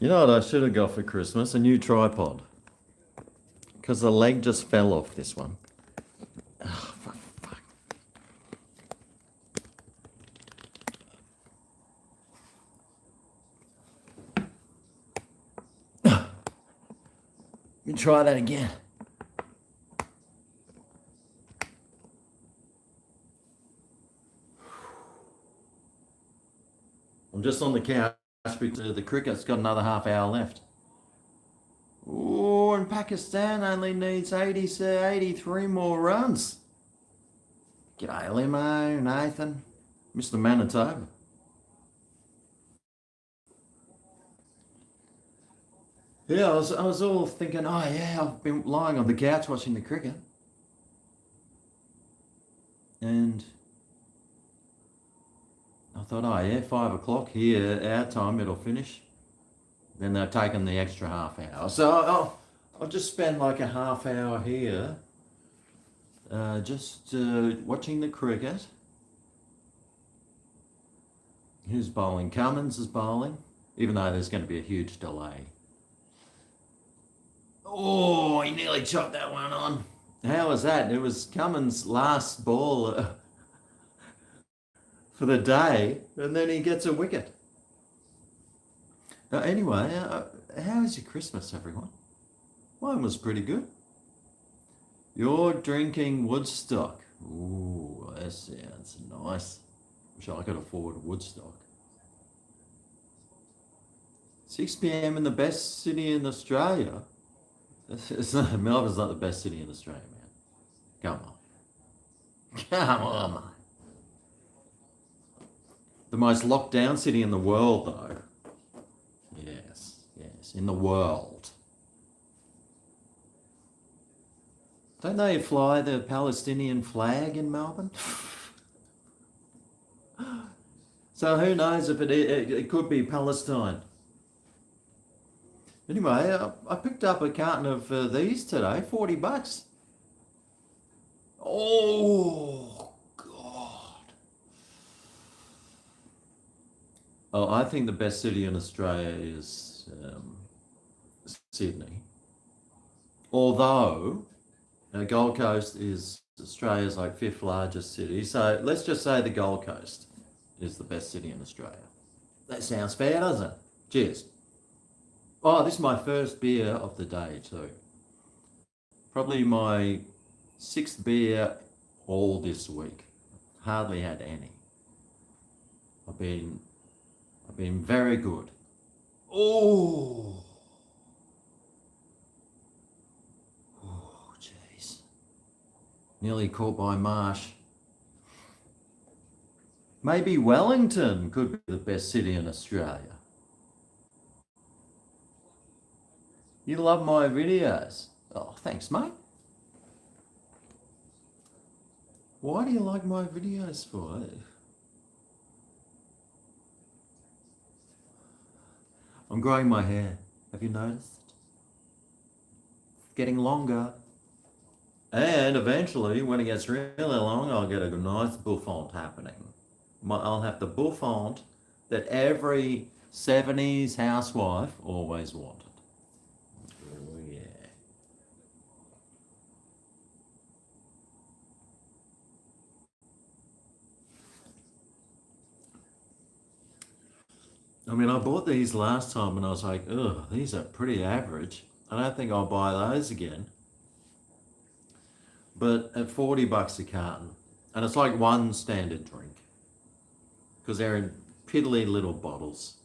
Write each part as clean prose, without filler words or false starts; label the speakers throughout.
Speaker 1: You know what I should have got for Christmas? A new tripod. Because the leg just fell off this one. Oh, fuck. Let me try that again. I'm just on the couch because the cricket's got another half hour left. Oh, and Pakistan only needs 83 more runs. G'day, Limo, Nathan, Mr. Manitoba. Yeah, I was all thinking, oh yeah, I've been lying on the couch watching the cricket. And I thought, oh yeah, 5 o'clock here, our time, it'll finish. Then they've taken the extra half hour. So I'll just spend like a half hour here just watching the cricket. Who's bowling? Cummins is bowling, even though there's going to be a huge delay. Oh, he nearly chopped that one on. How was that? It was Cummins' last ball for the day, and then he gets a wicket. Anyway, how was your Christmas, everyone? Mine was pretty good. You're drinking Woodstock. Ooh, that sounds nice. Wish I could afford Woodstock. 6 p.m. in the best city in Australia. Melbourne's not the best city in Australia, man. Come on. Come on, mate. The most locked down city in the world, though. Yes, in the world. Don't they fly the Palestinian flag in Melbourne? So who knows if it could be Palestine. Anyway, I picked up a carton of these today, $40. Oh, God. Oh, I think the best city in Australia is Sydney. Although, Gold Coast is Australia's like 5th largest city. So let's just say the Gold Coast is the best city in Australia. That sounds fair, doesn't it? Cheers. Oh, this is my first beer of the day too. Probably my 6th beer all this week. Hardly had any. I've been very good. Oh. Oh, jeez. Nearly caught by Marsh. Maybe Wellington could be the best city in Australia. You love my videos. Oh, thanks, mate. Why do you like my videos for? I'm growing my hair. Have you noticed? It's getting longer. And eventually, when it gets really long, I'll get a nice bouffant happening. I'll have the bouffant that every 70s housewife always wanted. Oh, yeah. I mean, I bought these last time and I was like, ugh, these are pretty average. I don't think I'll buy those again. But at $40 a carton, and it's like one standard drink because they're in piddly little bottles.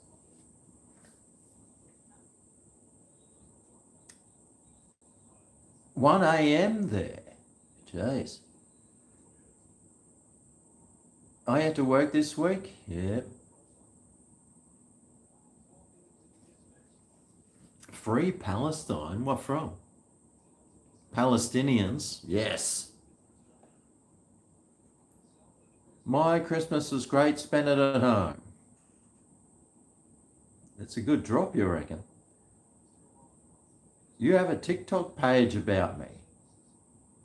Speaker 1: 1 a.m. there. Jeez. I had to work this week? Yep. Free Palestine? What from? Palestinians? Yes. My Christmas was great, spent it at home. It's a good drop, you reckon? You have a TikTok page about me.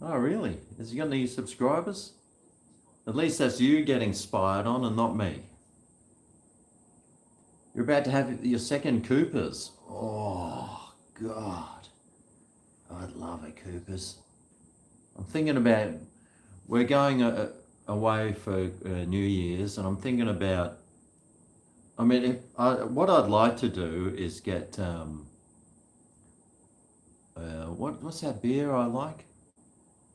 Speaker 1: Oh, really? Has he got any subscribers? At least that's you getting spied on and not me. You're about to have your second Coopers. Oh, God. I'd love a Cooper's. I'm thinking about, we're going away for New Year's, and I'm thinking about, I mean, what I'd like to do is get, what's that beer I like?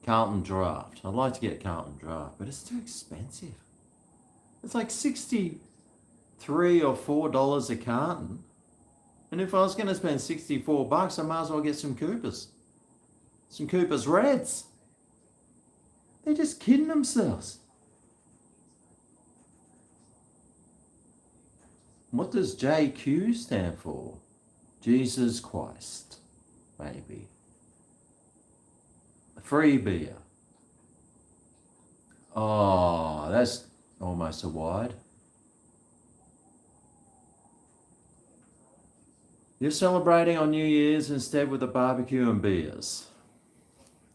Speaker 1: Carlton Draft. I'd like to get Carlton Draft, but it's too expensive. It's like 63 or $4 a carton. And if I was going to spend $64, I might as well get some Coopers. Some Coopers Reds. They're just kidding themselves. What does JQ stand for? Jesus Christ, maybe. Free beer. Oh, that's almost a wide. You're celebrating on New Year's instead with a barbecue and beers.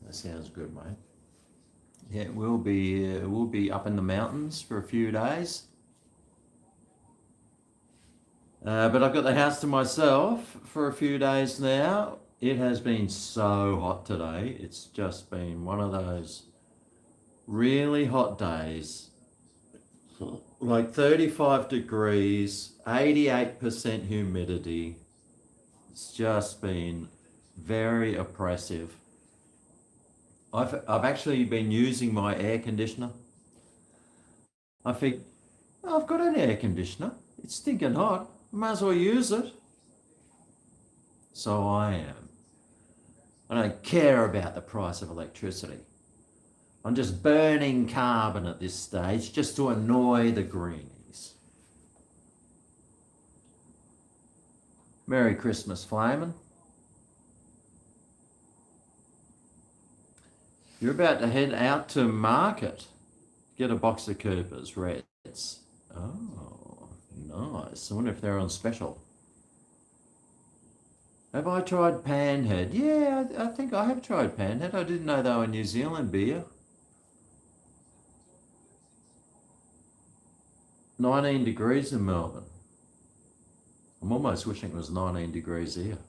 Speaker 1: That sounds good, mate. Yeah, we'll be up in the mountains for a few days. But I've got the house to myself for a few days now. It has been so hot today. It's just been one of those really hot days. Like 35 degrees, 88% humidity. It's just been very oppressive. I've actually been using my air conditioner. I think, I've got an air conditioner. It's stinking hot. I might as well use it. So I am. I don't care about the price of electricity. I'm just burning carbon at this stage just to annoy the greenies. Merry Christmas, Flamin'. You're about to head out to market. Get a box of Cooper's Reds. Oh, nice. I wonder if they're on special. Have I tried Panhead? Yeah, I think I have tried Panhead. I didn't know they were New Zealand beer. 19 degrees in Melbourne. I'm almost wishing it was 19 degrees here.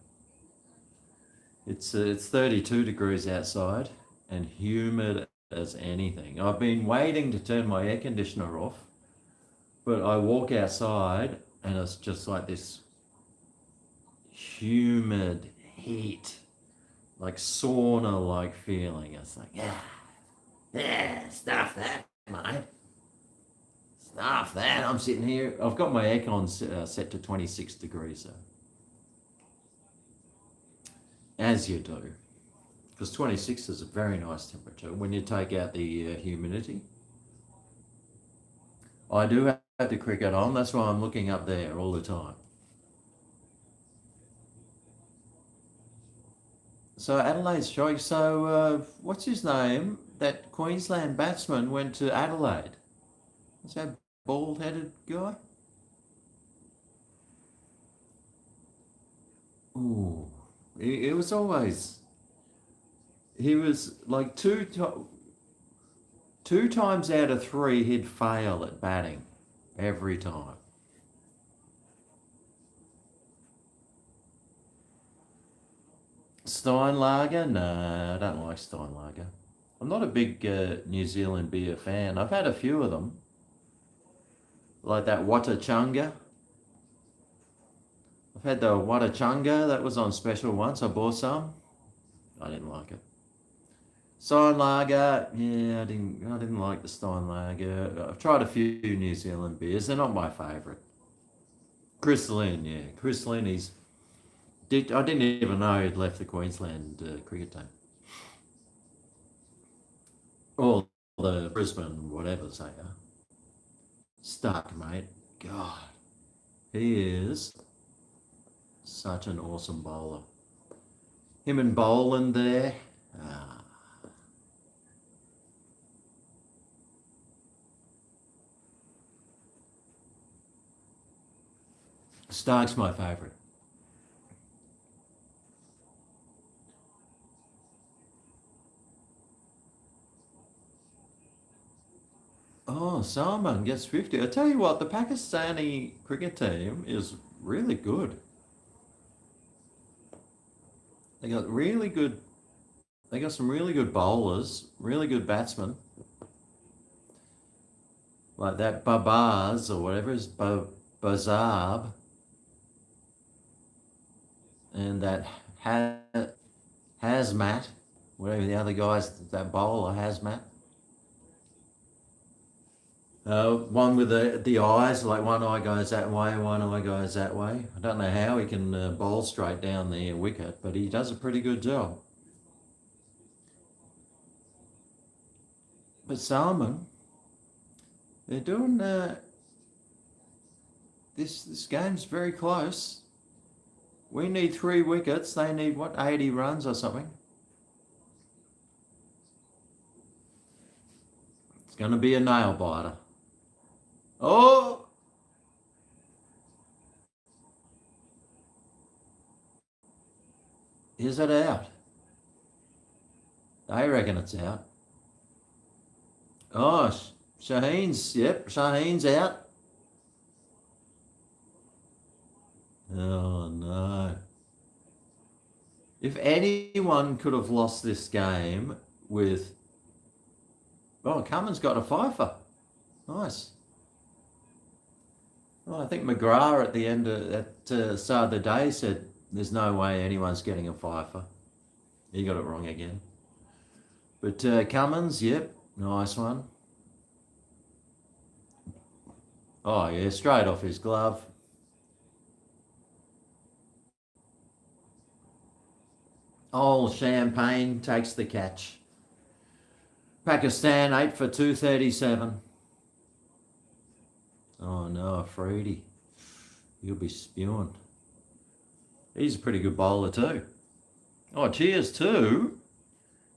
Speaker 1: It's 32 degrees outside and humid as anything. I've been waiting to turn my air conditioner off, but I walk outside and it's just like this humid heat, like sauna-like feeling. It's like, yeah, stuff that, mate. Stuff that. I'm sitting here. I've got my aircon set to 26 degrees, though. As you do. Because 26 is a very nice temperature when you take out the humidity. I do have the cricket on. That's why I'm looking up there all the time. So Adelaide's showing. So what's his name? That Queensland batsman went to Adelaide. What's that bald-headed guy? Ooh, it was always. He was like two times out of three he'd fail at batting every time. Steinlager? No, I don't like Steinlager. I'm not a big New Zealand beer fan. I've had a few of them. Like that Watachunga. I've had the Watachunga. That was on special once. I bought some. I didn't like it. Steinlager, yeah, I didn't like the Steinlager. I've tried a few New Zealand beers. They're not my favourite. Crystalline, yeah. Crystalline, I didn't even know he'd left the Queensland cricket team. Or the Brisbane, whatever they are. Stuck, mate. God. He is such an awesome bowler. Him and Boland there. Stark's my favourite. Oh, Salman gets 50. I tell you what, the Pakistani cricket team is really good. They got really good. They got some really good bowlers, really good batsmen, like that Babaz or whatever is Bazab, and that Hazmat, whatever the other guys, that bowler Hazmat. One with the eyes, like one eye goes that way, one eye goes that way. I don't know how he can bowl straight down the wicket, but he does a pretty good job. But Salman, they're doing this game's very close. We need 3 wickets. They need, what, 80 runs or something? It's going to be a nail biter. Oh! Is it out? They reckon it's out. Oh, Shaheen's out. Oh, no. If anyone could have lost this game with... Oh, Cummins got a fifer. Nice. Well, I think McGrath at the end at start of the day said there's no way anyone's getting a fifer. He got it wrong again. But Cummins, yep, nice one. Oh yeah, straight off his glove. Old Champagne takes the catch. Pakistan 8 for 237. Oh no, Afridi. He'll be spewing. He's a pretty good bowler too. Oh, cheers to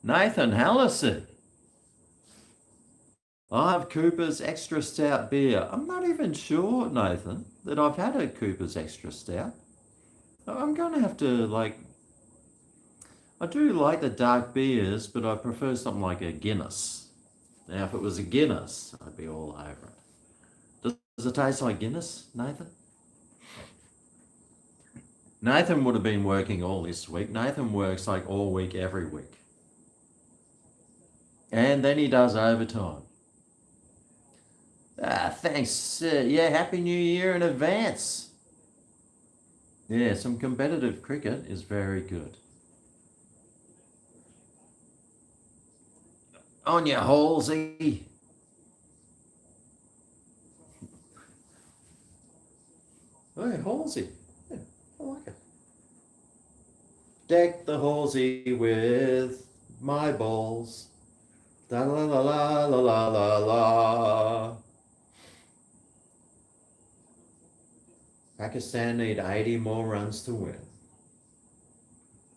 Speaker 1: Nathan Hallisey. I have Cooper's Extra Stout beer. I'm not even sure, Nathan, that I've had a Cooper's Extra Stout. I'm going to have to, like... I do like the dark beers, but I prefer something like a Guinness. Now, if it was a Guinness, I'd be all over it. Does it taste like Guinness, Nathan? Nathan would have been working all this week. Nathan works like all week, every week. And then he does overtime. Thanks. Yeah, Happy New Year in advance. Yeah, some competitive cricket is very good. On your Halsey. Hey, Halsey. Yeah, I like it. Deck the Halsey with my balls. Da la la la la la la la. Pakistan need 80 more runs to win.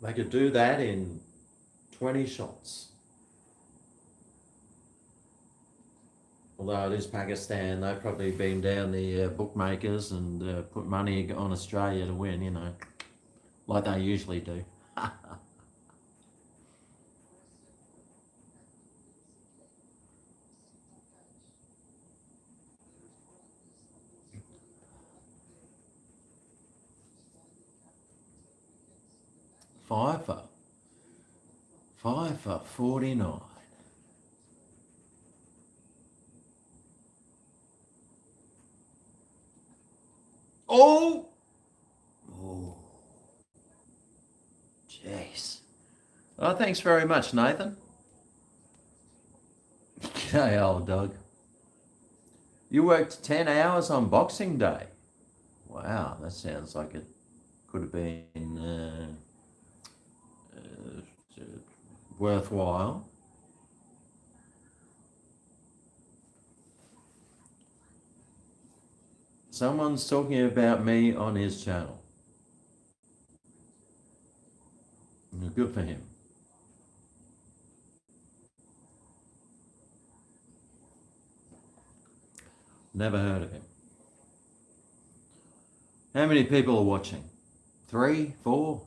Speaker 1: They could do that in 20 shots. Although it is Pakistan, they've probably been down the bookmakers and put money on Australia to win, you know, like they usually do. Five for 49. Oh! Oh. Jeez. Oh, thanks very much, Nathan. G'day, old dog. You worked 10 hours on Boxing Day. Wow, that sounds like it could have been worthwhile. Someone's talking about me on his channel. Good for him. Never heard of him. How many people are watching? 3, 4?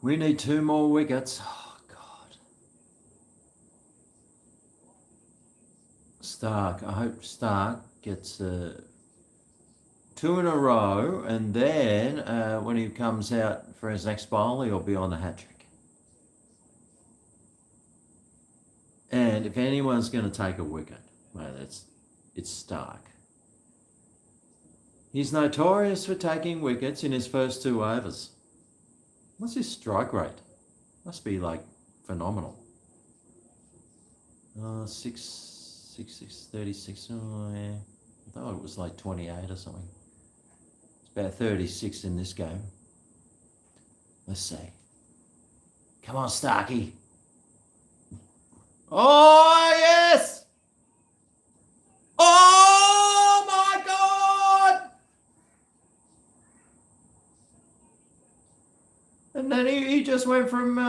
Speaker 1: We need 2 more wickets. Oh, God. Stark. I hope Stark gets 2 2 in a row, and then when he comes out for his next bowl, he'll be on the hat trick. And if anyone's going to take a wicket, mate, it's Stark. He's notorious for taking wickets in his first 2 overs. What's his strike rate? Must be like phenomenal. 36. Oh yeah, I thought it was like 28 or something. It's about 36 in this game. Let's see. Come on, Starkey. Oh yes! Oh my God! And then he just went from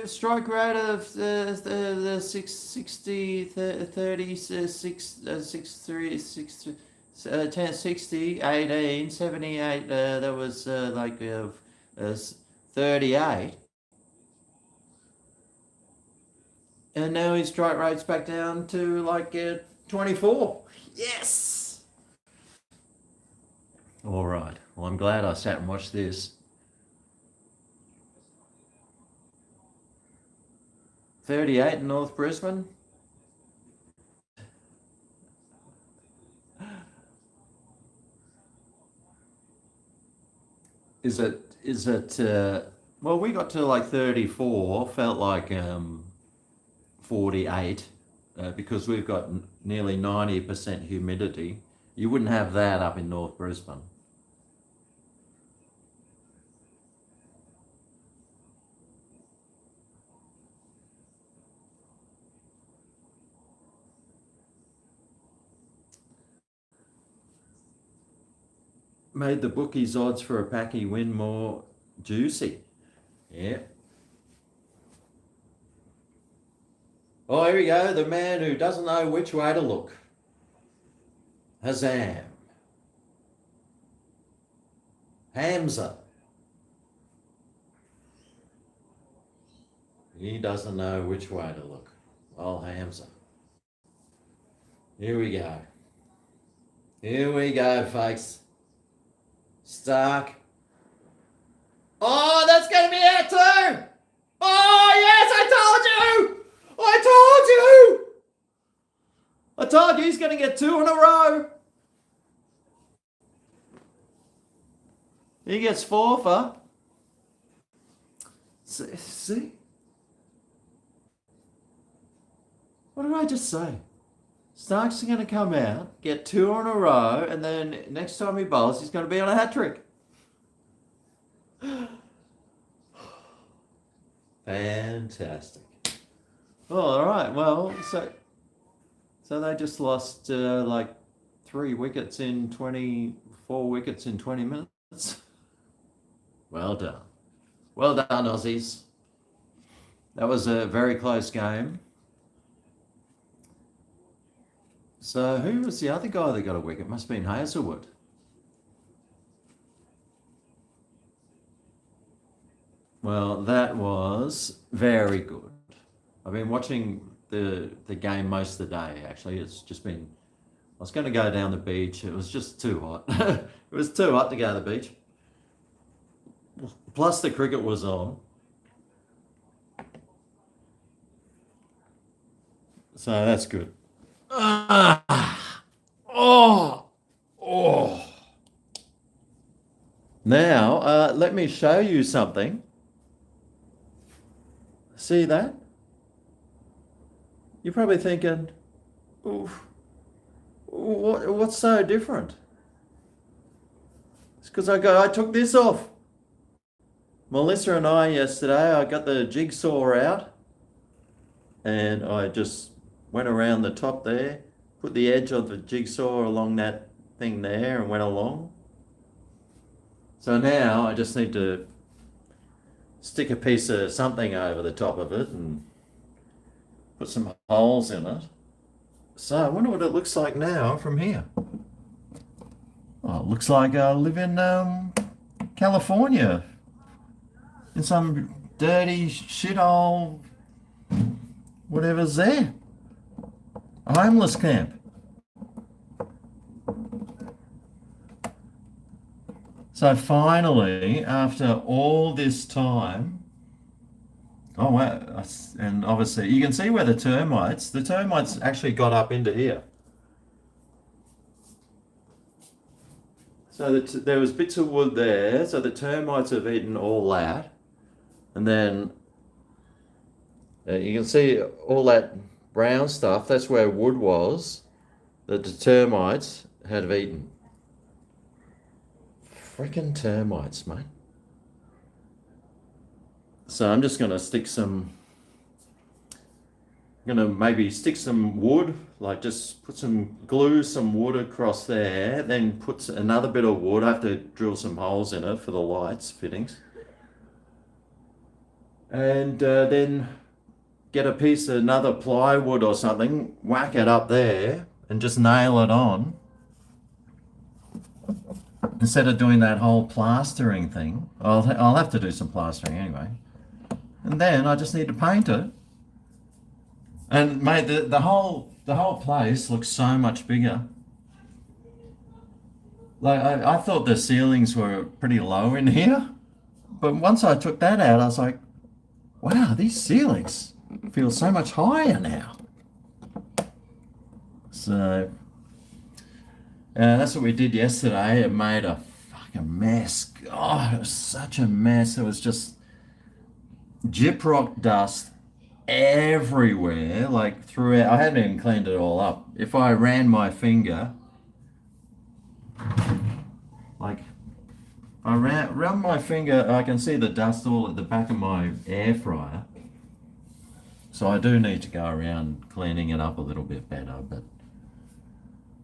Speaker 1: strike rate of the 660, 36, 63, 10, 60, 18, 78, that was 38. And now his strike rate's back down to 24. Yes! All right. Well, I'm glad I sat and watched this. 38 in North Brisbane. Is it, well, we got to 34, felt like 48, because we've got nearly 90% humidity. You wouldn't have that up in North Brisbane. Made the bookies' odds for a packy win more juicy. Yeah. Oh, here we go. The man who doesn't know which way to look. Hazam. Hamza. He doesn't know which way to look. Oh, Hamza. Here we go. Here we go, folks. Stark. Oh, that's going to be out too. Oh, yes, I told you. I told you he's going to get 2 in a row. He gets 4 for. See? What did I just say? Stark's going to come out, get 2 in a row, and then next time he bowls, he's going to be on a hat trick. Fantastic. Oh, all right. Well, so they just lost 3 wickets in 4 wickets in 20 minutes. Well done. Well done, Aussies. That was a very close game. So who was the other guy that got a wicket? Must have been Hazelwood. Well, that was very good. I've been watching the game most of the day, actually. It's just been... I was going to go down the beach. It was just too hot. It was too hot to go to the beach. Plus the cricket was on. So that's good. Now, let me show you something. See that? You're probably thinking, oof, what's so different? It's because I took this off. Melissa and I yesterday, I got the jigsaw out and I just went around the top there, put the edge of the jigsaw along that thing there and went along. So now I just need to stick a piece of something over the top of it and put some holes in it. So I wonder what it looks like now from here. Oh, it looks like I live in California, in some dirty shithole, whatever's there. A homeless camp. So finally, after all this time, oh wow, and obviously you can see where the termites actually got up into here. So there was bits of wood there, so the termites have eaten all that. And then you can see all that brown stuff, that's where wood was, that the termites had eaten. Freaking termites, mate. So I'm just going to maybe stick some wood, like just put some wood across there, then put another bit of wood. I have to drill some holes in it for the lights fittings. And then get a piece of another plywood or something, whack it up there and just nail it on. Instead of doing that whole plastering thing, I'll have to do some plastering anyway. And then I just need to paint it. And mate, the whole place looks so much bigger. Like I thought the ceilings were pretty low in here, but once I took that out, I was like, wow, these ceilings feel so much higher now. So that's what we did yesterday. It made a fucking mess. God, it was such a mess. It was just gyprock dust everywhere, like throughout. I hadn't even cleaned it all up. If I ran my finger, like I ran my finger, I can see the dust all at the back of my air fryer. So I do need to go around cleaning it up a little bit better, but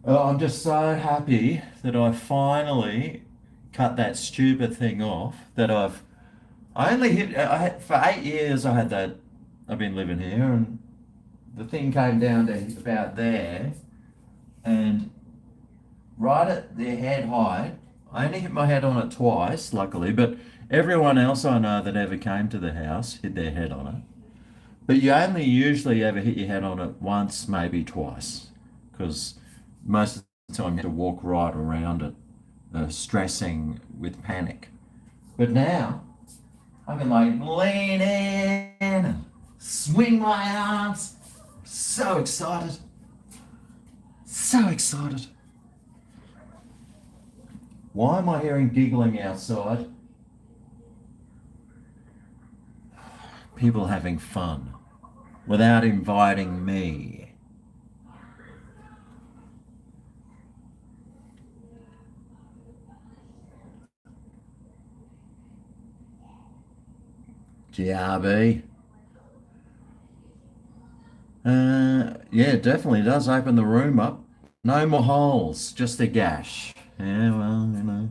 Speaker 1: I'm just so happy that I finally cut that stupid thing off. For 8 years I've been living here, and the thing came down to about there, and right at the head height, I only hit my head on it twice, luckily, but everyone else I know that ever came to the house hit their head on it. But you only usually ever hit your head on it once, maybe twice, because most of the time you have to walk right around it, stressing with panic. But now I can like lean in and swing my arms. So excited. So excited. Why am I hearing giggling outside? People having fun without inviting me. GRB. Yeah, it definitely does open the room up. No more holes, just a gash. Yeah, well, you know.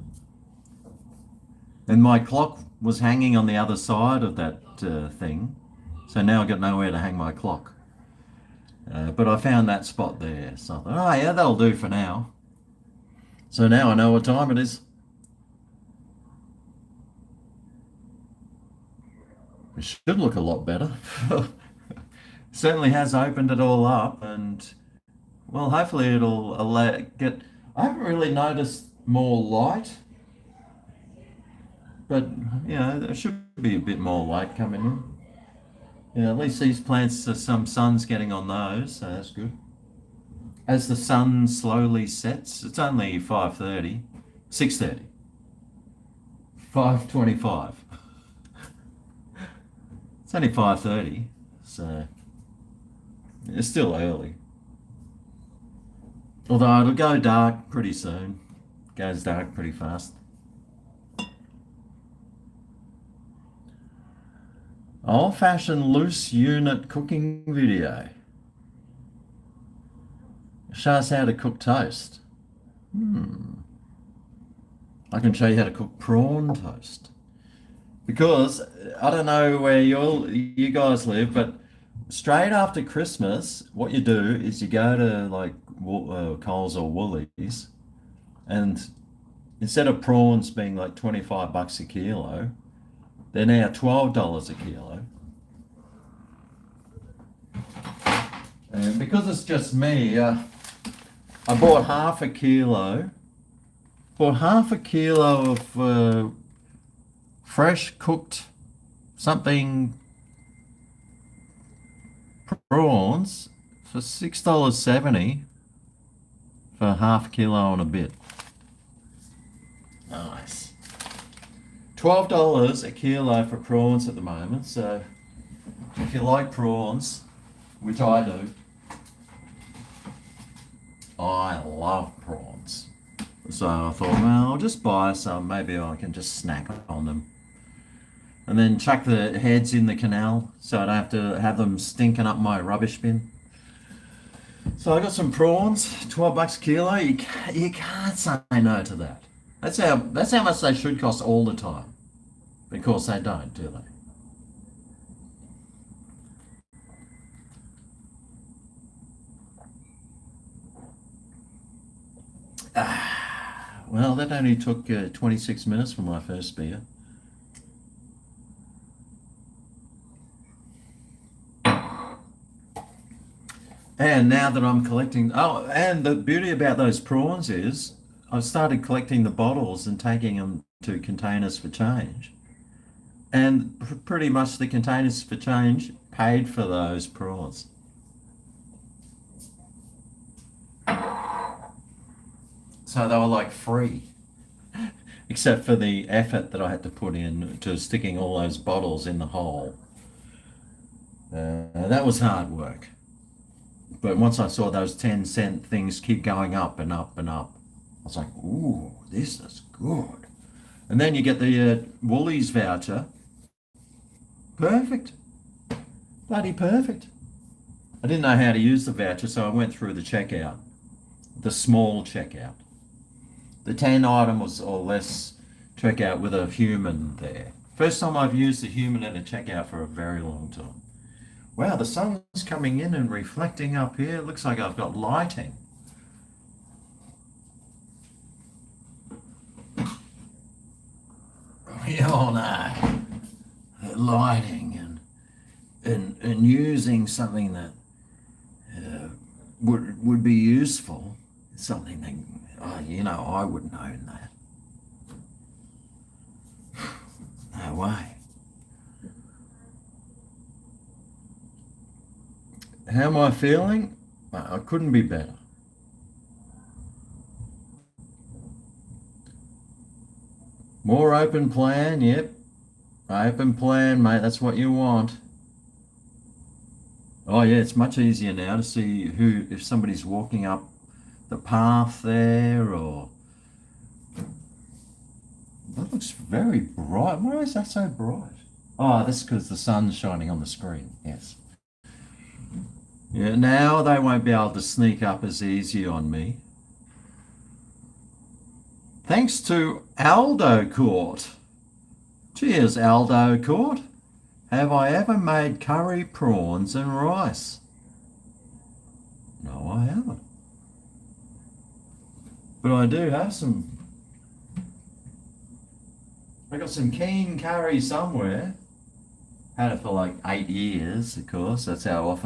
Speaker 1: And my clock was hanging on the other side of that thing, so now I've got nowhere to hang my clock. But I found that spot there, so I thought, oh yeah, that'll do for now. So now I know what time it is. It should look a lot better. Certainly has opened it all up, and well, hopefully it'll get. I haven't really noticed more light, but you know, there should be a bit more light coming in. Yeah, at least these plants, some sun's getting on those, so that's good. As the sun slowly sets, it's only 5:30, 6:30, 5:25. It's only 5:30, so it's still early. Although it'll go dark pretty soon. Goes dark pretty fast. Old-fashioned loose unit cooking video. Show us how to cook toast. I can show you how to cook prawn toast. Because I don't know where you guys live, but straight after Christmas, what you do is you go to like Coles or Woolies, and instead of prawns being like $25 a kilo, they're now $12 a kilo. And because it's just me, I bought half a kilo For half a kilo of fresh cooked something prawns for $6.70 for half a kilo and a bit. Nice. $12 a kilo for prawns at the moment. So if you like prawns, which I do, I love prawns. So I thought, well, I'll just buy some. Maybe I can just snack on them. And then chuck the heads in the canal so I don't have to have them stinking up my rubbish bin. So I got some prawns, $12 a kilo. You can't say no to that. That's how much they should cost all the time. Of course they don't, do they? Well, that only took 26 minutes for my first beer. And now that I'm collecting, oh, and the beauty about those prawns is I've started collecting the bottles and taking them to containers for change. And pretty much the containers for change paid for those prawns. So they were like free, except for the effort that I had to put in to sticking all those bottles in the hole. That was hard work. But once I saw those 10-cent things keep going up and up and up, I was like, ooh, this is good. And then you get the Woolies voucher. Perfect. Bloody perfect. I didn't know how to use the voucher, so I went through the checkout, the small checkout. The 10 items or less checkout with a human there. First time I've used a human in a checkout for a very long time. Wow, the sun's coming in and reflecting up here. It looks like I've got lighting. We all know that lighting and using something that would be useful, something that, I wouldn't own that. No way. How am I feeling? I couldn't be better. More open plan, yep. Open plan, mate, that's what you want. Oh yeah, it's much easier now to see if somebody's walking up the path there, or that looks very bright. Why is that so bright? Oh, that's because the sun's shining on the screen, yes. Yeah, now they won't be able to sneak up as easy on me. Thanks to Aldo Court. Cheers, Aldo Court. Have I ever made curry prawns and rice? No, I haven't. But I do have some. I got some keen curry somewhere. Had it for like 8 years, of course. That's how old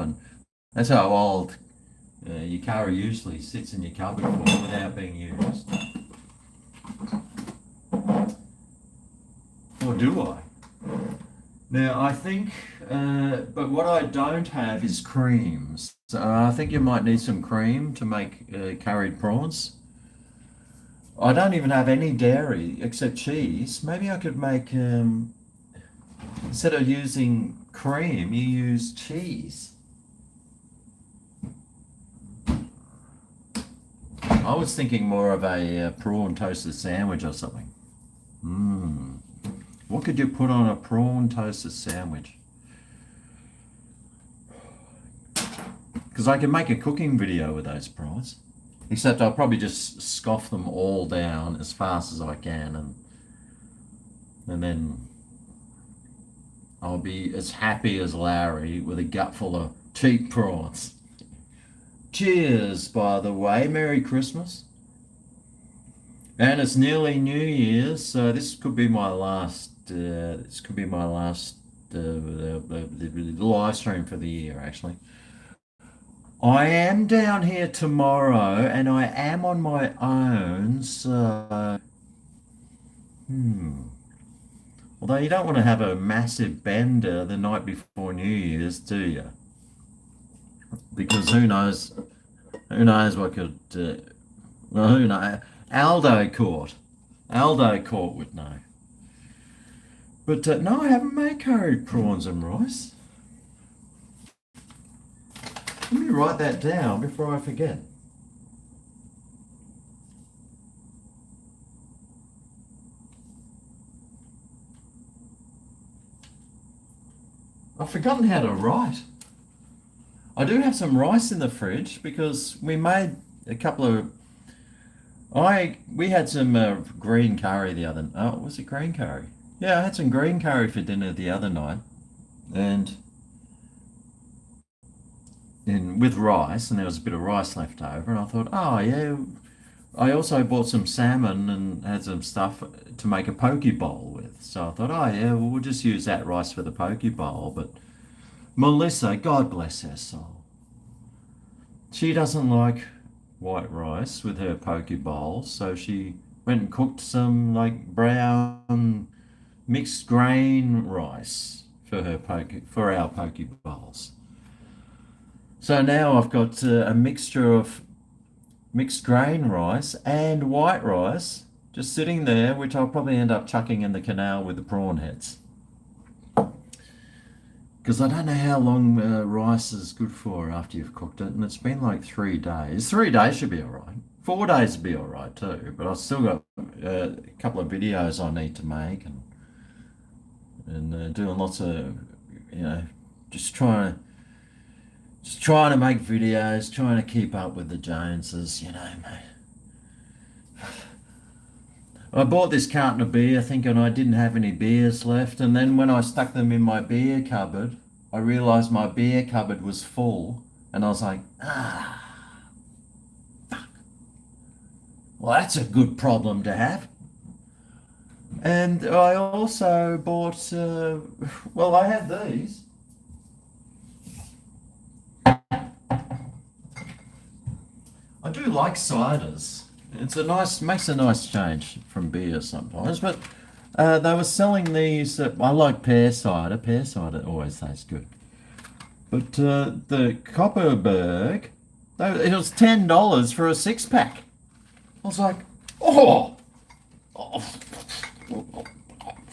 Speaker 1: your curry usually sits in your cupboard for without being used. Or do I? Now, I think, but what I don't have is creams. So I think you might need some cream to make curried prawns. I don't even have any dairy except cheese. Maybe I could make, instead of using cream, you use cheese. I was thinking more of a prawn toasted sandwich or something. What could you put on a prawn toasted sandwich? Because I can make a cooking video with those prawns. Except I'll probably just scoff them all down as fast as I can, and then I'll be as happy as Larry with a gut full of cheap prawns. Cheers, by the way. Merry Christmas. And it's nearly New Year's, so this could be my last. Live stream for the year, actually. I am down here tomorrow and I am on my own, so hmm. Although you don't want to have a massive bender the night before New Year's, do you? Because who knows what could, well, who knows? Aldo caught. Aldo caught would know. But no, I haven't made curried prawns and rice. Let me write that down before I forget. I've forgotten how to write. I do have some rice in the fridge because we made a couple of. We had some green curry the other. Oh, was it green curry? Yeah, I had some green curry for dinner the other night, and with rice, and there was a bit of rice left over, and I thought, oh yeah. I also bought some salmon and had some stuff to make a poke bowl with. So I thought, oh yeah, well, we'll just use that rice for the poke bowl. But Melissa, God bless her soul, she doesn't like white rice with her poke bowl, so she went and cooked some like brown mixed grain rice for our poke bowls. So now I've got a mixture of mixed grain rice and white rice just sitting there, which I'll probably end up chucking in the canal with the prawn heads. Because I don't know how long rice is good for after you've cooked it, and it's been like 3 days. 3 days should be all right. 4 days would be all right too, but I've still got a couple of videos I need to make, and doing lots of, just trying to make videos, trying to keep up with the Joneses, mate. I bought this carton of beer thinking I didn't have any beers left, and then when I stuck them in my beer cupboard, I realised my beer cupboard was full, and I was like, fuck. Well, that's a good problem to have. And I also bought, I had these. I do like ciders. Makes a nice change from beer sometimes, but they were selling these. I like pear cider. Pear cider always tastes good. But the Copperberg, it was $10 for a 6-pack. I was like, oh,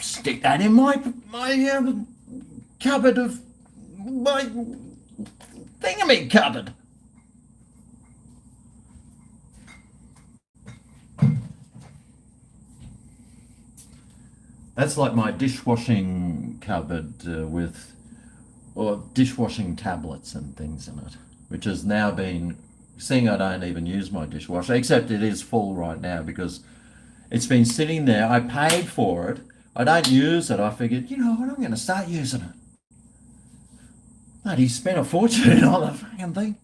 Speaker 1: stick that in my cupboard of my thingamy cupboard. That's like my dishwashing cupboard or dishwashing tablets and things in it, which has now been, seeing I don't even use my dishwasher, except it is full right now because it's been sitting there. I paid for it. I don't use it. I figured, you know what, I'm going to start using it. Bloody spent a fortune on the fucking thing.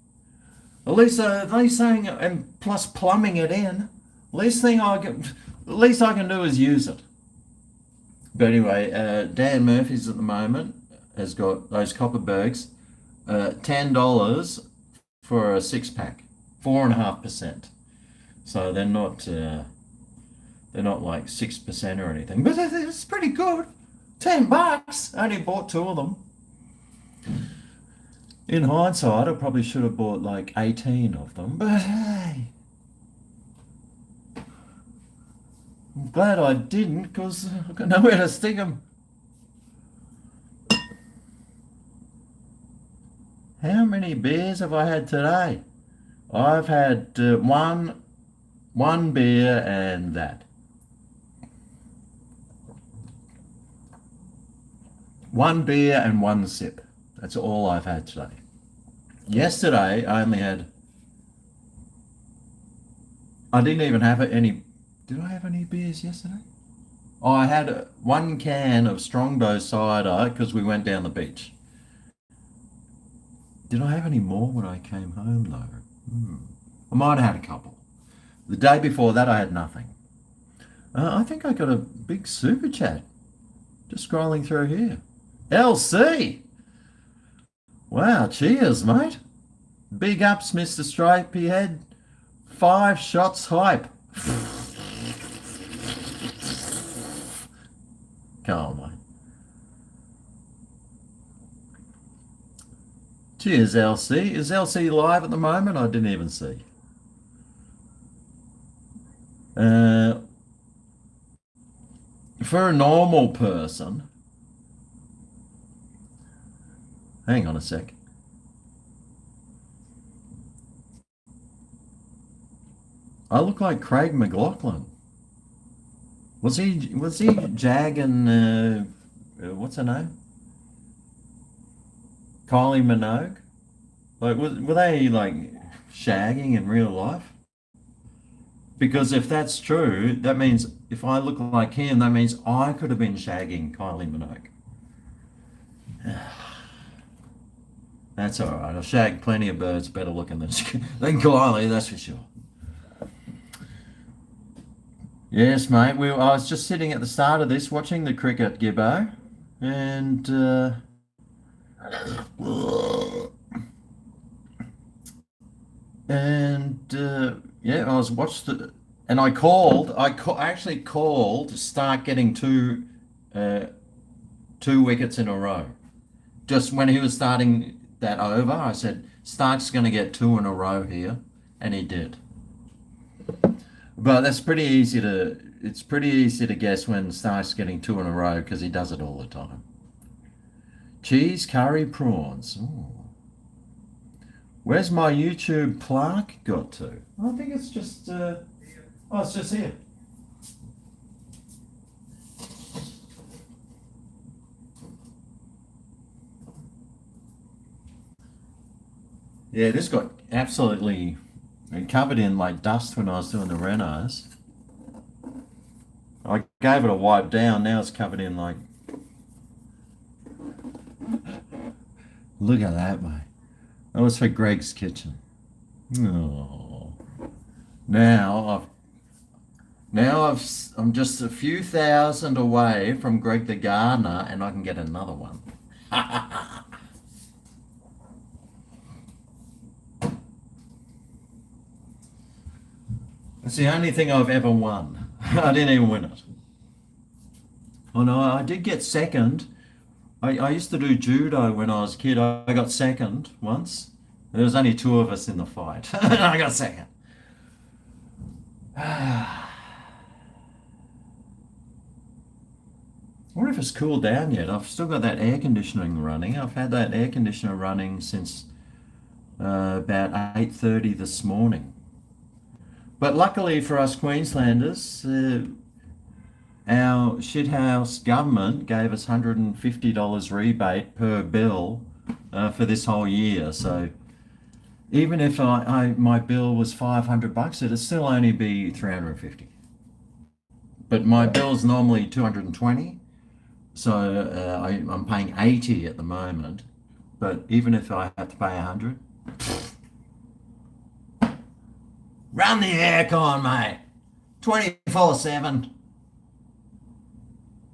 Speaker 1: At least saying, and plus plumbing it in, least I can do is use it. But anyway, Dan Murphy's at the moment has got those Copperbergs, $10 for a 6-pack, 4.5%. So they're not like 6% or anything, but it's pretty good. $10. I only bought 2 of them. In hindsight, I probably should have bought like 18 of them, but hey. I'm glad I didn't, because I've got nowhere to stick them. How many beers have I had today? I've had one beer and that. One beer and one sip. That's all I've had today. Yesterday, I didn't even have any. Did I have any beers yesterday? Oh, I had 1 can of Strongbow cider because we went down the beach. Did I have any more when I came home though? I might have had a couple. The day before that, I had nothing. I think I got a big super chat. Just scrolling through here. LC! Wow, cheers, mate. Big ups, Mr. Stripey Head. 5 shots hype. Come on, mate. Cheers, LC. Is LC live at the moment? I didn't even see. For a normal person, hang on a sec. I look like Craig McLaughlin. Was he Jag and what's her name? Kylie Minogue? Like, were they like shagging in real life? Because if that's true, that means if I look like him, that means I could have been shagging Kylie Minogue. That's all right. I'll shag plenty of birds better looking than Kylie, that's for sure. Yes, mate. I was just sitting at the start of this watching the cricket, Gibbo, and yeah, I was watched it, and I actually called to start getting two wickets in a row. Just when he was starting that over, I said Stark's going to get 2 in a row here, and he did. But that's pretty easy to. It's pretty easy to guess when Stark's getting 2 in a row because he does it all the time. Cheese, curry, prawns. Ooh. Where's my YouTube plaque got to? I think it's just. Oh, it's just here. Yeah, this got absolutely covered in like dust when I was doing the renos. I gave it a wipe down. Now it's covered in like. Look at that, mate. That was for Greg's kitchen. Oh. I'm just a few thousand away from Greg the gardener, and I can get another one. It's the only thing I've ever won. I didn't even win it. Oh no, I did get second. I used to do judo when I was a kid. I got second once. There was only 2 of us in the fight. I got second. I wonder if it's cooled down yet. I've still got that air conditioning running. I've had that air conditioner running since about 8:30 this morning. But luckily for us Queenslanders, our shithouse government gave us $150 rebate per bill for this whole year. So even if my bill was $500, it'd still only be $350. But my bill's normally $220, so I'm paying $80 at the moment. But even if I have to pay $100, run the aircon, mate. 24/7.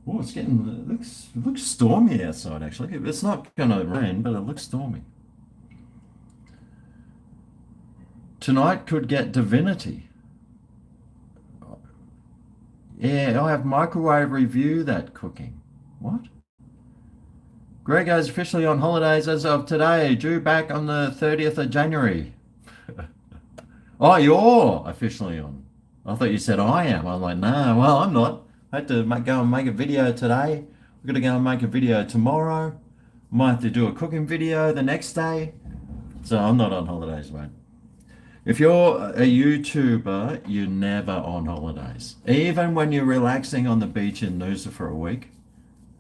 Speaker 1: Oh, it looks stormy outside actually. It's not gonna rain, but it looks stormy. Tonight could get divinity. Yeah, I have microwave review that cooking. What? GregO's officially on holidays as of today, due back on the 30th of January. Oh, you're officially on. I thought you said I am. I'm like, no, well, I'm not. I had to go and make a video today. We're going to go and make a video tomorrow. Might have to do a cooking video the next day. So I'm not on holidays, mate. If you're a YouTuber, you're never on holidays. Even when you're relaxing on the beach in Noosa for a week.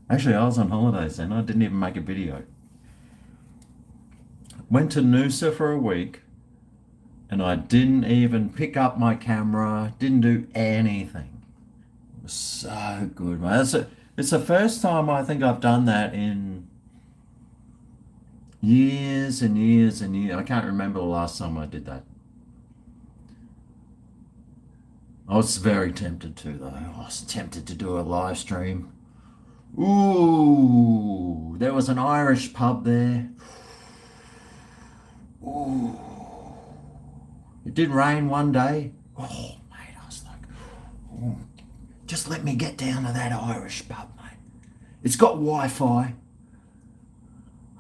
Speaker 1: Actually, I was on holidays then. I didn't even make a video. Went to Noosa for a week. And I didn't even pick up my camera, didn't do anything. It was so good, mate. It's the first time I think I've done that in years and years and years. I can't remember the last time I did that. I was very tempted to, though. I was tempted to do a live stream. Ooh, there was an Irish pub there. Ooh. It did rain one day. Oh, mate, I was like, oh, just let me get down to that Irish pub, mate. It's got Wi-Fi.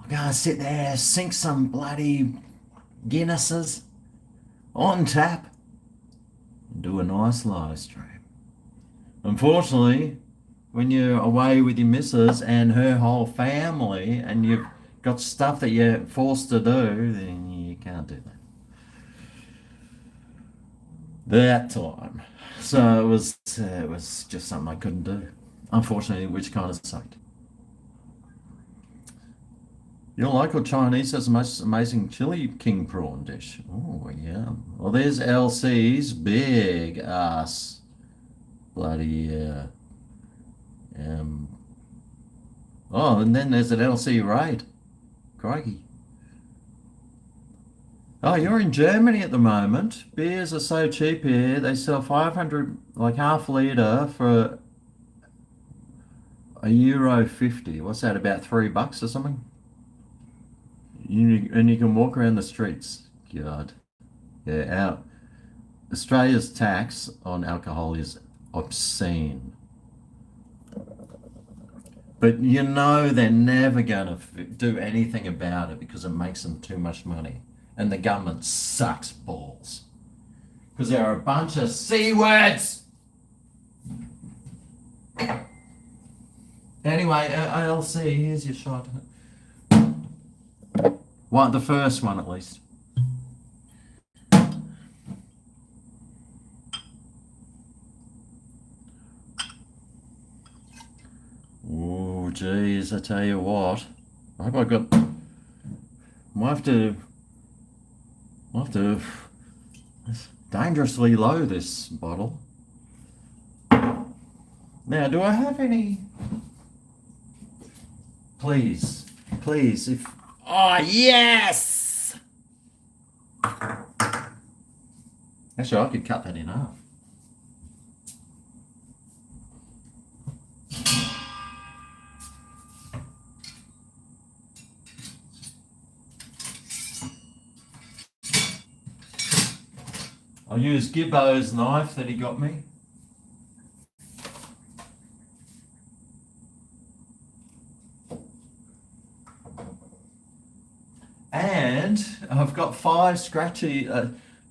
Speaker 1: I'm going to sit there, sink some bloody Guinnesses on tap, and do a nice live stream. Unfortunately, when you're away with your missus and her whole family and you've got stuff that you're forced to do, then you can't do that time. So it was just something I couldn't do, unfortunately, which kind of sucked. Your local Chinese has the most amazing chili king prawn dish. Oh, yeah. Well, there's LC's big ass bloody oh, and then there's an LC raid. Crikey. Oh, you're in Germany at the moment. Beers are so cheap here. They sell 500, like half litre for €1.50. What's that, about $3 or something? And you can walk around the streets. God. Yeah, Australia's tax on alcohol is obscene. But you know they're never going to do anything about it because it makes them too much money. And the government sucks balls. Because there are a bunch of C words. Anyway, ALC, here's your shot. Well, the first one at least. Oh, geez, I tell you what. I hope I got. Might have to. It's dangerously low, this bottle. Now, do I have any? Please, if. Oh, yes! Actually, I could cut that in half. I'll use Gibbo's knife that he got me. And I've got 5 scratchy.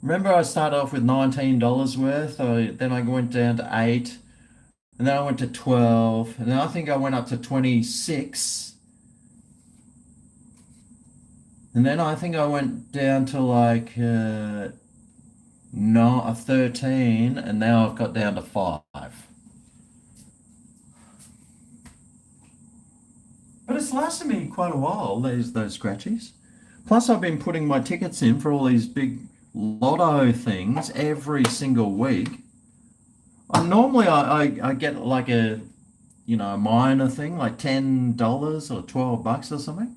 Speaker 1: Remember I started off with $19 worth, then I went down to 8, and then I went to 12, and then I think I went up to 26. And then I think I went down to like 13, and now I've got down to 5. But it's lasted me quite a while, those scratchies. Plus I've been putting my tickets in for all these big lotto things every single week. Normally I get like a minor thing, like $10 or $12 or something.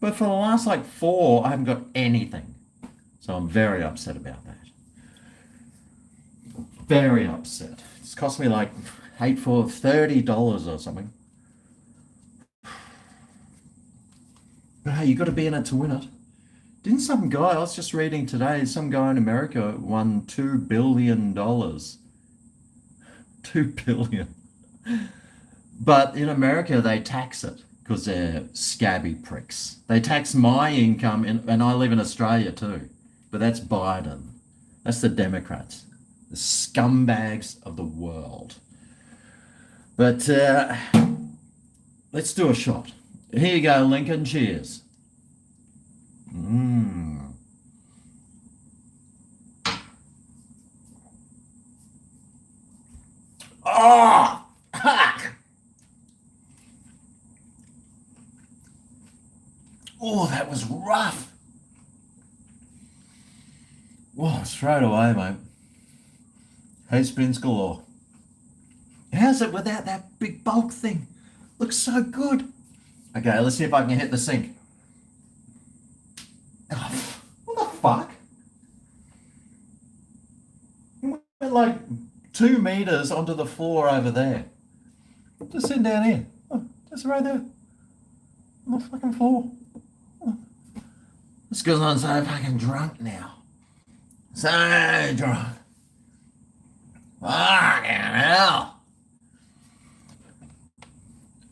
Speaker 1: But for the last like 4, I haven't got anything. So I'm very upset about that. Very upset. It's cost me like $30 or something. But hey, you got to be in it to win it. Didn't some guy, I was just reading today, some guy in America won $2 billion. $2 billion. But in America, they tax it because they're scabby pricks. They tax my income, and I live in Australia too. But that's Biden. That's the Democrats. The scumbags of the world. But let's do a shot. Here you go, Lincoln. Cheers. Oh! Oh, that was rough. Whoa, straight away, mate. Hey, spins galore. How's it without that big bulk thing? Looks so good. Okay, let's see if I can hit the sink. Oh, what the fuck? It went like 2 meters onto the floor over there. Just sitting down here. Oh, just right there. On the fucking floor. Oh. It's because I'm so fucking drunk now. So drunk. Fucking hell.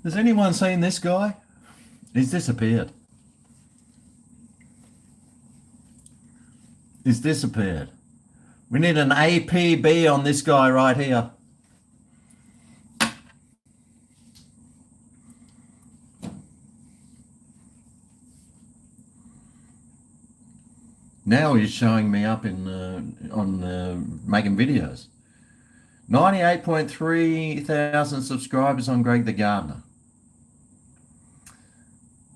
Speaker 1: Has anyone seen this guy? He's disappeared. He's disappeared. We need an APB on this guy right here. Now he's showing me up in on making videos. 98.3 thousand subscribers on Greg the Gardener.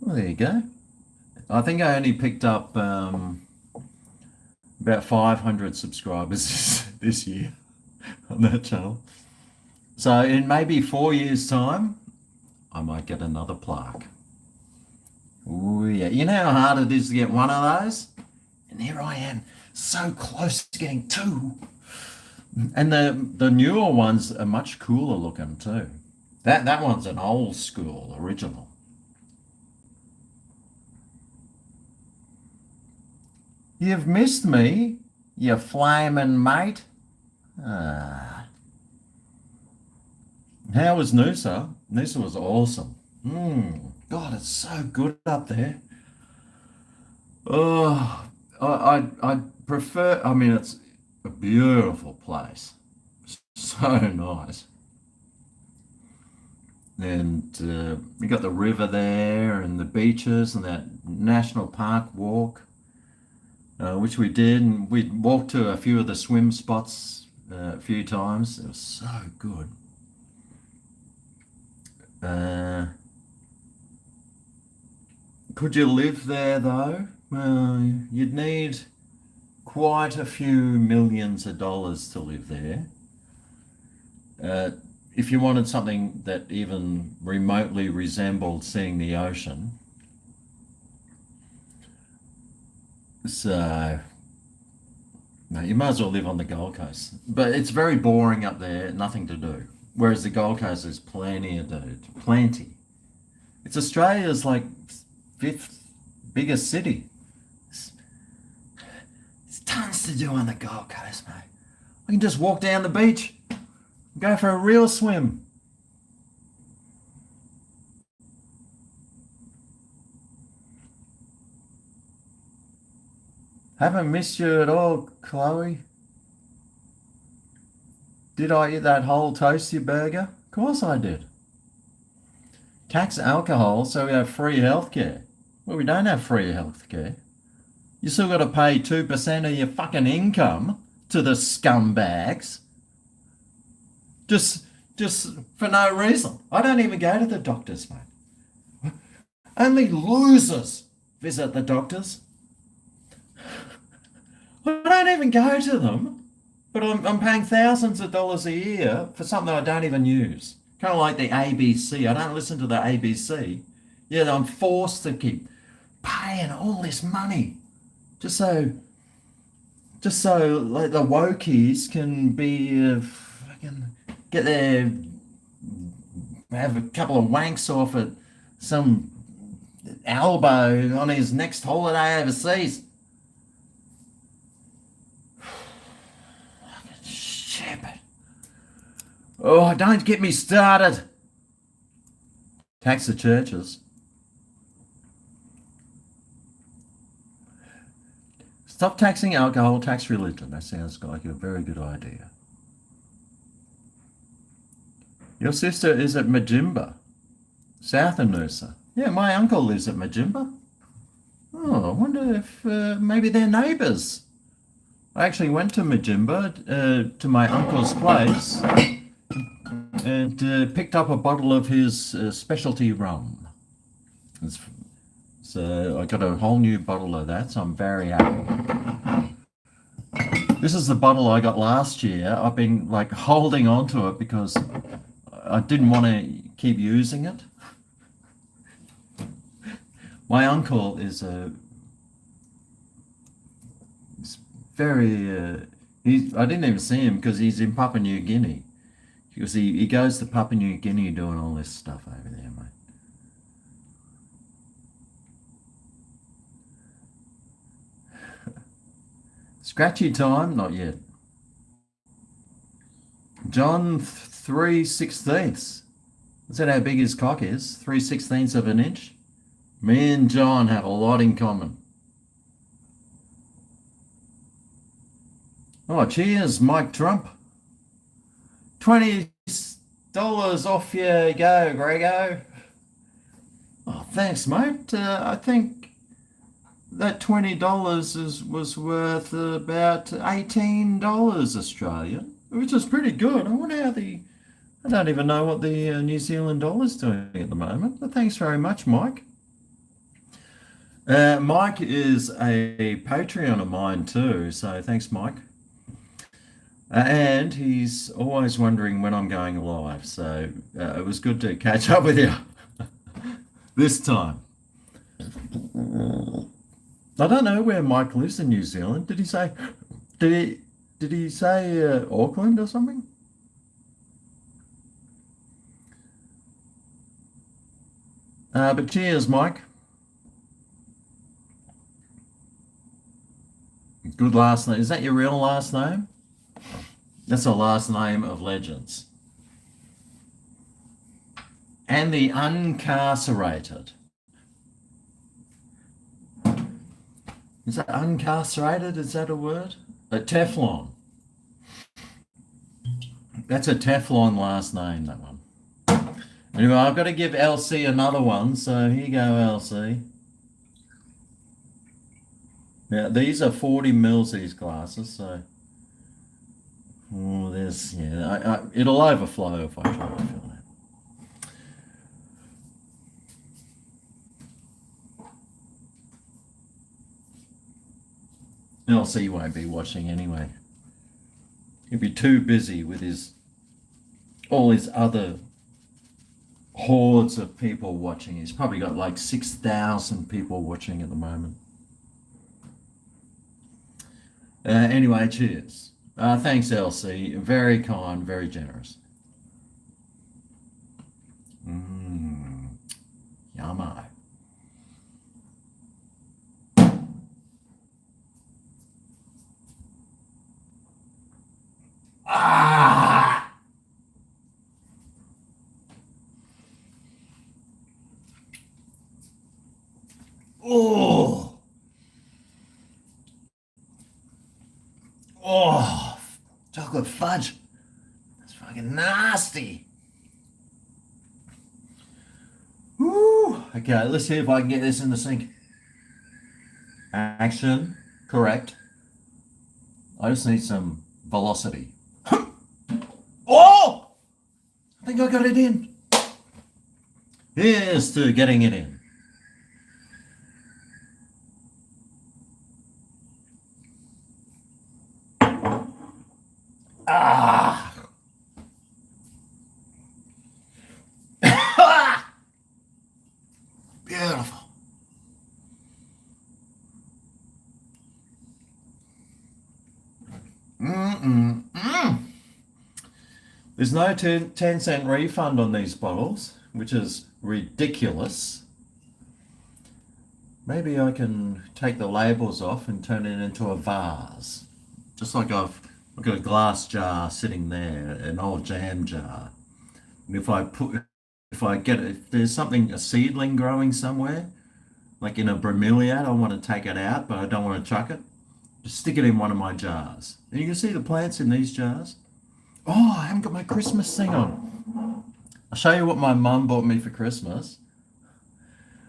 Speaker 1: Well, there you go. I think I only picked up about 500 subscribers this year on that channel. So in maybe 4 years' time, I might get another plaque. Oh yeah, you know how hard it is to get one of those? And here I am, so close to getting two. And the newer ones are much cooler looking too. That one's an old school original. You've missed me, you flaming mate. How was Noosa? Noosa was awesome. God, it's so good up there. Oh, I prefer, I mean, it's a beautiful place. So nice. And we got the river there and the beaches and that national park walk, which we did. And we walked to a few of the swim spots a few times. It was so good. Could you live there though? Well, you'd need quite a few millions of dollars to live there. If you wanted something that even remotely resembled seeing the ocean. So, no, you might as well live on the Gold Coast. But it's very boring up there, nothing to do. Whereas the Gold Coast is plenty to do, plenty. It's Australia's like 5th biggest city. There's tons to do on the Gold Coast, mate. I can just walk down the beach, go for a real swim. Haven't missed you at all, Chloe. Did I eat that whole toasty burger? Of course I did. Tax alcohol so we have free healthcare. Well, we don't have free healthcare. You still got to pay 2% of your fucking income to the scumbags. Just for no reason. I don't even go to the doctors, mate. Only losers visit the doctors. I don't even go to them, but I'm paying thousands of dollars a year for something I don't even use. Kind of like the ABC. I don't listen to the ABC. Yeah, I'm forced to keep paying all this money just so like the wokies can be fucking get their have a couple of wanks off at some elbow on his next holiday overseas. Shepherd. Oh, don't get me started. Tax the churches. Stop taxing alcohol, tax religion. That sounds like a very good idea. Your sister is at Majimba, south of Noosa. Yeah, my uncle lives at Majimba. Oh, I wonder if maybe they're neighbours. I actually went to Majimba, to my uncle's place, and picked up a bottle of his specialty rum. So I got a whole new bottle of that, so I'm very happy. This is the bottle I got last year. I've been like holding on to it because I didn't want to keep using it. My uncle is very, I didn't even see him because he's in Papua New Guinea. Because he goes to Papua New Guinea doing all this stuff over there, mate. Scratchy time? Not yet. John 3/16. Is that how big his cock is? 3/16 of an inch? Me and John have a lot in common. Oh, cheers, Mike Trump. $20 off you go, GregO. Oh, thanks, mate. I think that $20 was worth about $18 Australian, which is pretty good. I wonder how I don't even know what the New Zealand dollar's doing at the moment, but thanks very much, Mike. Mike is a Patreon of mine too, so thanks, Mike. And he's always wondering when I'm going live, so it was good to catch up with you this time. I don't know where Mike lives in New Zealand. Did he say? Did he say Auckland or something? But cheers, Mike. Good last name. Is that your real last name? That's the last name of legends. And the uncarcerated. Is that uncarcerated? Is that a word? A Teflon. That's a Teflon last name, that one. Anyway, I've got to give LC another one, so here you go, LC. Now, these are 40 mils, these glasses, so... Oh, there's... Yeah, it'll overflow if I try to fill that. LC won't be watching anyway. He'll be too busy with all his other hordes of people watching. He's probably got like 6,000 people watching at the moment. Anyway, cheers. Thanks, LC. Very kind, very generous. Yummo. Ah! Oh! Oh! Chocolate fudge. That's fucking nasty. Woo! Okay, let's see if I can get this in the sink. Action. Correct. I just need some velocity. Oh! I think I got it in. Here's to getting it in. Ah! Beautiful. There's no 10-cent refund on these bottles, which is ridiculous. Maybe I can take the labels off and turn it into a vase. Just like I've got a glass jar sitting there, an old jam jar. And if there's a seedling growing somewhere, like in a bromeliad, I want to take it out, but I don't want to chuck it. Just stick it in one of my jars. And you can see the plants in these jars. Oh, I haven't got my Christmas thing on. I'll show you what my mum bought me for Christmas.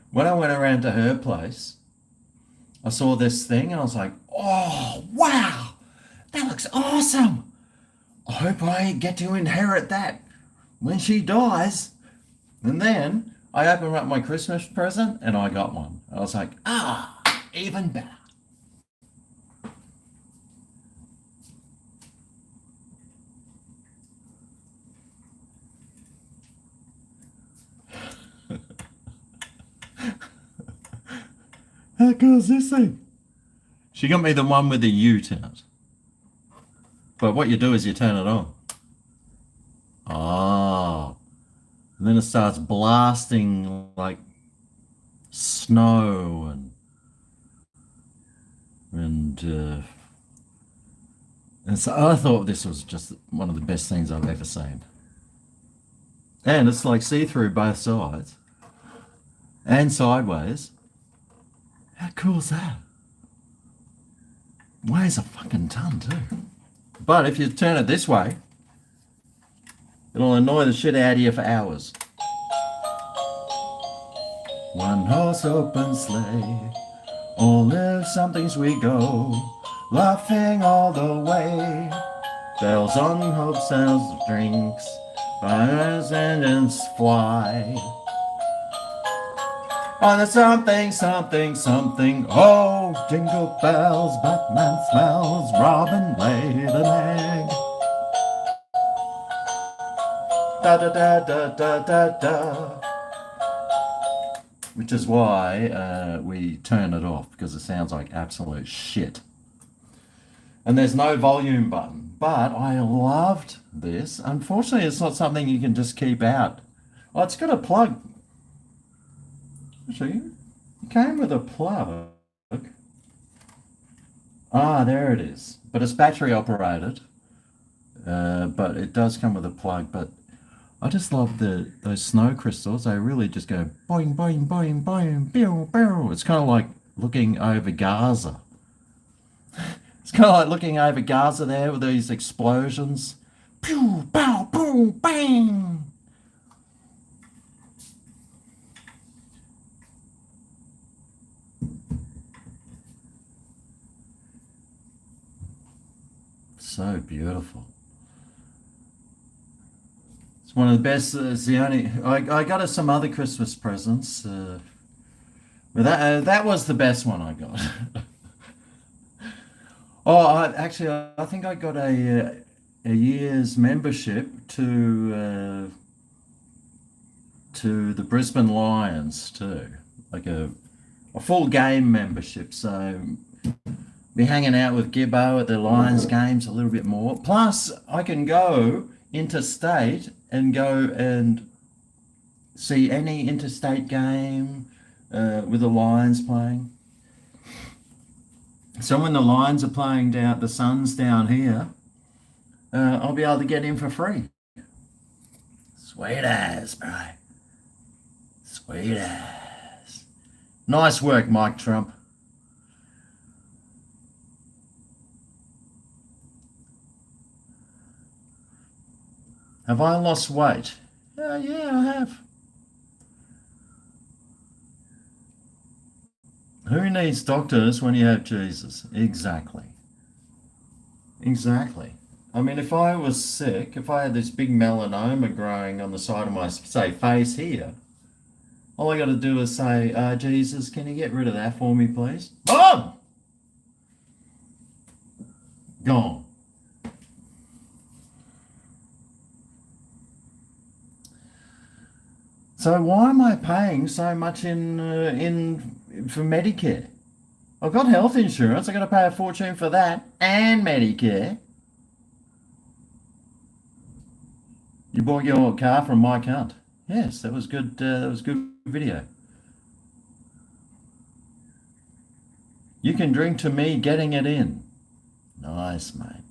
Speaker 1: When I went around to her place, I saw this thing and I was like, oh, wow, that looks awesome. I hope I get to inherit that when she dies. And then I opened up my Christmas present and I got one. I was like, even better. How cool is this thing? She got me the one with the ute in it. But what you do is you turn it on. Oh. And then it starts blasting like snow and And so I thought this was just one of the best things I've ever seen. And it's like see-through both sides and sideways. How cool is that? Weighs a fucking ton too. But if you turn it this way, it'll annoy the shit out of you for hours. One horse open sleigh, all live somethings we go, laughing all the way. Bells on hopes and drinks, fires engines fly. On the something, something, something, oh, jingle bells, Batman smells, Robin laid an egg. Da da da da da da da. Which is why we turn it off, because it sounds like absolute shit. And there's no volume button. But I loved this. Unfortunately, it's not something you can just keep out. Oh, it's got a plug. Actually, it came with a plug. Ah, there it is. But it's battery operated. But it does come with a plug. But I just love those snow crystals. They really just go boing, boing, boing, boing, pew, pew. It's kind of like looking over Gaza. It's kind of like looking over Gaza there with these explosions. Pew, pow, boom, bang. So beautiful. It's one of the best. It's the only. I got us some other Christmas presents, but that was the best one I got. Oh, I think I got a year's membership to the Brisbane Lions too, like a full game membership. So be hanging out with Gibbo at the Lions games a little bit more. Plus, I can go interstate and go and see any interstate game with the Lions playing. So when the Lions are playing down, the Suns down here, I'll be able to get in for free. Sweet as, bro. Sweet as. Nice work, Mike Trump. Have I lost weight? Yeah, I have. Who needs doctors when you have Jesus? Exactly. Exactly. I mean, if I was sick, if I had this big melanoma growing on the side of my, say, face here, all I got to do is say, Jesus, can you get rid of that for me, please? Boom! Gone. So why am I paying so much in for Medicare? I've got health insurance. I've got to pay a fortune for that and Medicare. You bought your car from my cunt. Yes, that was good. That was good video. You can drink to me getting it in. Nice, mate.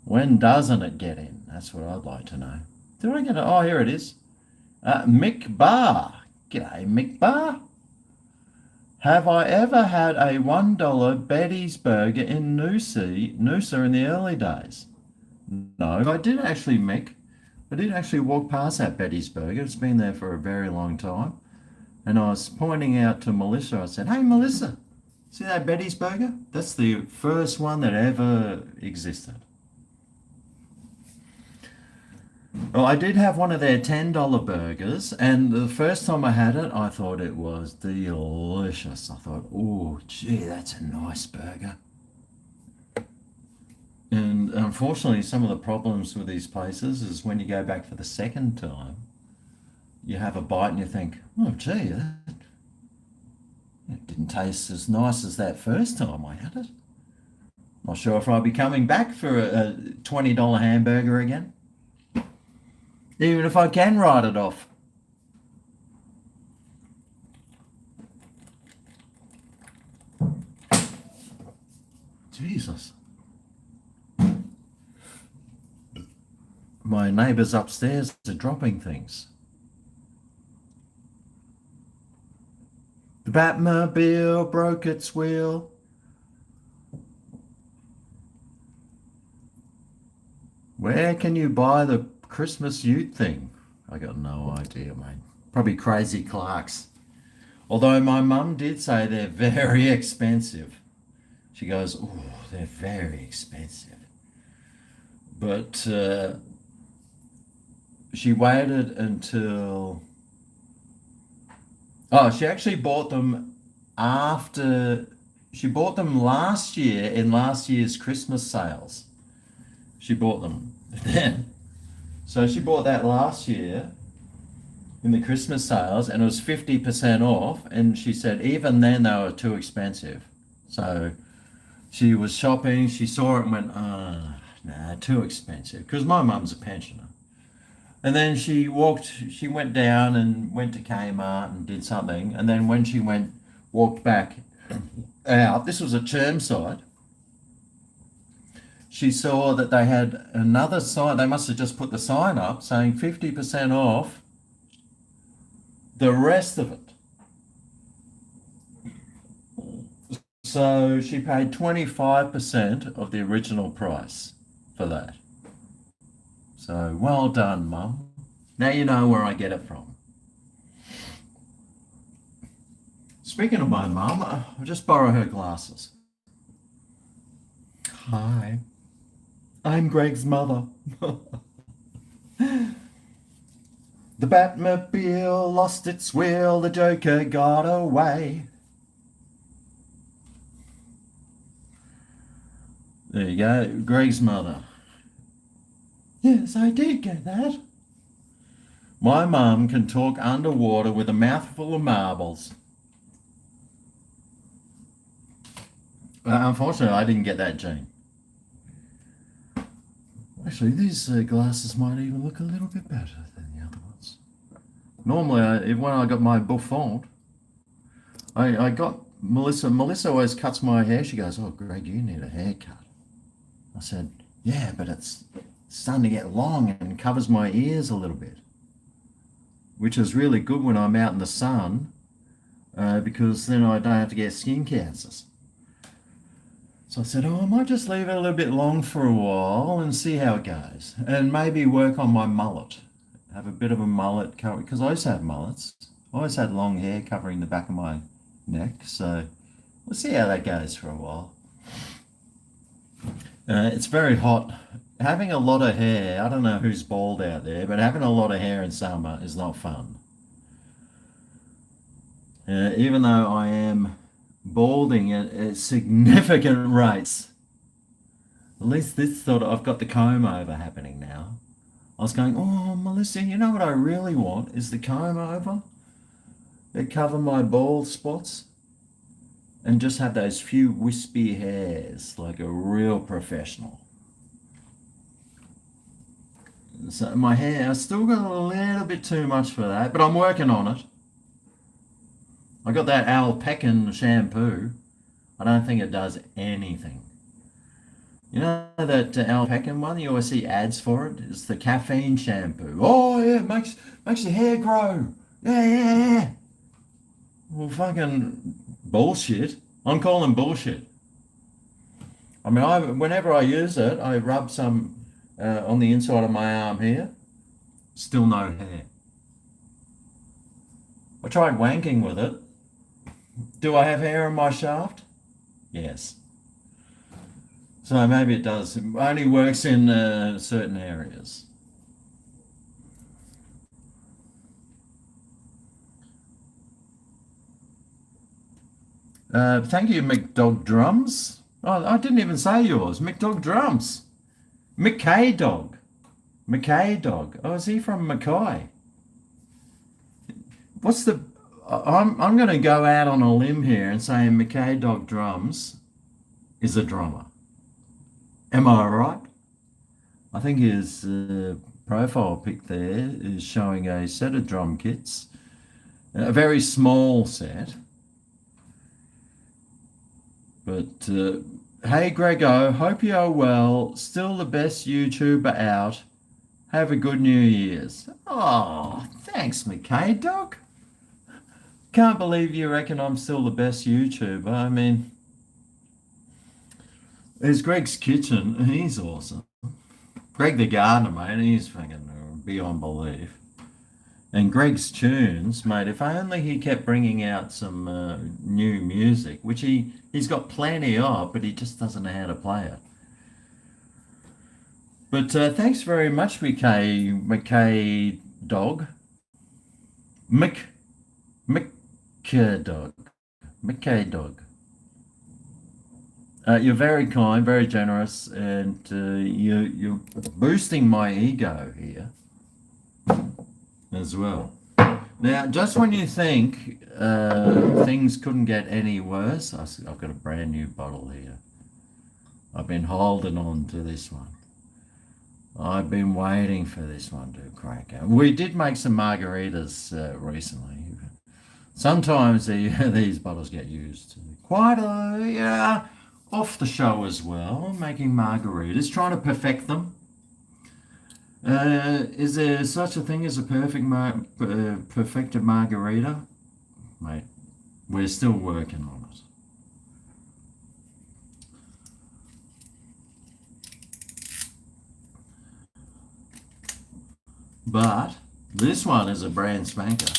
Speaker 1: When doesn't it get in? That's what I'd like to know. Did I get it? Oh, here it is. Mick Barr. G'day, Mick Barr. Have I ever had a $1 Betty's burger in Noosa in the early days? No, I did actually, Mick. I did actually walk past that Betty's burger. It's been there for a very long time. And I was pointing out to Melissa. I said, hey, Melissa, see that Betty's burger? That's the first one that ever existed. Well, I did have one of their $10 burgers, and the first time I had it, I thought it was delicious. I thought, oh, gee, that's a nice burger. And unfortunately, some of the problems with these places is when you go back for the second time, you have a bite and you think, oh, gee, that didn't taste as nice as that first time I had it. Not sure if I'll be coming back for a $20 hamburger again. Even if I can write it off. Jesus. my neighbours upstairs are dropping things. The Batmobile broke its wheel. Where can you buy the Christmas Ute thing? I got no idea, mate. Probably Crazy Clark's. Although my mum did say they're very expensive. She goes, oh, they're very expensive. But she waited until... Oh, she actually bought them after... She bought them last year in last year's Christmas sales. She bought them then. So she bought that last year in the Christmas sales, and it was 50% off. And she said even then they were too expensive. So she was shopping, she saw it and went, nah, too expensive. Because my mum's a pensioner. And then she went down and went to Kmart and did something. And then when she walked back out, this was a Chermside, she saw that they had another sign. They must have just put the sign up saying 50% off the rest of it. So she paid 25% of the original price for that. So well done, Mum. Now you know where I get it from. Speaking of my mum, I'll just borrow her glasses. Hi, I'm Greg's mother. The Batmobile lost its wheel, the Joker got away. There you go, Greg's mother. Yes, I did get that. My mum can talk underwater with a mouthful of marbles. Unfortunately, I didn't get that gene. Actually, these glasses might even look a little bit better than the other ones. Normally, when I got my bouffant, I got Melissa. Melissa always cuts my hair. She goes, oh, Greg, you need a haircut. I said, yeah, but it's starting to get long and covers my ears a little bit, which is really good when I'm out in the sun because then I don't have to get skin cancers. So I said, oh, I might just leave it a little bit long for a while and see how it goes. And maybe work on my mullet. Have a bit of a mullet cover, because I used to have mullets. I always had long hair covering the back of my neck. So we'll see how that goes for a while. It's very hot. Having a lot of hair, I don't know who's bald out there, but having a lot of hair in summer is not fun. Even though I am balding at significant rates. At least this sort of, I've got the comb over happening now. I was going, oh, Melissa, you know what I really want is the comb over. It cover my bald spots and just have those few wispy hairs like a real professional. So my hair, I still got a little bit too much for that, but I'm working on it. I got that alpacan shampoo. I don't think it does anything. You know that alpacan one? You always see ads for it. It's the caffeine shampoo. Oh yeah, it makes your hair grow. Yeah. Well, fucking bullshit. I'm calling bullshit. I mean, whenever I use it, I rub some on the inside of my arm here. Still no hair. I tried wanking with it. Do I have hair in my shaft? Yes. So maybe it does. It only works in certain areas. Thank you, McDog Drums. Oh, I didn't even say yours. McDog Drums. McKay Dog. McKay Dog. Oh, is he from Mackay? What's the... I'm going to go out on a limb here and say McKay Dog Drums is a drummer. Am I right? I think his profile pic there is showing a set of drum kits, a very small set. But hey, GregO, hope you're well. Still the best YouTuber out. Have a good New Year's. Oh, thanks, McKay Dog. Can't believe you reckon I'm still the best YouTuber. I mean, there's Greg's Kitchen. He's awesome. Greg the Gardener, mate. He's fucking beyond belief. And Greg's Tunes, mate, if only he kept bringing out some new music, which he's got plenty of, but he just doesn't know how to play it. But thanks very much, McKay Dog. McKay Dog. McKay Dog. You're very kind, very generous, and you're boosting my ego here as well. Now, just when you think things couldn't get any worse, I've got a brand new bottle here. I've been holding on to this one. I've been waiting for this one to crack out. We did make some margaritas recently. Sometimes these bottles get used quite off the show as well, making margaritas, trying to perfect them. Is there such a thing as a perfected margarita? Mate, we're still working on it. But this one is a brand spanker.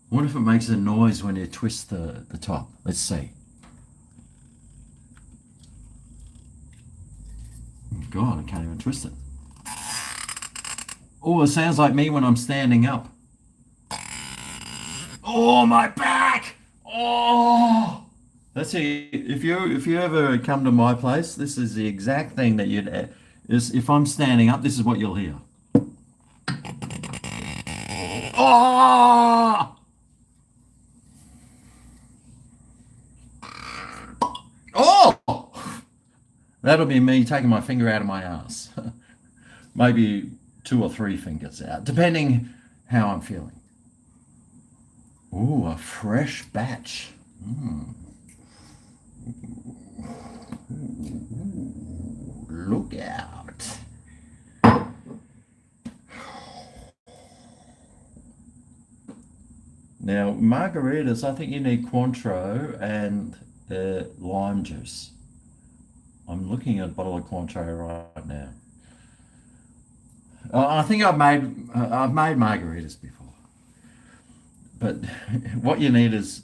Speaker 1: What if it makes a noise when you twist the top? Let's see. God, I can't even twist it. Oh, it sounds like me when I'm standing up. Oh, my back! Oh! Let's see, if you ever come to my place, this is the exact thing that if I'm standing up, this is what you'll hear. Oh! Oh! That'll be me taking my finger out of my ass. Maybe 2 or 3 fingers out, depending how I'm feeling. Ooh, a fresh batch. Look out. Now, margaritas, I think you need Cointreau and lime juice. I'm looking at a bottle of Cointreau right now. I think I've made margaritas before. But what you need is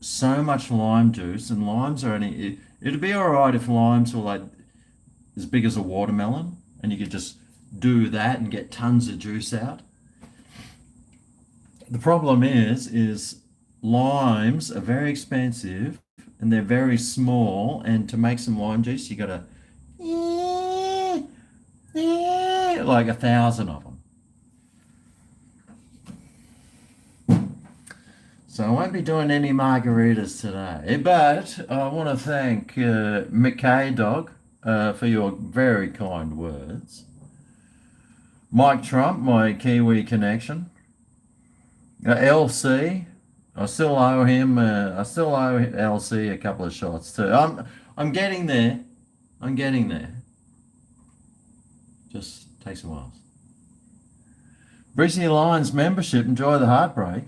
Speaker 1: so much lime juice, and limes are only, it'd be all right if limes were like as big as a watermelon, and you could just do that and get tons of juice out. The problem is limes are very expensive and they're very small, and to make some lime juice you gotta like 1,000 of them. So I won't be doing any margaritas today, but I want to thank McKay Dog for your very kind words. Mike Trump, my Kiwi connection. LC, I still owe him. I still owe LC a couple of shots too. I'm getting there. I'm getting there. Just takes a while. Brisney Lions membership. Enjoy the heartbreak.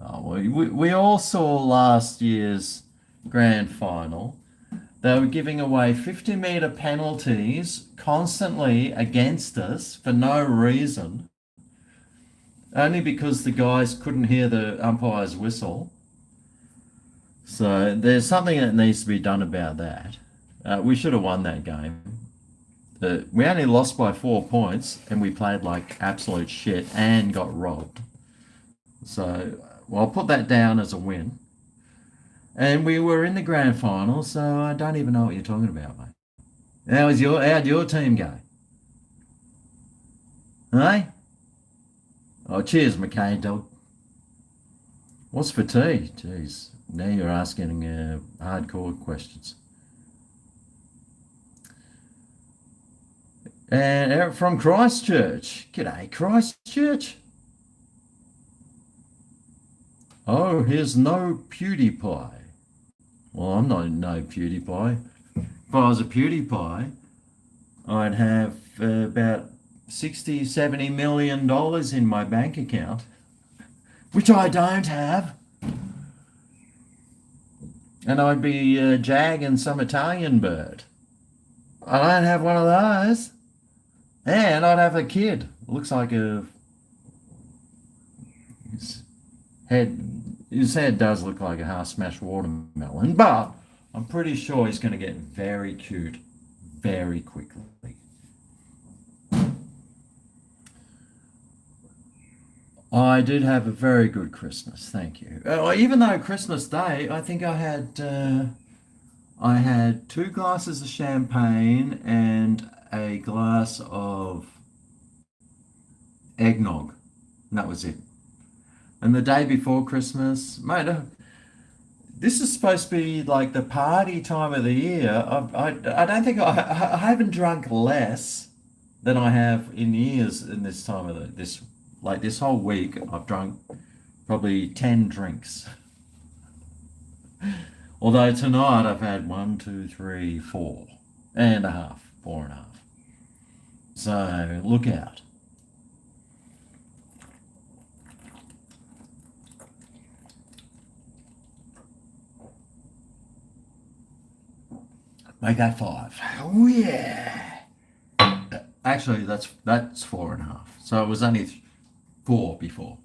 Speaker 1: Oh, we all saw last year's grand final. They were giving away 50-metre penalties constantly against us for no reason, only because the guys couldn't hear the umpire's whistle. So there's something that needs to be done about that. We should have won that game. We only lost by 4 points, and we played like absolute shit and got robbed. So I'll put that down as a win. And we were in the grand final, so I don't even know what you're talking about, mate. How'd your team go? Hey? Oh, cheers, McKay Dog. What's for tea? Jeez, now you're asking hardcore questions. And Eric from Christchurch. G'day, Christchurch. Oh, here's no PewDiePie. Well, I'm not no PewDiePie. if I was a PewDiePie, I'd have about 60, 70 million dollars in my bank account, which I don't have. And I'd be jagging some Italian bird. I don't have one of those. And I'd have a kid. Looks like his head does look like a half-smashed watermelon, but I'm pretty sure he's going to get very cute very quickly. I did have a very good Christmas, thank you. Even though Christmas Day, I think I had 2 glasses of champagne and a glass of eggnog. And that was it. And the day before Christmas, mate, this is supposed to be like the party time of the year. I don't think I haven't drunk less than I have in years in this time of this whole week. I've drunk probably 10 drinks. Although tonight I've had 1, 2, 3, 4 and a half, 4.5. So look out. Make that 5. Oh yeah. Actually, that's 4.5. So it was only 4 before.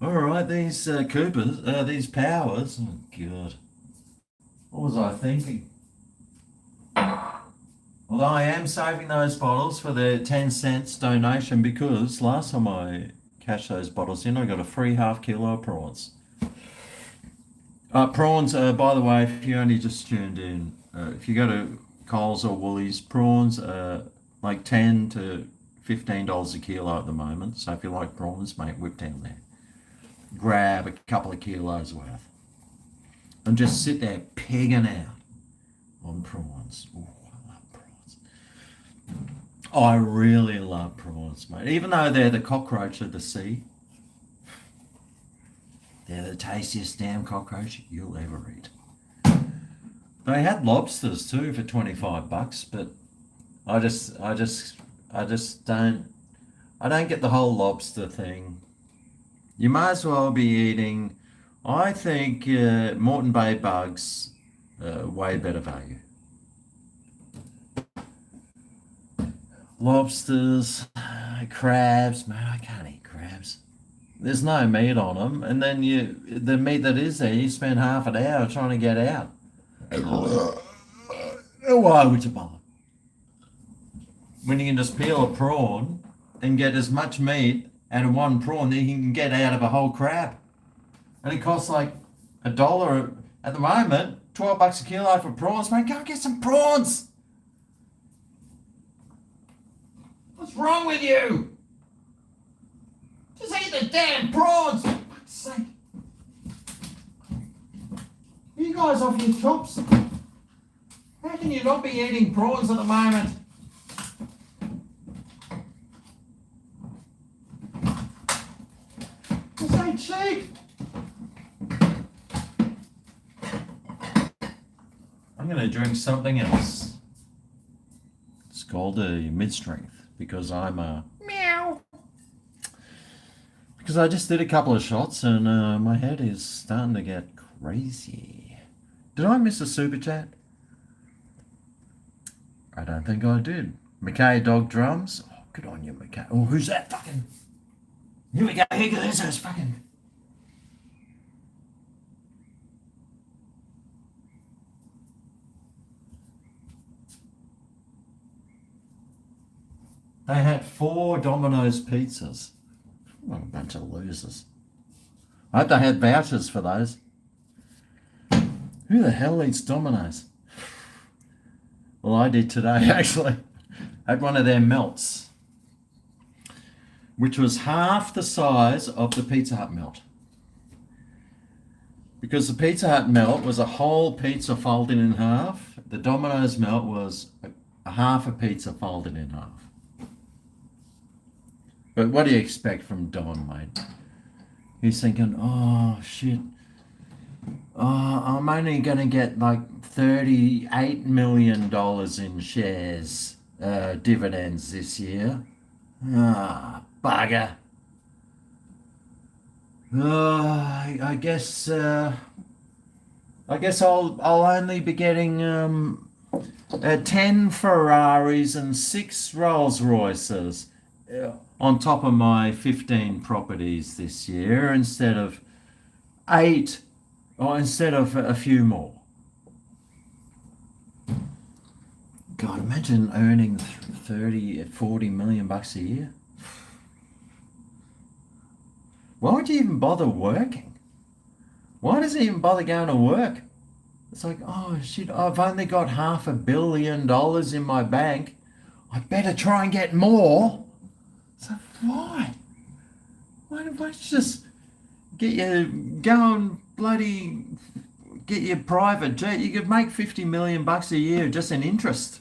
Speaker 1: All right, these Coopers, these Powers. Oh God, what was I thinking? Although I am saving those bottles for the 10 cents donation, because last time I cashed those bottles in, I got a free ½ kilo of prawns. Prawns, by the way, if you only just tuned in, if you go to Coles or Woolies, prawns are like $10 to $15 a kilo at the moment. So if you like prawns, mate, whip down there. Grab a couple of kilos worth. And just sit there pegging out on prawns. Oh, I love prawns. I really love prawns, mate. Even though they're the cockroach of the sea. They're the tastiest damn cockroach you'll ever eat. They had lobsters too for $25, but I don't get the whole lobster thing. You might as well be eating, I think, Moreton Bay bugs, way better value. Lobsters, crabs, man, I can't eat crabs. There's no meat on them, and then the meat that is there, you spend half an hour trying to get out. Why would you bother? When you can just peel a prawn and get as much meat out of one prawn that you can get out of a whole crab. And it costs like $1 at the moment, $12 a kilo for prawns. Mate, go get some prawns. What's wrong with you? Just eat the damn prawns, for fuck's sake. You guys off your chops? How can you not be eating prawns at the moment? This ain't cheap. I'm going to drink something else. It's called a mid-strength because I'm a meow. Because I just did a couple of shots and my head is starting to get crazy. Did I miss a super chat? I don't think I did. McKay Dog Drums. Oh, good on you, McKay. Oh, who's that fucking? Here we go. Here goes those fucking. They had 4 Domino's pizzas. What a bunch of losers. I hope they had vouchers for those. Who the hell eats Domino's? Well, I did today, actually. I had one of their melts, which was half the size of the Pizza Hut melt. Because the Pizza Hut melt was a whole pizza folded in half. The Domino's melt was a half a pizza folded in half. But what do you expect from Don, mate? He's thinking, oh, shit. Oh, I'm only going to get like $38 million in shares dividends this year. Ah, bugger. I guess I'll only be getting 10 Ferraris and 6 Rolls Royces on top of my 15 properties this year instead of 8 or instead of a few more. God, imagine earning 40 million bucks a year. Why would you even bother working? Why does he even bother going to work? It's like, oh shit, I've only got $500 million in my bank. I better try and get more. So why? Why don't you just go and bloody get your private jet? You could make 50 million bucks a year just in interest.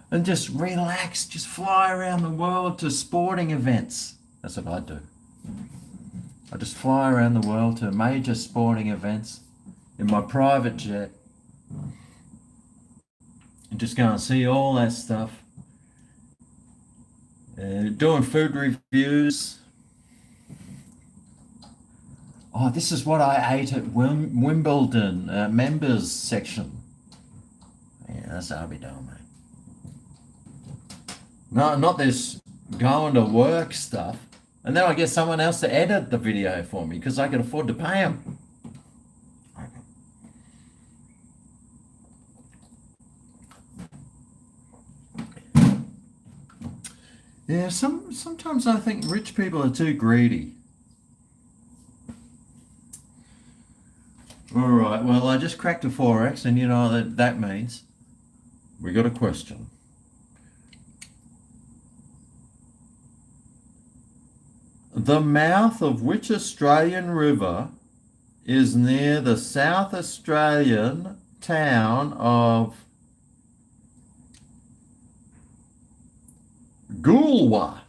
Speaker 1: And just relax, just fly around the world to sporting events. That's what I do. I just fly around the world to major sporting events in my private jet and just go and see all that stuff. Doing food reviews. Oh, this is what I ate at Wimbledon members section. Yeah, that's what I'll be doing, mate. No, not this going to work stuff. And then I get someone else to edit the video for me because I can afford to pay them. Yeah, sometimes I think rich people are too greedy. All right, well, I just cracked a Forex, and you know what that means. We got a question. The mouth of which Australian river is near the South Australian town of Goolwa?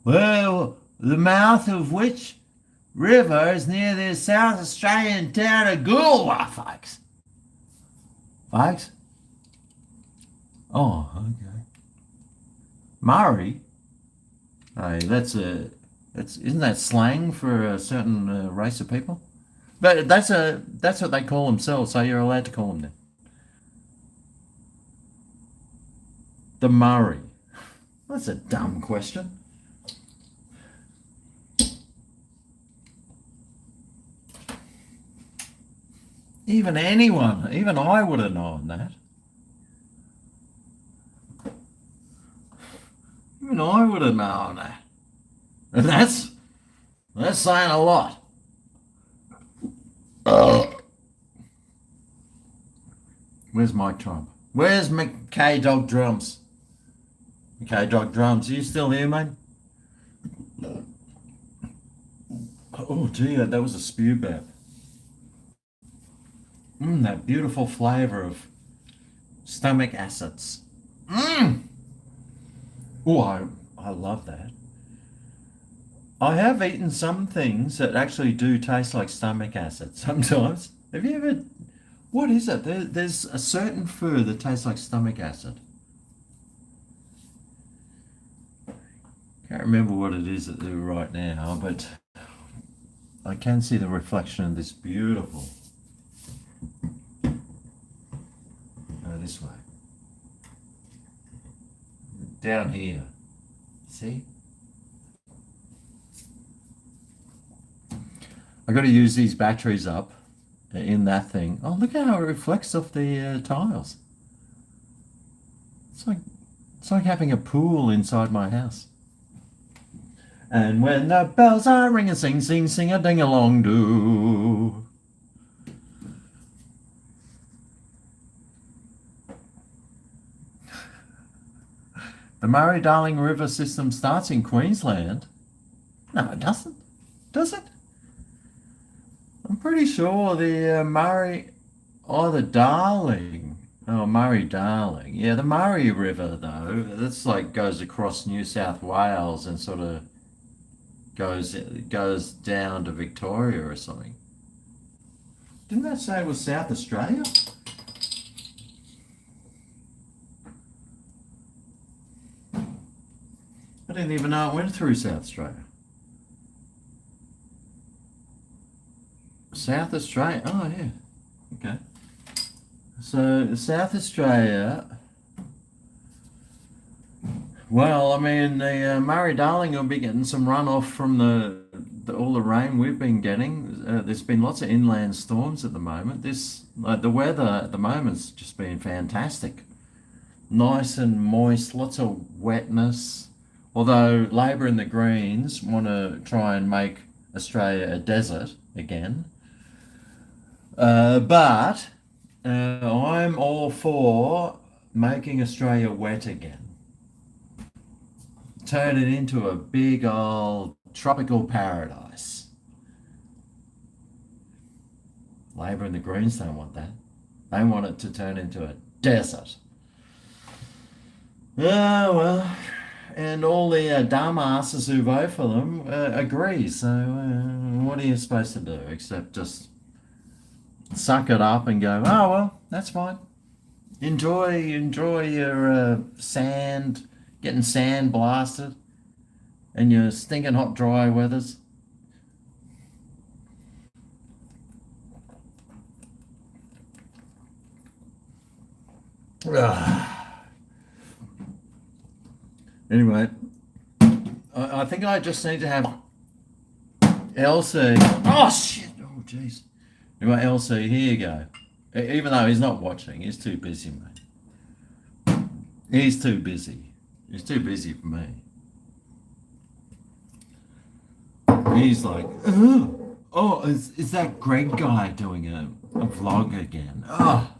Speaker 1: Well, the mouth of which river is near the South Australian town of Goolwa, folks? Folks? Oh, okay. Murray? Hey, isn't that slang for a certain race of people? But that's what they call themselves, so you're allowed to call them that. The Murray. That's a dumb question. Even I would have known that. Even I would have known that. And that's saying a lot. Where's Mike Trump? Where's McKay Dog Drums? McKay Dog Drums, are you still here, mate? Oh, gee, that was a spew bap. That beautiful flavour of stomach acids. Oh, I love that. I have eaten some things that actually do taste like stomach acid sometimes. Have you ever... What is it? There's a certain food that tastes like stomach acid. Can't remember what it is right now, but I can see the reflection of this beautiful... this way. Down here. See? I got to use these batteries up in that thing. Oh, look how it reflects off the tiles. It's like having a pool inside my house. And when the bells are ringing, sing, sing, sing a ding-along do. The Murray-Darling River system starts in Queensland. No, it doesn't. Does it? I'm pretty sure the Murray... Oh, the Darling. Oh, Murray-Darling. Yeah, the Murray River, though, that's like goes across New South Wales and sort of goes down to Victoria or something. Didn't that say it was South Australia? I didn't even know it went through South Australia. South Australia, oh yeah, okay. So South Australia, well, I mean, the Murray-Darling will be getting some runoff from all the rain we've been getting. There's been lots of inland storms at the moment. The weather at the moment's just been fantastic. Nice and moist, lots of wetness. Although Labor and the Greens want to try and make Australia a desert again. But I'm all for making Australia wet again. Turn it into a big old tropical paradise. Labor and the Greens don't want that. They want it to turn into a desert. Well, and all the dumbasses who vote for them agree. So what are you supposed to do except just suck it up and go, oh, well, that's fine. Enjoy your sand, getting sand blasted and your stinking hot dry weathers. Anyway, I think I just need to have Elsie. Oh, shit. Oh, jeez. Anyway, Elsie, here you go. Even though he's not watching, he's too busy, mate. He's too busy. He's too busy for me. He's like, oh, is that Greg guy doing a vlog again? Oh,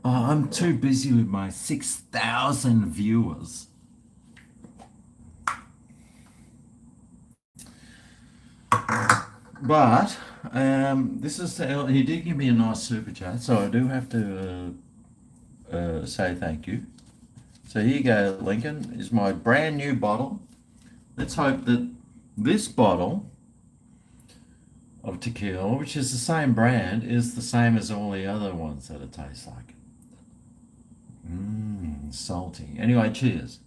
Speaker 1: I'm too busy with my 6,000 viewers. But this is he did give me a nice super chat, so I do have to say thank you. So here you go, Lincoln. Is my brand new bottle. Let's hope that this bottle of tequila, which is the same brand, is the same as all the other ones that it tastes like. Salty. Anyway, cheers.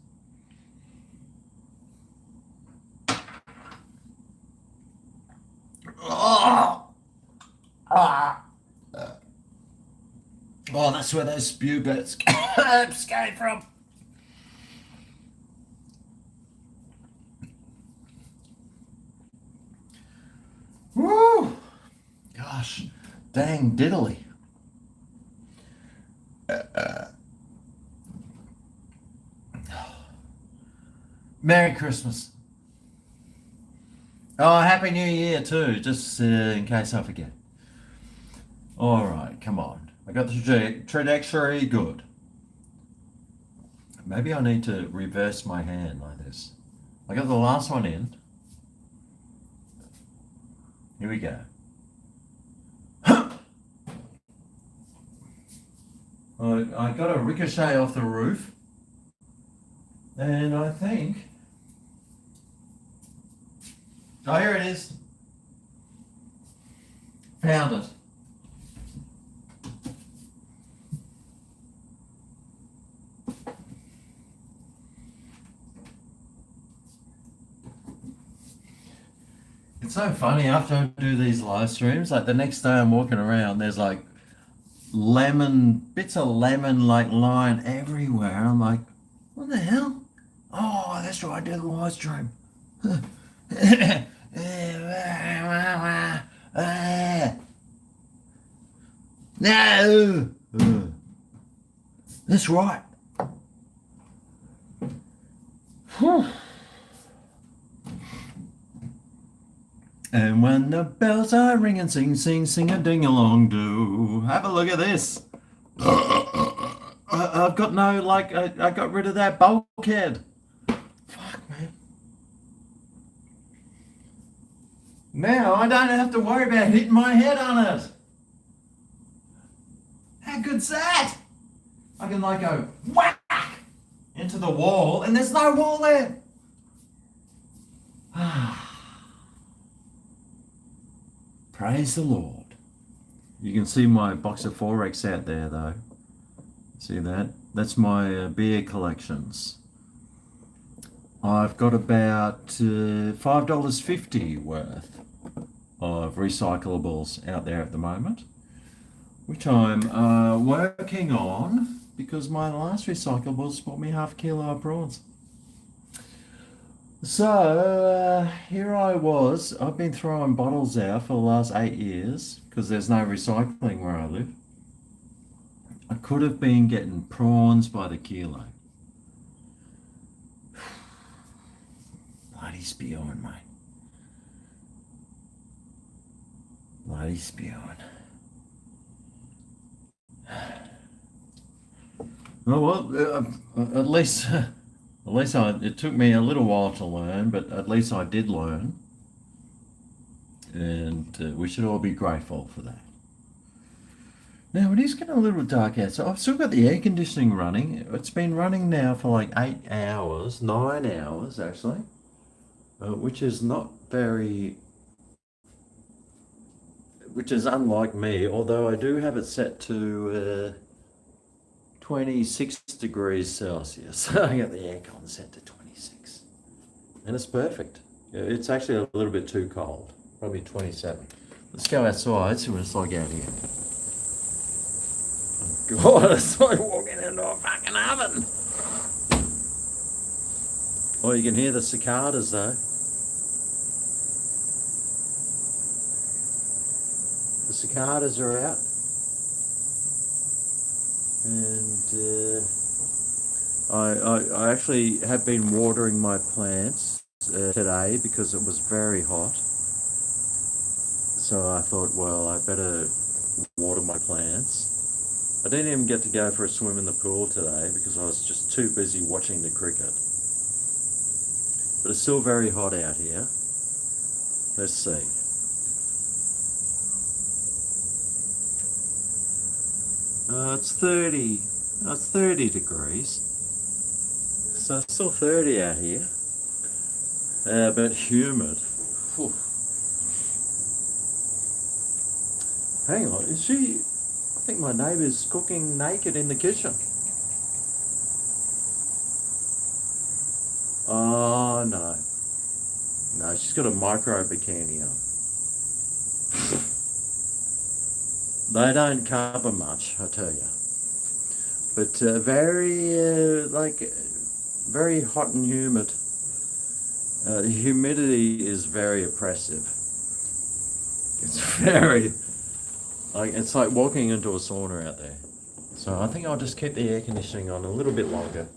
Speaker 1: Oh, that's where those spew bits came from. Woo! Gosh, dang diddly. Merry Christmas. Oh, Happy New Year too, just in case I forget. All right, come on. I got the trajectory good. Maybe I need to reverse my hand like this. I got the last one in. Here we go. I got a ricochet off the roof. And I think... Oh, here it is. Found it. It's so funny, after I do these live streams, like the next day I'm walking around, there's like bits of lemon like lying everywhere. And I'm like, what the hell? Oh, that's right, I did the live stream. No! That's right. And when the bells are ringing, sing, sing, sing a ding-along do. Have a look at this. I've got no, like, I got rid of that bulkhead. Fuck, man. Now I don't have to worry about hitting my head on it. How good's that? I can like go whack into the wall and there's no wall there. Praise the Lord. You can see my box of Forex out there though. See that? That's my beer collections. I've got about $5.50 worth of recyclables out there at the moment, which I'm working on because my last recyclables bought me half a kilo of prawns. So here I was. I've been throwing bottles out for the last 8 years because there's no recycling where I live. I could have been getting prawns by the kilo. Bloody spewing, mate. Bloody spewing. Oh, well, at least it took me a little while to learn, but at least I did learn. And we should all be grateful for that. Now, it is getting a little dark out, so I've still got the air conditioning running. It's been running now for like 8 hours, 9 hours actually, which is not very, which is unlike me, although I do have it set to 26 degrees Celsius. I got the aircon set to 26, and it's perfect. It's actually a little bit too cold, probably 27. Let's go outside, see what it's like out here. God, it's like walking into a fucking oven. Oh, you can hear the cicadas though. The cicadas are out. And I actually have been watering my plants today because it was very hot. So I thought, well, I better water my plants. I didn't even get to go for a swim in the pool today because I was just too busy watching the cricket. But it's still very hot out here. Let's see. It's 30 degrees. So it's still 30 out here. But humid. Whew. Hang on, is she... I think my neighbour's cooking naked in the kitchen. Oh no. No, she's got a micro bikini on. They don't cover much, I tell you. But very hot and humid. The humidity is very oppressive. It's very... it's like walking into a sauna out there. So I think I'll just keep the air conditioning on a little bit longer.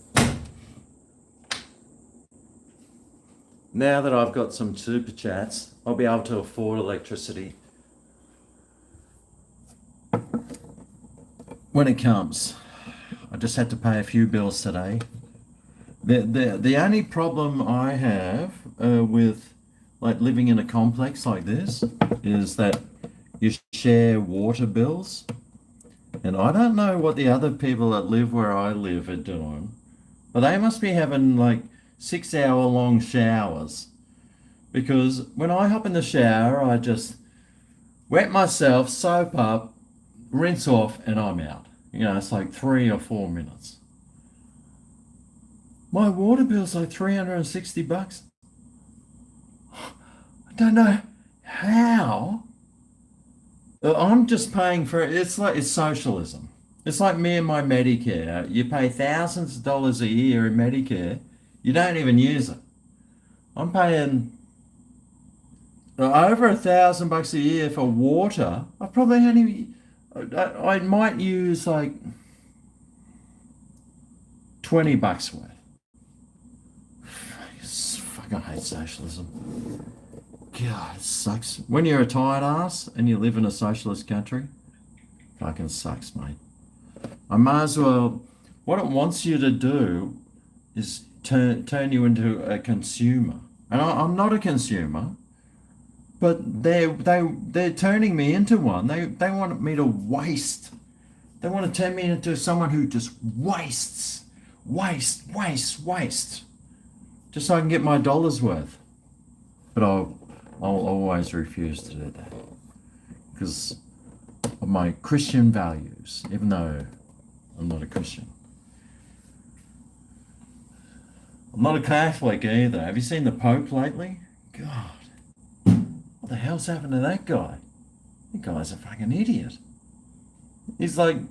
Speaker 1: Now that I've got some super chats, I'll be able to afford electricity when it comes. I just had to pay a few bills today. The only problem I have with like living in a complex like this is that you share water bills, and I don't know what the other people that live where I live are doing, but they must be having like 6-hour-long showers, because when I hop in the shower, I just wet myself, soap up, rinse off, and I'm out. You know, it's like 3 or 4 minutes. My water bill's like $360. I don't know how. I'm just paying for it. It's socialism. It's like me and my Medicare. You pay thousands of dollars a year in Medicare. You don't even use it. I'm paying over $1,000 a year for water. I might use like $20 worth. Fucking hate socialism. God, it sucks. When you're a tired ass and you live in a socialist country, fucking sucks, mate. I might as well... What it wants you to do is turn you into a consumer. And I'm not a consumer, but they're turning me into one. They want me to waste. They want to turn me into someone who just wastes. Just so I can get my dollar's worth. But I'll always refuse to do that, because I of my Christian values, even though I'm not a Christian. I'm not a Catholic either. Have you seen the Pope lately? God, what the hell's happened to that guy? That guy's a fucking idiot. He's like,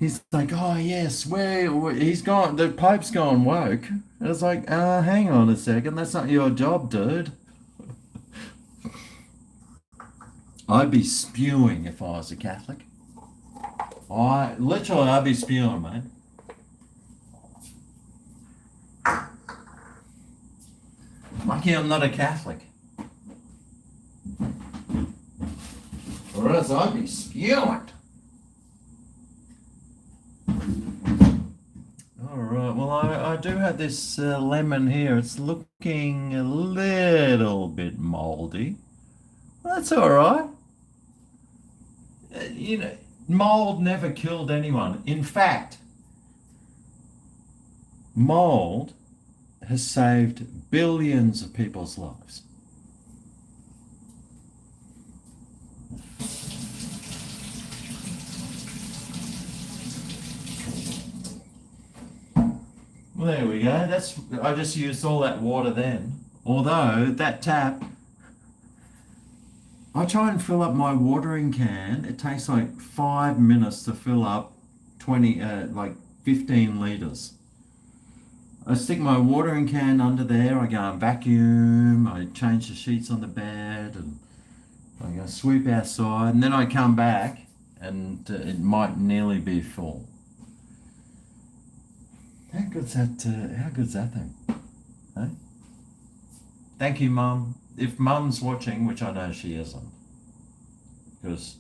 Speaker 1: oh yes, he's gone, the Pope's gone woke. And it's like, hang on a second, that's not your job, dude. I'd be spewing if I was a Catholic. I'd be spewing, mate. Lucky I'm not a Catholic. Or else I'd be spewing. Alright, well I do have this lemon here. It's looking a little bit mouldy. That's alright. Mold never killed anyone. In fact, mold has saved billions of people's lives. Well, there we go. I just used all that water then. Although that tap, I try and fill up my watering can. It takes like 5 minutes to fill up 15 litres. I stick my watering can under there, I go and vacuum, I change the sheets on the bed, and I go sweep outside, and then I come back and it might nearly be full. How good's that thing? Hey? Thank you, Mum. If Mum's watching, which I know she isn't, because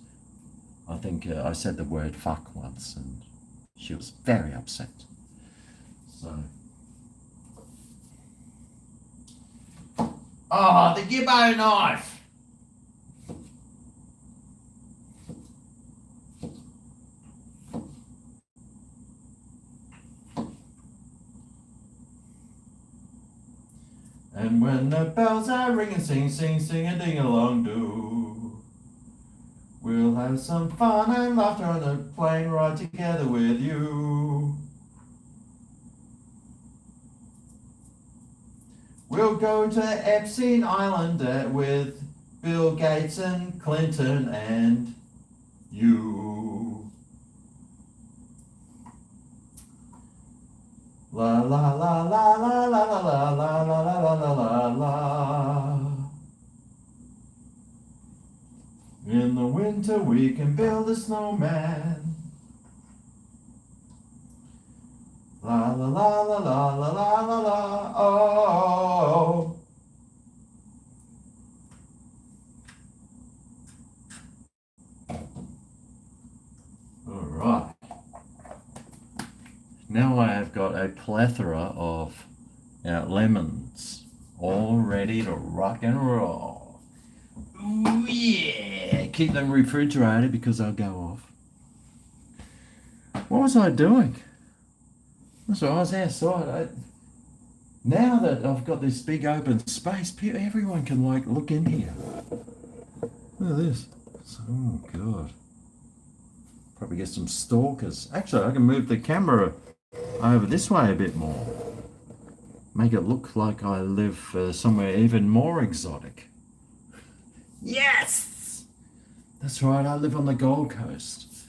Speaker 1: I think I said the word fuck once and she was very upset. So. Oh, the Gibbo knife! And when the bells are ringing, sing, sing, sing a ding-along-do. We'll have some fun and laughter on a plane ride together with you. We'll go to Epstein Island with Bill Gates and Clinton and you. La la la la la la la la la la la la la. In the winter we can build a snowman. La la la la la la la la la. Oh. All right. Now I have got a plethora of lemons all ready to rock and roll. Ooh yeah! Keep them refrigerated because they'll go off. What was I doing? So I was outside. Now that I've got this big open space, everyone can look in here. Look at this. Oh God. Probably get some stalkers. Actually, I can move the camera over this way a bit more. Make it look like I live somewhere even more exotic. Yes! That's right, I live on the Gold Coast.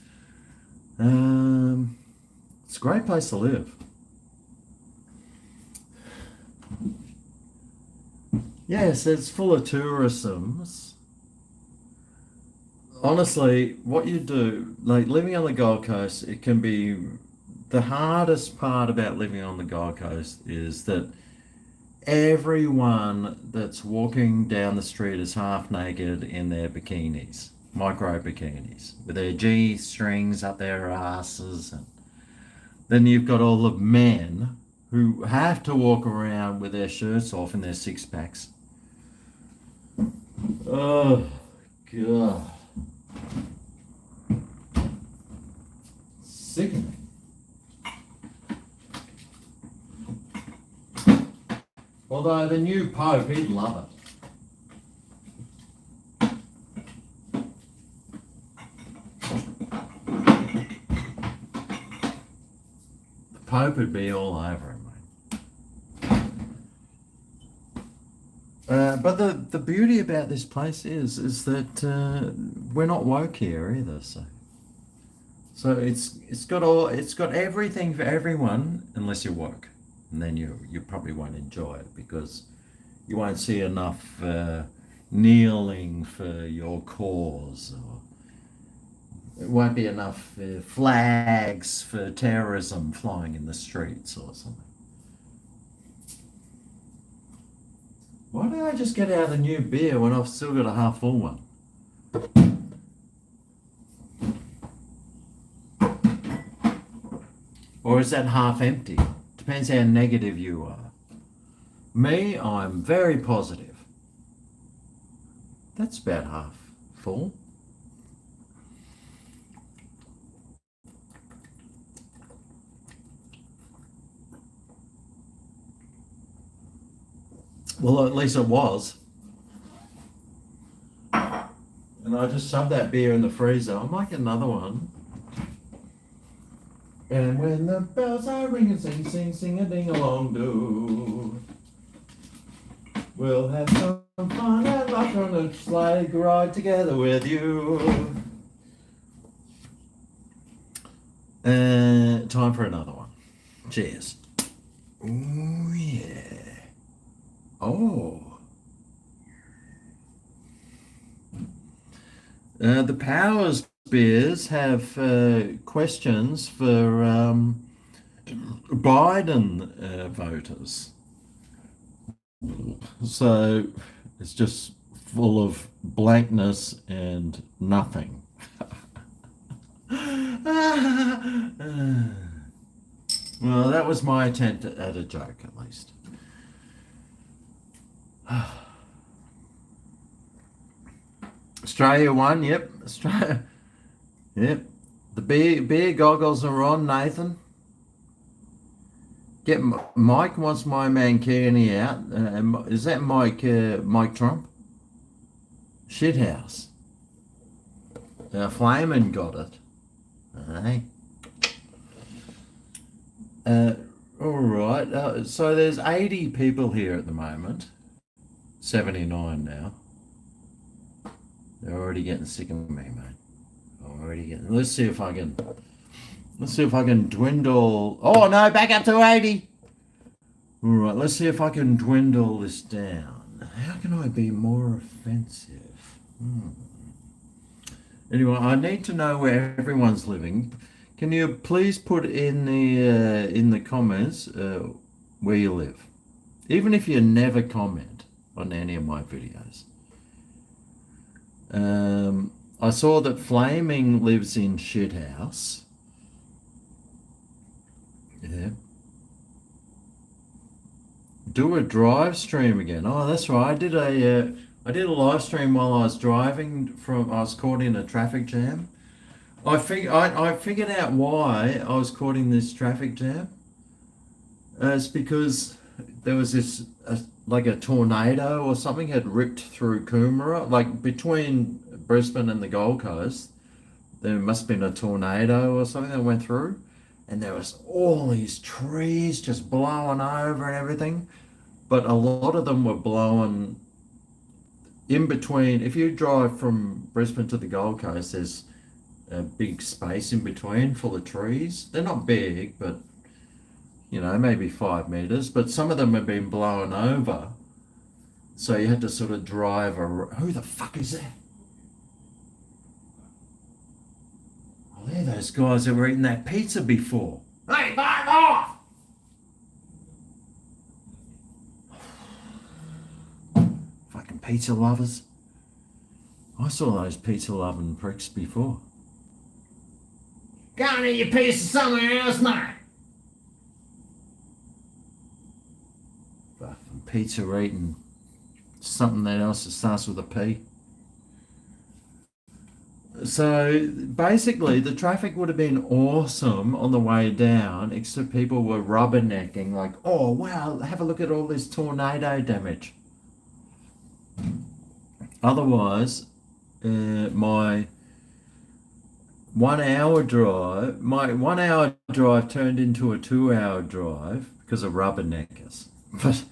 Speaker 1: It's a great place to live. Yes, it's full of tourisms. Honestly, what you do, living on the Gold Coast, it can be the hardest part about living on the Gold Coast is that everyone that's walking down the street is half naked in their bikinis, micro bikinis, with their G-strings up their asses. And then you've got all the men who have to walk around with their shirts off and their six-packs. Oh, God. Sickening. Although the new Pope, he'd love it. hope it'd be all over him, mate. But the beauty about this place is that we're not woke here either. So it's got everything for everyone unless you're woke, and then you probably won't enjoy it because you won't see enough kneeling for your cause, or it won't be enough flags for terrorism flying in the streets or something. Why did I just get out a new beer when I've still got a half full one? Or is that half empty? Depends how negative you are. Me, I'm very positive. That's about half full. Well, at least it was. And I just shoved that beer in the freezer. I might get another one. And when the bells are ringing, sing, sing, sing a ding along do. We'll have some fun and luck on a sleigh ride together with you. Time for another one. Cheers. Oh yeah. Oh. The Powers beers have questions for Biden voters. So it's just full of blankness and nothing. Well, that was my attempt at a joke, at least. Australia won, yep. Australia, yep. The beer goggles are on, Nathan. Get Mike wants my man Kearney out. Is that Mike Trump? Shithouse. Flamin got it. Hey. All right. So there's 80 people here at the moment. 79 now. They're already getting sick of me, mate. Let's see if I can dwindle. Oh no, back up to 80. All right, let's see if I can dwindle this down. How can I be more offensive? Anyway, I need to know where everyone's living. Can you please put in the comments where you live, even if you never comment on any of my videos. I saw that Flaming lives in Shithouse. Yeah. Do a drive stream again. Oh, that's right. I did a live stream while I was driving I was caught in a traffic jam. I figured out why I was caught in this traffic jam. It's because there was this like a tornado or something had ripped through Coomera, like between Brisbane and the Gold Coast. There must have been a tornado or something that went through, and there was all these trees just blowing over and everything, but a lot of them were blowing in between. If you drive from Brisbane to the Gold Coast, there's a big space in between full of trees. They're not big, but maybe 5 meters, but some of them have been blown over. So you had to sort of drive who the fuck is that? Oh, they're those guys that were eating that pizza before. Hey, back off! Fucking pizza lovers. I saw those pizza loving pricks before. Go and eat your pizza somewhere else, mate. Fucking pizza eating something that else that starts with a P. So basically the traffic would have been awesome on the way down, except people were rubbernecking like, oh wow, have a look at all this tornado damage. Otherwise, my 1 hour drive. My 1 hour drive turned into a 2 hour drive because of rubberneckers. But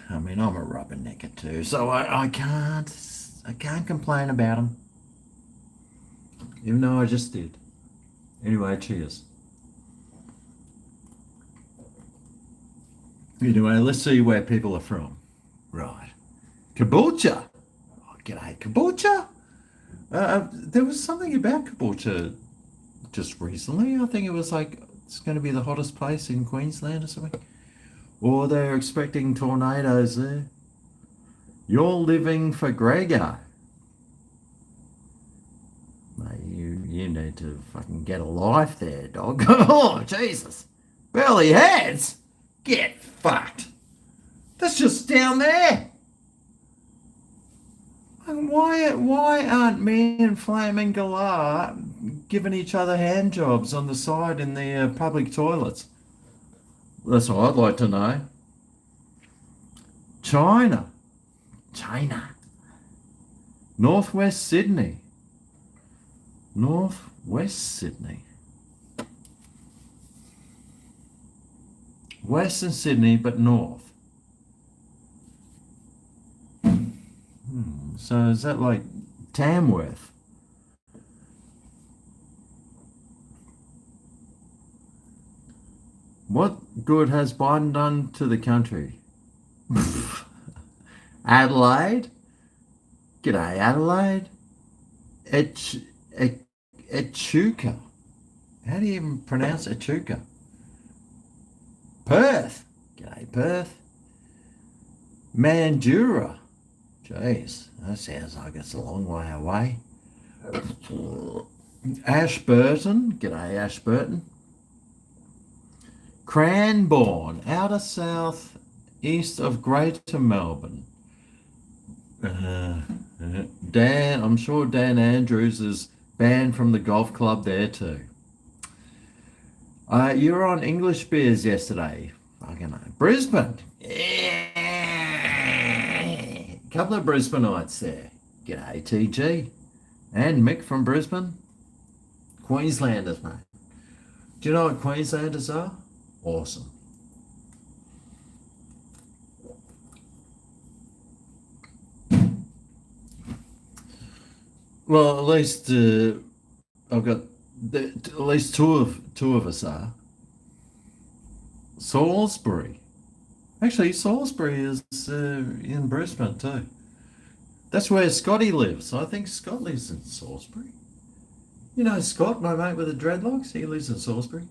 Speaker 1: I mean, I'm a rubbernecker too, so I can't complain about them, even though I just did. Anyway, cheers. Anyway, let's see where people are from. Right. Caboolture. Oh, g'day, Caboolture. There was something about Caboolture just recently. I think it was like it's going to be the hottest place in Queensland or something. Or they're expecting tornadoes there. You're living for GregO. Mate, you need to fucking get a life there, dog. Oh, Jesus. Burly heads? Get fucked. That's just down there. And why aren't me and Flaming Galar giving each other hand jobs on the side in the public toilets? That's what I'd like to know. China. Northwest Sydney. Western Sydney, but north. So is that like Tamworth? What good has Biden done to the country? Adelaide? G'day, Adelaide. Echuca. How do you even pronounce Echuca? Perth. G'day, Perth. Mandurah. Jeez, that sounds like it's a long way away. Ashburton. G'day, Ashburton. Cranbourne, outer south east of Greater Melbourne. I'm sure Dan Andrews is banned from the golf club there too. You were on English Beers yesterday. Fucking hell. Brisbane. Yeah. Couple of Brisbaneites there. G'day, TG. And Mick from Brisbane. Queenslanders, mate. Do you know what Queenslanders are? Awesome. Well, at least I've got at least two of us are. Salisbury. Actually, Salisbury is in Brisbane too. That's where Scotty lives. I think Scott lives in Salisbury. You know Scott, my mate with the dreadlocks? He lives in Salisbury.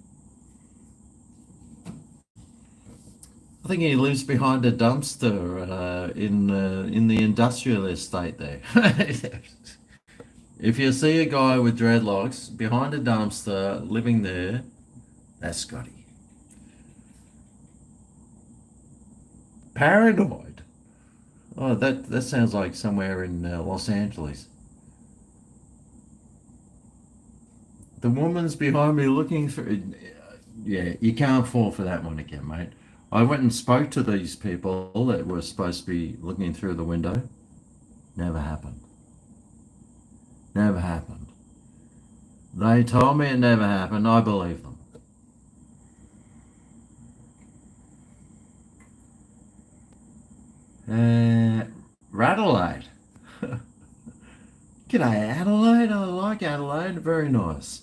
Speaker 1: I think he lives behind a dumpster in the industrial estate there. If you see a guy with dreadlocks behind a dumpster living there, that's Scotty. Paranoid. Oh, that sounds like somewhere in Los Angeles. The woman's behind me looking for. Yeah, you can't fall for that one again, mate. I went and spoke to these people that were supposed to be looking through the window. Never happened. Never happened. They told me it never happened. I believe them. Radelaide. G'day, Adelaide. I like Adelaide. Very nice.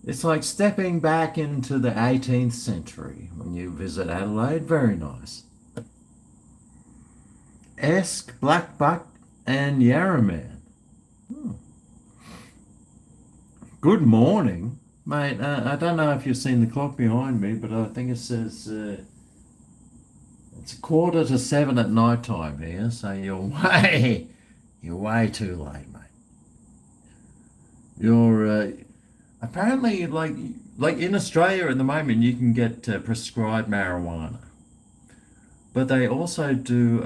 Speaker 1: It's like stepping back into the 18th century when you visit Adelaide. Very nice. Esk, Blackbuck, and Yarraman. Good morning, mate. I don't know if you've seen the clock behind me, but I think it says it's 6:45 at night time here, so you're way too late, mate. You're apparently like in Australia at the moment you can get prescribed marijuana, but they also do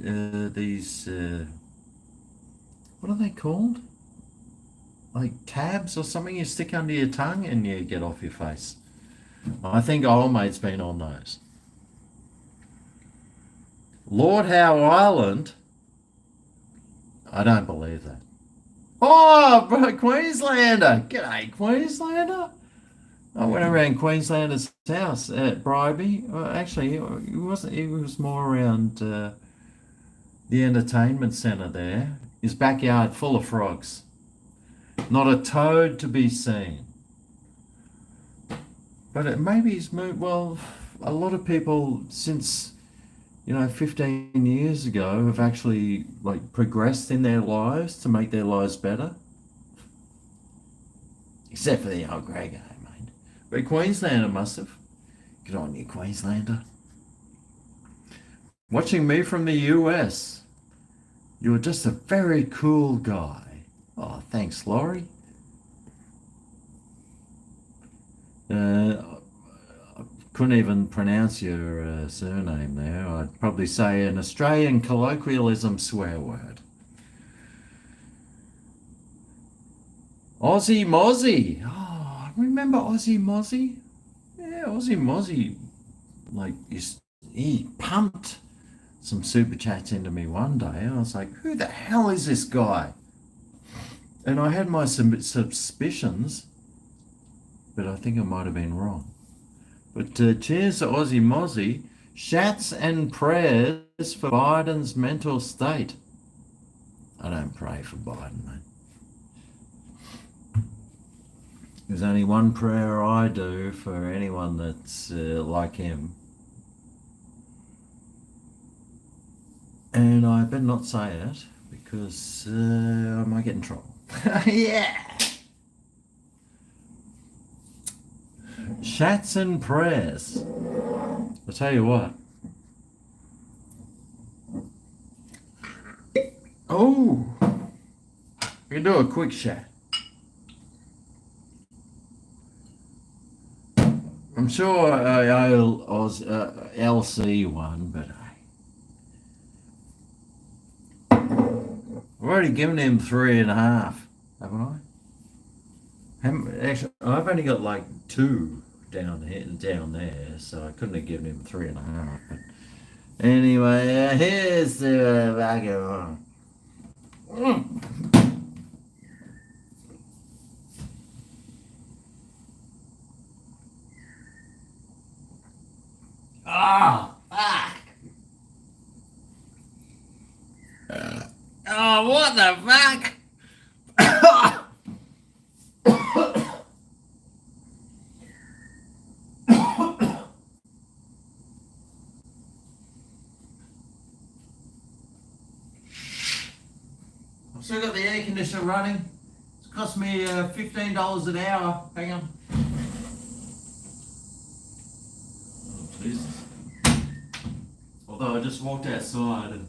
Speaker 1: these what are they called? Like tabs or something you stick under your tongue and you get off your face. I think old mate's been on those. Lord Howe Island. I don't believe that. Oh, bro, Queenslander. G'day, Queenslander. I went around Queenslander's house at Bribey. Well, actually, he wasn't. He was more around the entertainment centre there. His backyard full of frogs. Not a toad to be seen. But maybe he's moved. Well, a lot of people since 15 years ago have actually like progressed in their lives to make their lives better. Except for the old GregO, mate. But Queenslander must have. Good on you, Queenslander. Watching me from the US. You're just a very cool guy. Oh, thanks, Laurie. I couldn't even pronounce your surname there. I'd probably say an Australian colloquialism swear word. Aussie Mozzie. Oh, remember Aussie Mozzie? Yeah, Aussie Mozzie. Like, he pumped some super chats into me one day. And I was like, who the hell is this guy? And I had my suspicions, but I think I might have been wrong. But cheers to Aussie Mozzie. Shats and prayers for Biden's mental state. I don't pray for Biden, mate. There's only one prayer I do for anyone that's like him. And I better not say it because I might get in trouble. Yeah! Shats and prayers. I'll tell you what. Oh! We can do a quick chat. I'm sure I owe LC one, but I've already given him 3.5, haven't I? Actually, I've only got like 2 down there, so I couldn't have given him 3.5. But anyway, here's the wagon. Oh, fuck! Oh, what the fuck? I've still got the air conditioner running. It's cost me $15 an hour. Hang on. Oh, Jesus. Although I just walked outside and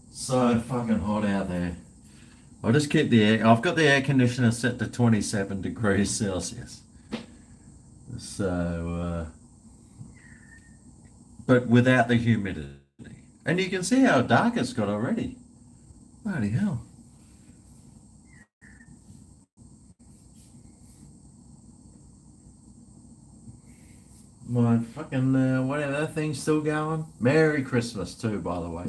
Speaker 1: it's so fucking hot out there. I'll just keep I've got the air conditioner set to 27 degrees Celsius. So, but without the humidity. And you can see how dark it's got already. Bloody hell. My fucking, whatever, that thing's still going. Merry Christmas too, by the way.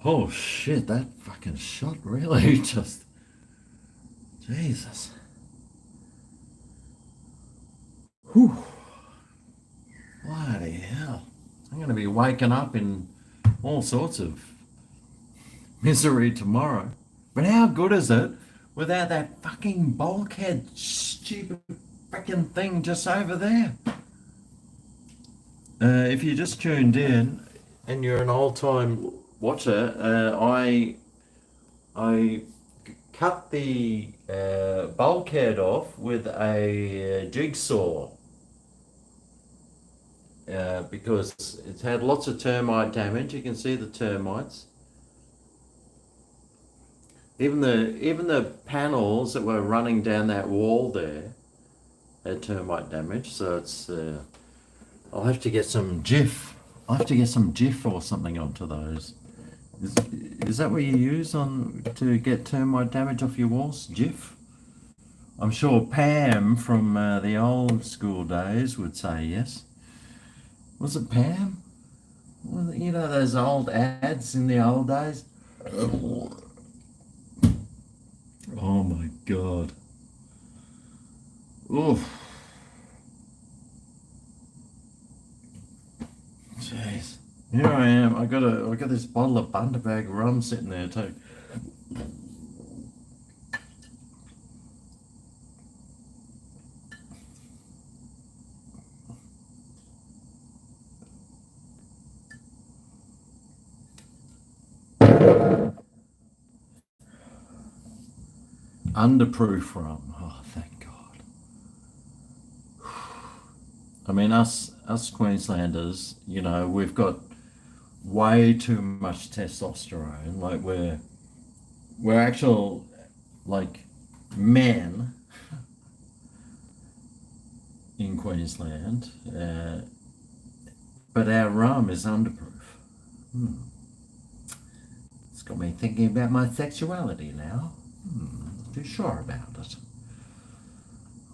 Speaker 1: Oh shit, that fucking shot really just... Jesus. Whew. Bloody hell. I'm going to be waking up in all sorts of misery tomorrow. But how good is it without that fucking bulkhead stupid freaking thing just over there? If you just tuned in and you're an old-time watcher, I cut the bulkhead off with a jigsaw because it's had lots of termite damage. You can see the termites. Even the panels that were running down that wall there had termite damage. So it's I'll have to get some Jif. I'll have to get some Jif or something onto those. Is that what you use to get termite damage off your walls? Jif? I'm sure Pam from the old school days would say yes. Was it Pam? Well, you know those old ads in the old days? God. Oof. Jeez. Here I am. I got this bottle of Bundaberg rum sitting there too. Underproof rum. Oh, thank God. I mean, us Queenslanders, you know, we've got way too much testosterone. Like we're actual like men in Queensland, but our rum is underproof. It's got me thinking about my sexuality now. Not too sure about it.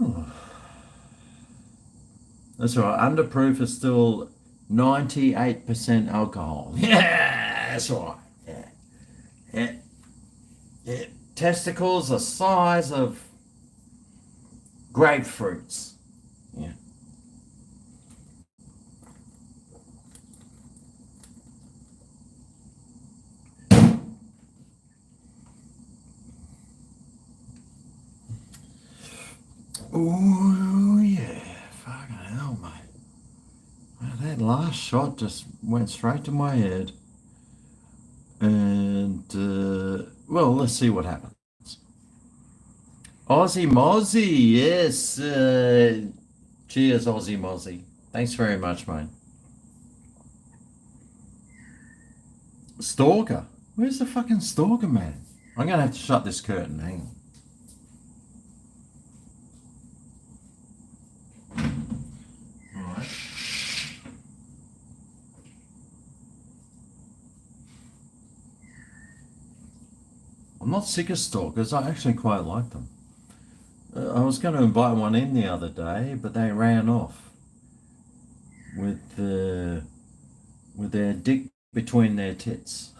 Speaker 1: Oh. That's right. Underproof is still 98% alcohol. Yeah, that's right. Yeah. Yeah. Yeah. Testicles the size of grapefruits. Yeah. Oh yeah, fucking hell, mate. Well, that last shot just went straight to my head, and well, let's see what happens. Aussie Mozzie, yes. Cheers, Aussie Mozzie. Thanks very much, mate. Stalker. Where's the fucking stalker, man? I'm gonna have to shut this curtain. Hang on. Right. I'm not sick of stalkers. I actually quite like them. I was going to invite one in the other day, but they ran off with their dick between their tits.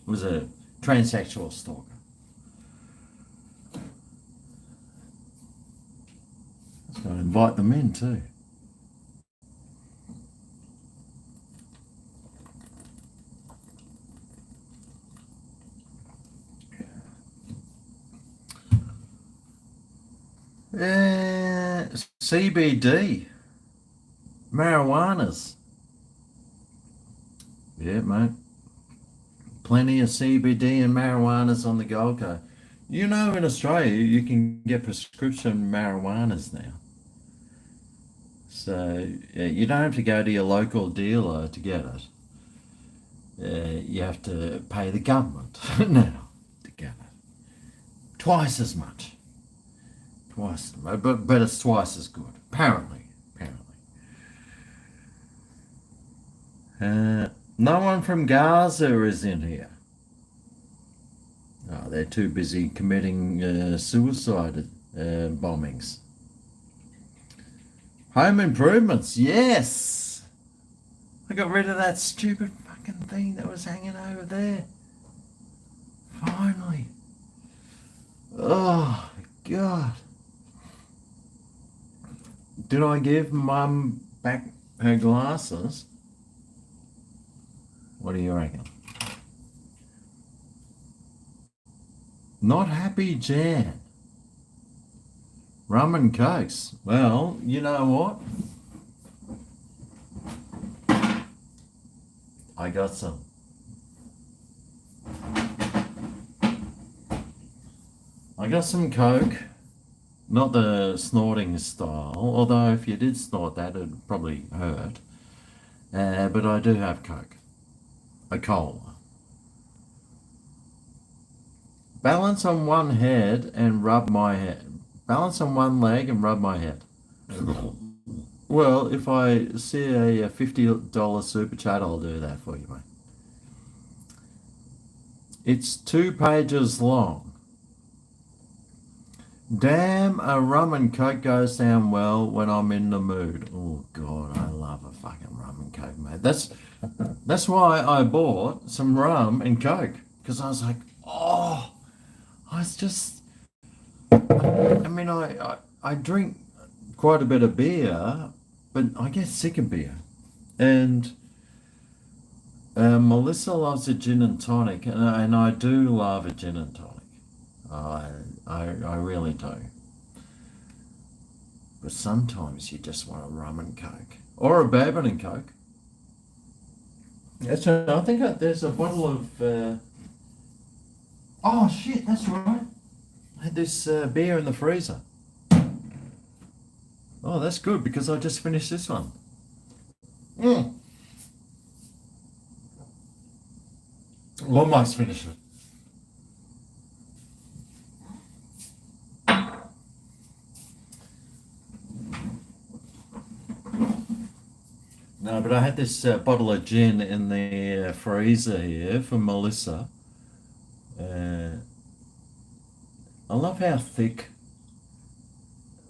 Speaker 1: It was a transsexual stalker. I was going to invite them in too. CBD, marijuanas. Yeah, mate. Plenty of CBD and marijuanas on the Gold Coast. You know, in Australia, you can get prescription marijuanas now. So you don't have to go to your local dealer to get it. You have to pay the government now to get it. Twice as much. Twice, but it's twice as good. Apparently. No one from Gaza is in here. Oh, they're too busy committing suicide bombings. Home improvements, yes. I got rid of that stupid fucking thing that was hanging over there. Finally. Oh, God. Did I give Mum back her glasses? What do you reckon? Not happy, Jan. Rum and cokes. Well, you know what? I got some. I got some coke. Not the snorting style, although if you did snort that, it'd probably hurt. But I do have coke. A cola. Balance on one head and rub my head. Balance on one leg and rub my head. Well, if I see a $50 super chat, I'll do that for you, mate. It's 2 pages long. Damn, a rum and coke goes down well when I'm in the mood. Oh God, I love a fucking rum and coke, mate. That's why I bought some rum and coke, because I was like, oh, I was just I mean, I drink quite a bit of beer, but I get sick of beer. And Melissa loves a gin and tonic, and I do love a gin and tonic. I really do. But sometimes you just want a rum and coke or a bourbon and coke. Actually, I think there's a bottle of. Oh shit! That's right. I had this beer in the freezer. Oh, that's good because I just finished this one. Almost finished it. No, but I had this bottle of gin in the freezer here for Melissa. I love how thick.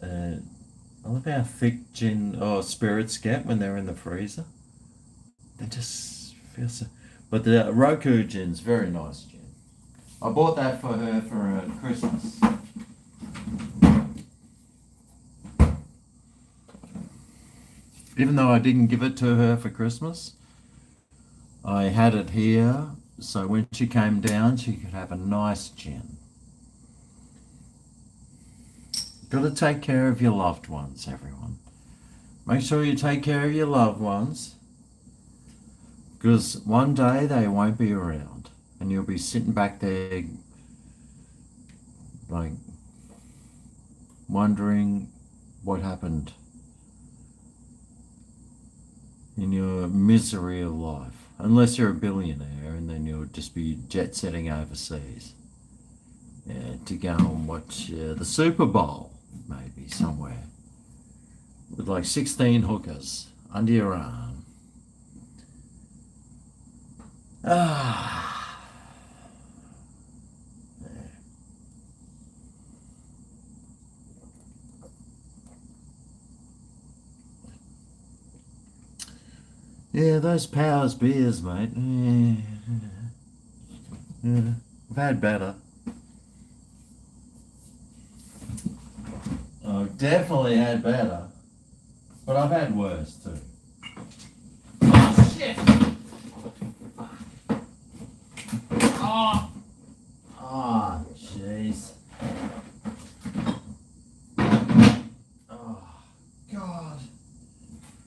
Speaker 1: I love how thick gin or spirits get when they're in the freezer. They just feel so. But the Roku gin's very nice gin. I bought that for her for Christmas. Even though I didn't give it to her for Christmas, I had it here so when she came down she could have a nice gin. Got to take care of your loved ones, everyone. Make sure you take care of your loved ones because one day they won't be around and you'll be sitting back there like wondering what happened in your misery of life. Unless you're a billionaire and then you'll just be jet setting overseas to go and watch the Super Bowl, maybe somewhere, with like 16 hookers under your arm. Yeah, those Powers beers, mate. Yeah, I've had better. I've definitely had better, but I've had worse too. Oh, shit! Oh, jeez. Oh, God.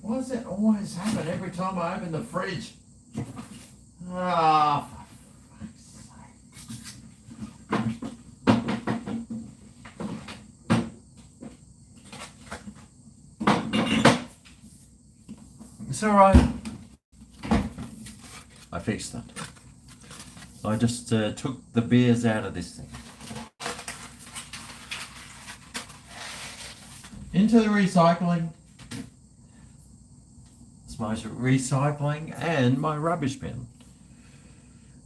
Speaker 1: Why does that always happen every time I open the fridge? Ah, for fuck's sake. It's alright. I fixed that. I just took the beers out of this thing. Into the recycling. It's my recycling and my rubbish bin.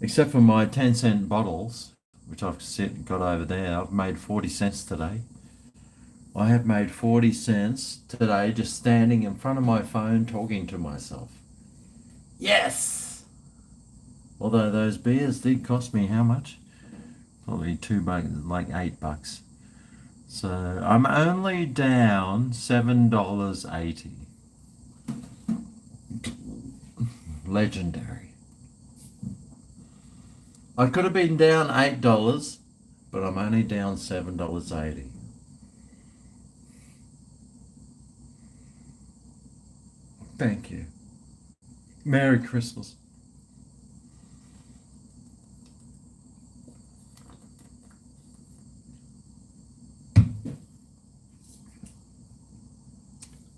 Speaker 1: Except for my 10-cent bottles, which I've got over there. I've made 40 cents today. I have made 40 cents today just standing in front of my phone talking to myself. Yes! Although those beers did cost me how much? Probably $2, like $8. So I'm only down $7.80. Legendary. I could have been down $8, but I'm only down $7.80. Thank you. Merry Christmas.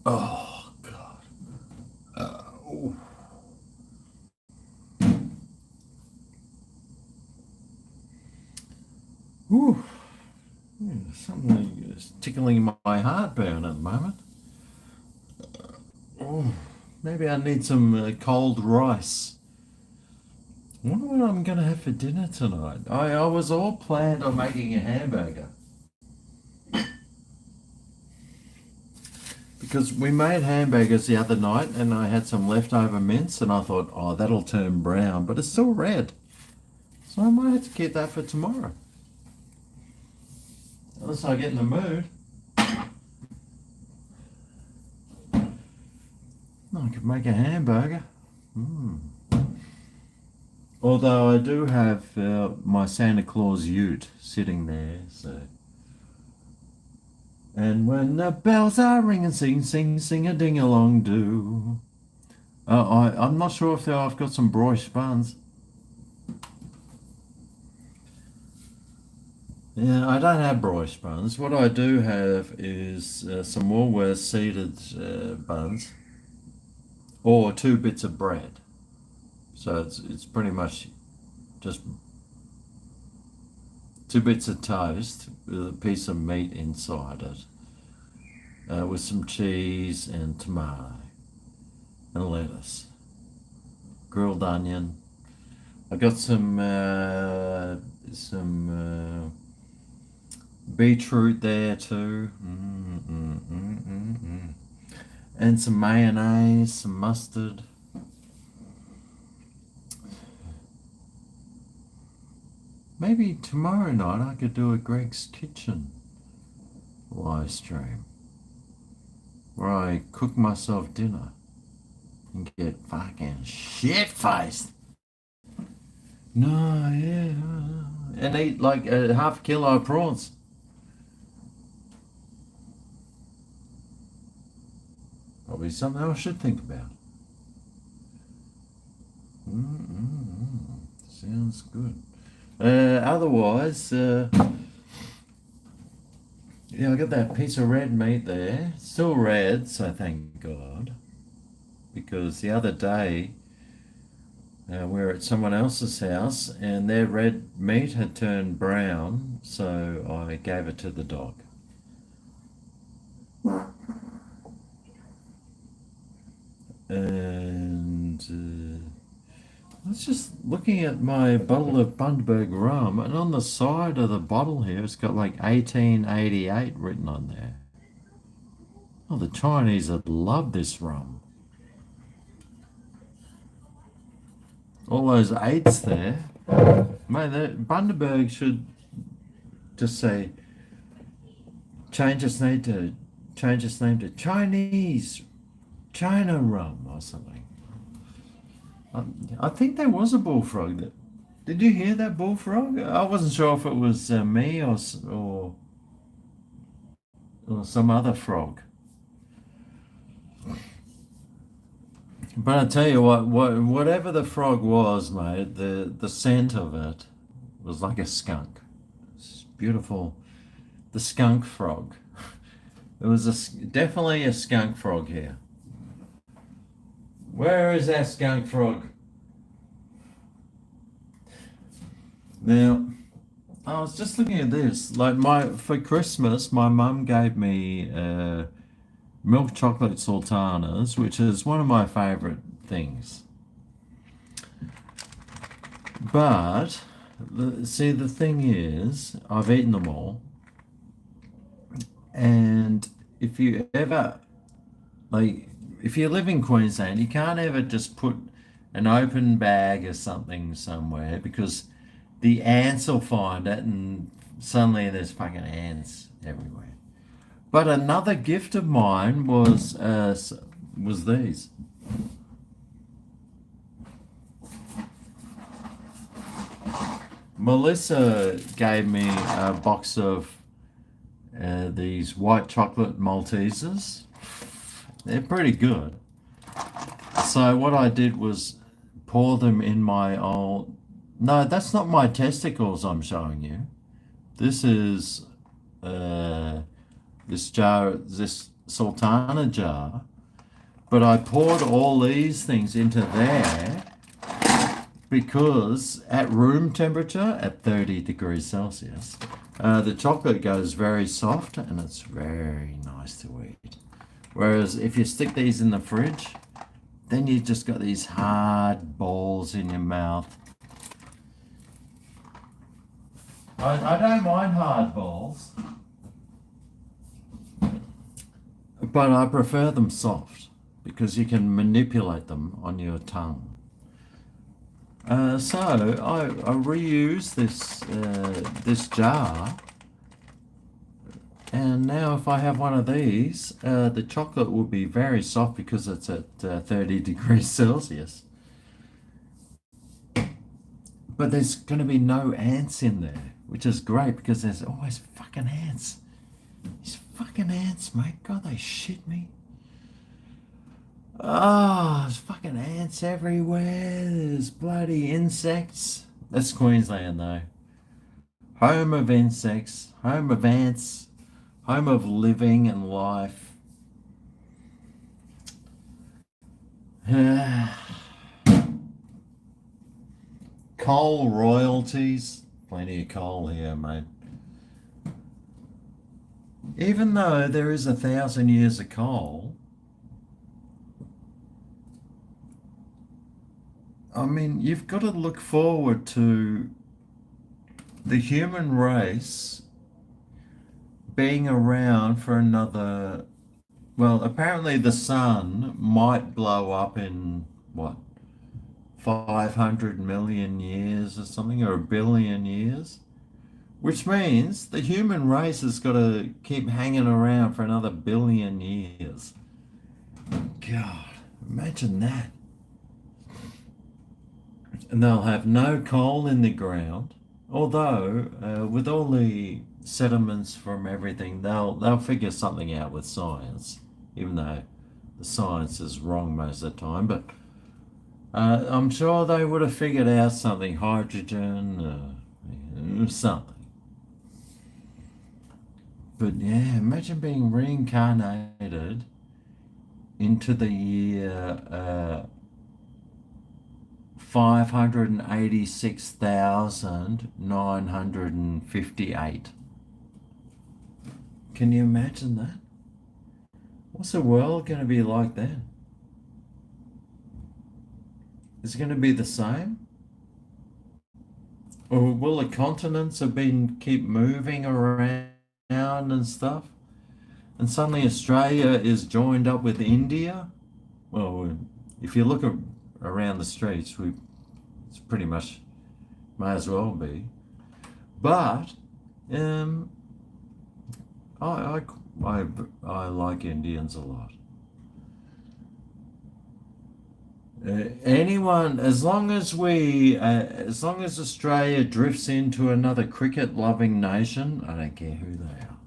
Speaker 1: Oh, God. Ooh. Something is tickling my heartburn at the moment. Oh, maybe I need some cold rice. I wonder what I'm going to have for dinner tonight. I was all planned on making a hamburger. Because we made hamburgers the other night and I had some leftover mince and I thought, oh, that'll turn brown, but it's still red. So I might have to keep that for tomorrow. Unless I get in the mood. I could make a hamburger. Although I do have my Santa Claus ute sitting there, so. And when the bells are ringing, sing, sing, sing a ding along do. I'm not sure if I've got some broish buns. Yeah, I don't have broish buns. What I do have is some Woolworths seeded buns, or 2 bits of bread. So it's pretty much just 2 bits of toast with a piece of meat inside it, with some cheese and tomato and lettuce, grilled onion. I got some beetroot there too, and some mayonnaise, some mustard. Maybe tomorrow night I could do a Greg's Kitchen live stream where I cook myself dinner and get fucking shit-faced. No, yeah. And eat like a half kilo of prawns. Probably something I should think about. Sounds good. Otherwise, yeah, I got that piece of red meat there. Still red, so thank God. Because the other day, we were at someone else's house and their red meat had turned brown, so I gave it to the dog. And I was just looking at my bottle of Bundaberg rum, and on the side of the bottle here, it's got like 1888 written on there. Oh, the Chinese would love this rum. All those eights there. Mate, Bundaberg should just say, change its name to Chinese China rum or something. I think there was a bullfrog. Did you hear that bullfrog? I wasn't sure if it was me or some other frog. But I tell you what, whatever the frog was, mate, the scent of it was like a skunk. It's beautiful. The skunk frog. It was definitely a skunk frog here. Where is that skunk frog? Now, I was just looking at this. Like for Christmas, my mum gave me milk chocolate sultanas, which is one of my favorite things. But see, the thing is, I've eaten them all, and if you live in Queensland, you can't ever just put an open bag or something somewhere, because the ants will find it and suddenly there's fucking ants everywhere. But another gift of mine was these. Melissa gave me a box of these white chocolate Maltesers. They're pretty good. So what I did was pour them in my old... No, that's not my testicles I'm showing you. This is this sultana jar. But I poured all these things into there because at room temperature, at 30 degrees Celsius, the chocolate goes very soft and it's very nice to eat. Whereas if you stick these in the fridge, then you just got these hard balls in your mouth. I don't mind hard balls, but I prefer them soft because you can manipulate them on your tongue. So I reuse this jar And now if I have one of these, the chocolate will be very soft because it's at 30 degrees Celsius. But there's going to be no ants in there, which is great because there's always fucking ants. These fucking ants, mate. God, they shit me. Oh, there's fucking ants everywhere. There's bloody insects. That's Queensland, though. Home of insects, home of ants, home of living and life. Coal royalties. Plenty of coal here, mate. Even though there is 1,000 years of coal, I mean, you've got to look forward to the human race being around for another. Well, apparently the sun might blow up in what, 500 million years or something, or a billion years, which means the human race has got to keep hanging around for another billion years. God, imagine that. And they'll have no coal in the ground, although with all the sediments from everything, they'll figure something out with science, even though the science is wrong most of the time. But I'm sure they would have figured out something, hydrogen, something. But yeah, imagine being reincarnated into the year 586,958. Can you imagine that? What's the world going to be like then? Is it going to be the same? Or will the continents have been keep moving around and stuff? And suddenly Australia is joined up with India? Well, if you look around the streets, it's pretty much may as well be. But I like Indians a lot. Anyone, as long as Australia drifts into another cricket-loving nation, I don't care who they are.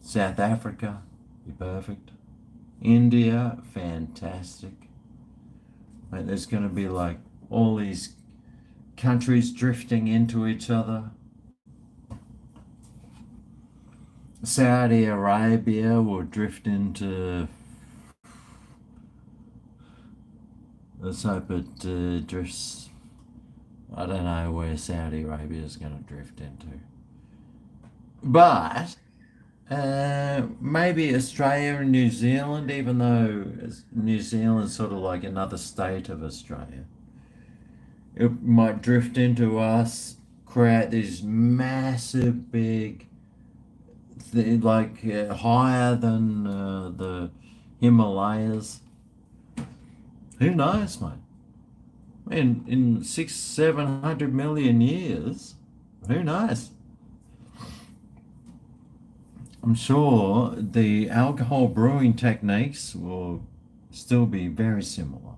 Speaker 1: South Africa, be perfect. India, fantastic. Like, there's going to be like all these countries drifting into each other. Saudi Arabia will drift into. Let's hope it drifts. I don't know where Saudi Arabia is going to drift into. But maybe Australia and New Zealand, even though New Zealand's sort of like another state of Australia. It might drift into us, create these massive, big, like higher than the Himalayas. Who knows, mate? In 600-700 million years, who knows? I'm sure the alcohol brewing techniques will still be very similar.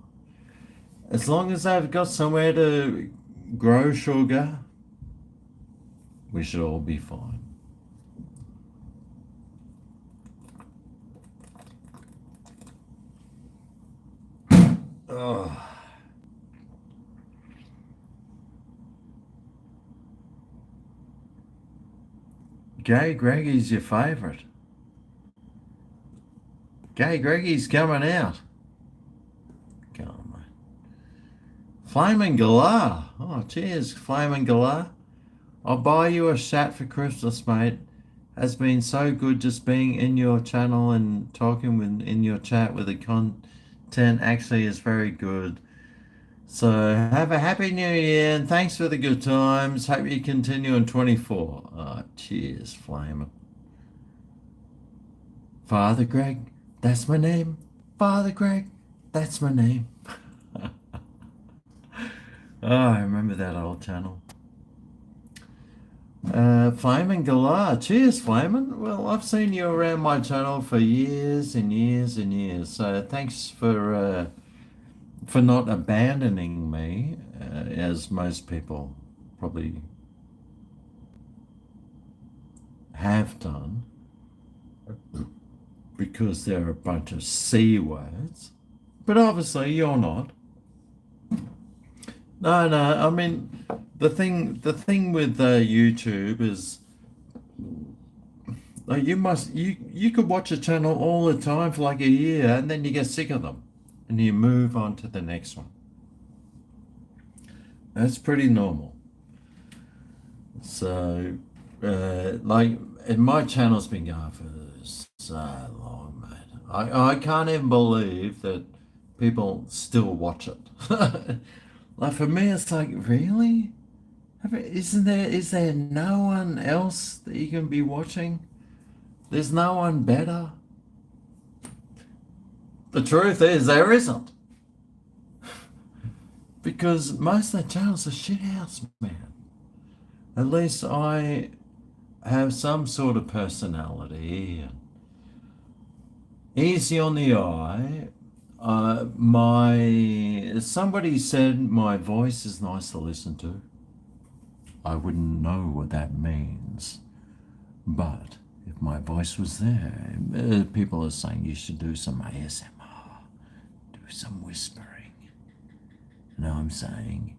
Speaker 1: As long as they've got somewhere to grow sugar, we should all be fine. Oh. Gay Greggy's your favourite. Gay Greggy's coming out. Come on, mate. Flaming Galah. Oh, cheers, Flaming Galah. I'll buy you a shat for Christmas, mate. Has been so good just being in your channel and talking in your chat with the content actually is very good. So have a happy new year and thanks for the good times. Hope you continue in 24. Oh, cheers, Flamer. Father Greg, that's my name. Father Greg, that's my name. Oh, I remember that old channel. Flamin' Galar. Cheers, Flamin'. Well, I've seen you around my channel for years and years and years. So thanks for not abandoning me, as most people probably have done, because they're a bunch of C words. But obviously you're not. No, no. I mean, the thing with YouTube is, like, you could watch a channel all the time for like a year, and then you get sick of them, and you move on to the next one. That's pretty normal. So, like, and my channel's been going for so long, mate. I can't even believe that people still watch it. Like, for me, it's like, really? Is there no one else that you can be watching? There's no one better? The truth is, there isn't. Because most of the channels are shit house, man. At least I have some sort of personality and easy on the eye. Somebody said my voice is nice to listen to. I wouldn't know what that means, but if my voice was there, people are saying you should do some ASMR, do some whispering. And I'm saying,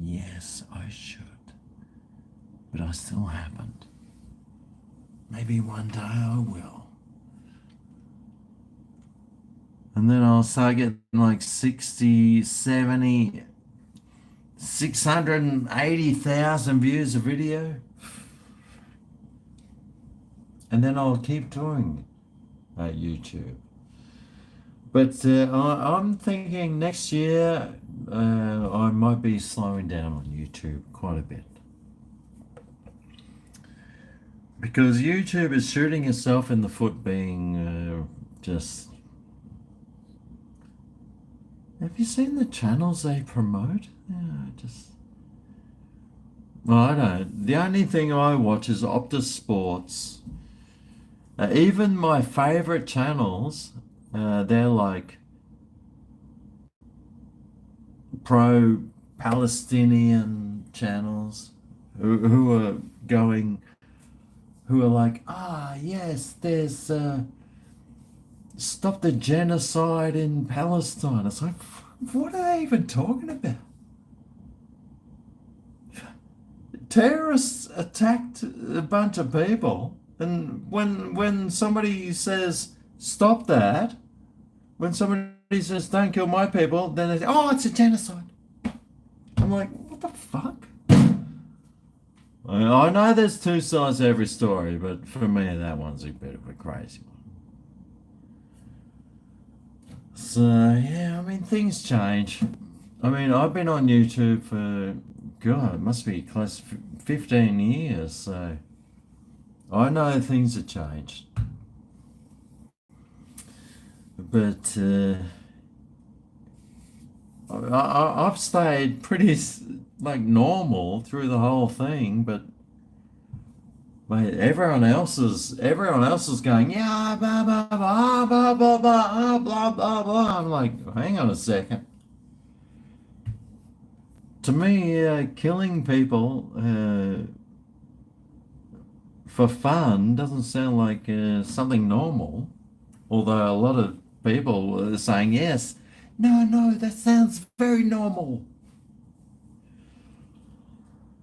Speaker 1: yes, I should, but I still haven't. Maybe one day I will. And then I'll start getting like 60, 70, 680,000 views a video. And then I'll keep doing YouTube. But I'm thinking next year I might be slowing down on YouTube quite a bit. Because YouTube is shooting itself in the foot, being just... Have you seen the channels they promote? Yeah, just... Well, I don't. The only thing I watch is Optus Sports. Even my favorite channels, they're like pro-Palestinian channels who are like, yes, there's stop the genocide in Palestine. It's like, what are they even talking about? Terrorists attacked a bunch of people, and when somebody says stop that, when somebody says don't kill my people, then they say, oh, it's a genocide. I'm like, what the fuck? I know there's two sides to every story, but for me that one's a bit of a crazy one. So yeah, I mean, things change. I mean, I've been on YouTube for, God, it must be close to 15 years, so I know things have changed. But I've stayed pretty like normal through the whole thing, but mate, everyone else is going, yeah, blah blah blah blah blah blah blah blah blah. I'm like, hang on a second. To me, killing people for fun doesn't sound like something normal. Although a lot of people are saying, yes, no, that sounds very normal.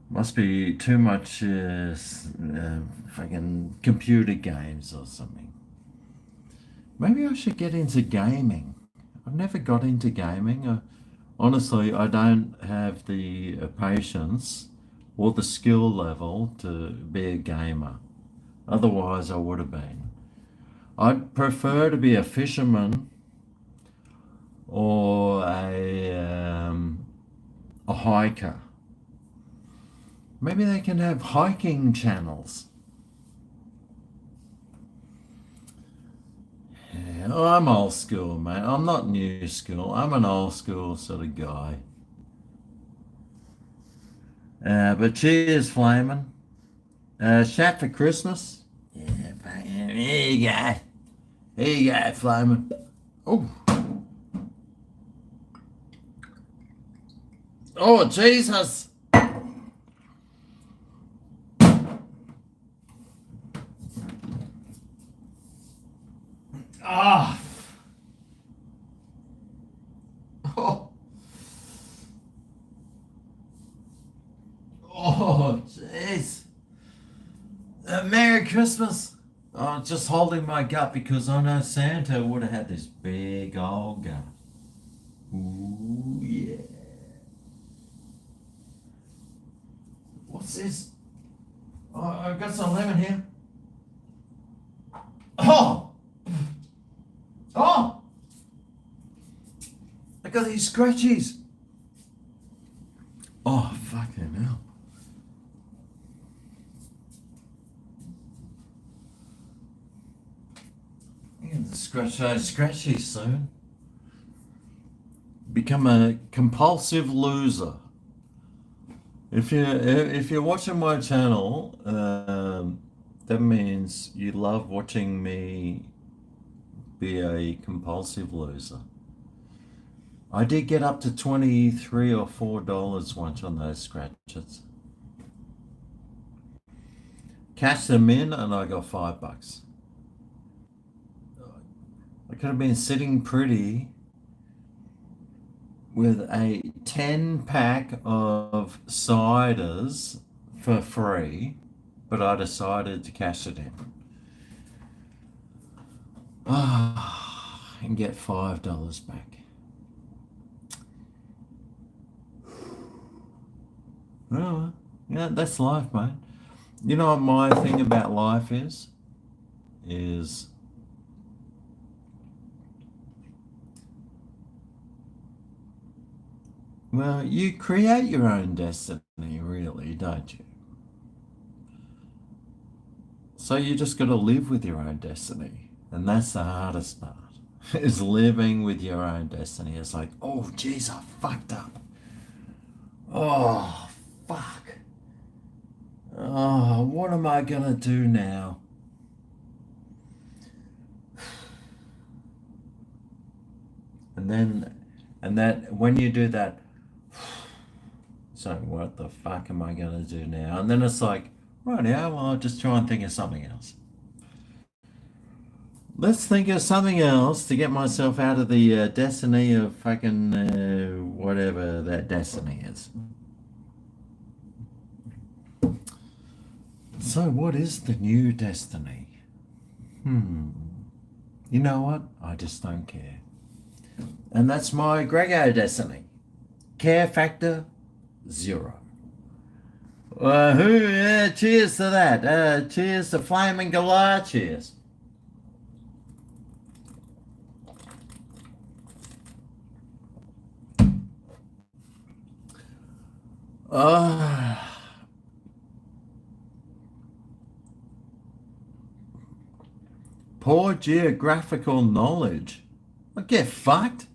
Speaker 1: Must be too much fucking computer games or something. Maybe I should get into gaming. I've never got into gaming. Honestly, I don't have the patience or the skill level to be a gamer. Otherwise, I would have been. I'd prefer to be a fisherman or a hiker. Maybe they can have hiking channels. Yeah, I'm old school, mate. I'm not new school. I'm an old school sort of guy. But cheers, Flamin'. Shat for Christmas. Yeah, here you go. Here you go, Floman. Oh. Oh, Jesus. Ah. Oh. Oh, jeez. Merry Christmas. I'm just holding my gut because I know Santa would have had this big old gut. Ooh, yeah. What's this? Oh, I've got some lemon here. Oh! Oh! I got these scratchies. Oh, fucking hell. I'm going to scratch those scratchies soon. Become a compulsive loser. If you're watching my channel, that means you love watching me be a compulsive loser. I did get up to $23 or $4 once on those scratches. Cash them in and I got $5. I could have been sitting pretty with a 10-pack of ciders for free, but I decided to cash it in. And get $5 back. Oh, yeah, that's life, mate. You know what my thing about life is? Well, you create your own destiny, really, don't you? So you just got to live with your own destiny. And that's the hardest part, is living with your own destiny. It's like, oh, geez, I fucked up. Oh, fuck. Oh, what am I going to do now? And that when you do that, so what the fuck am I going to do now? And then it's like, right now, well, I'll just try and think of something else. Let's think of something else to get myself out of the destiny of fucking whatever that destiny is. So what is the new destiny? You know what? I just don't care. And that's my GregO destiny. Care factor, 0. Cheers to that. Cheers to Flaming Goliath. Cheers. Poor geographical knowledge. I get fucked.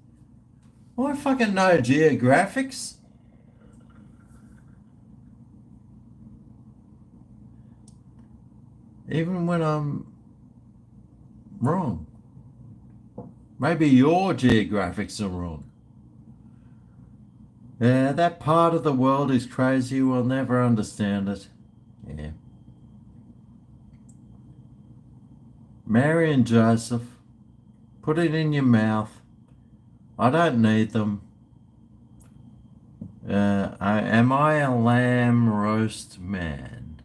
Speaker 1: I fucking know geographics. Even when I'm wrong. Maybe your geographics are wrong. Yeah, that part of the world is crazy. We'll never understand it. Yeah. Mary and Joseph, put it in your mouth. I don't need them. Am I a lamb roast man?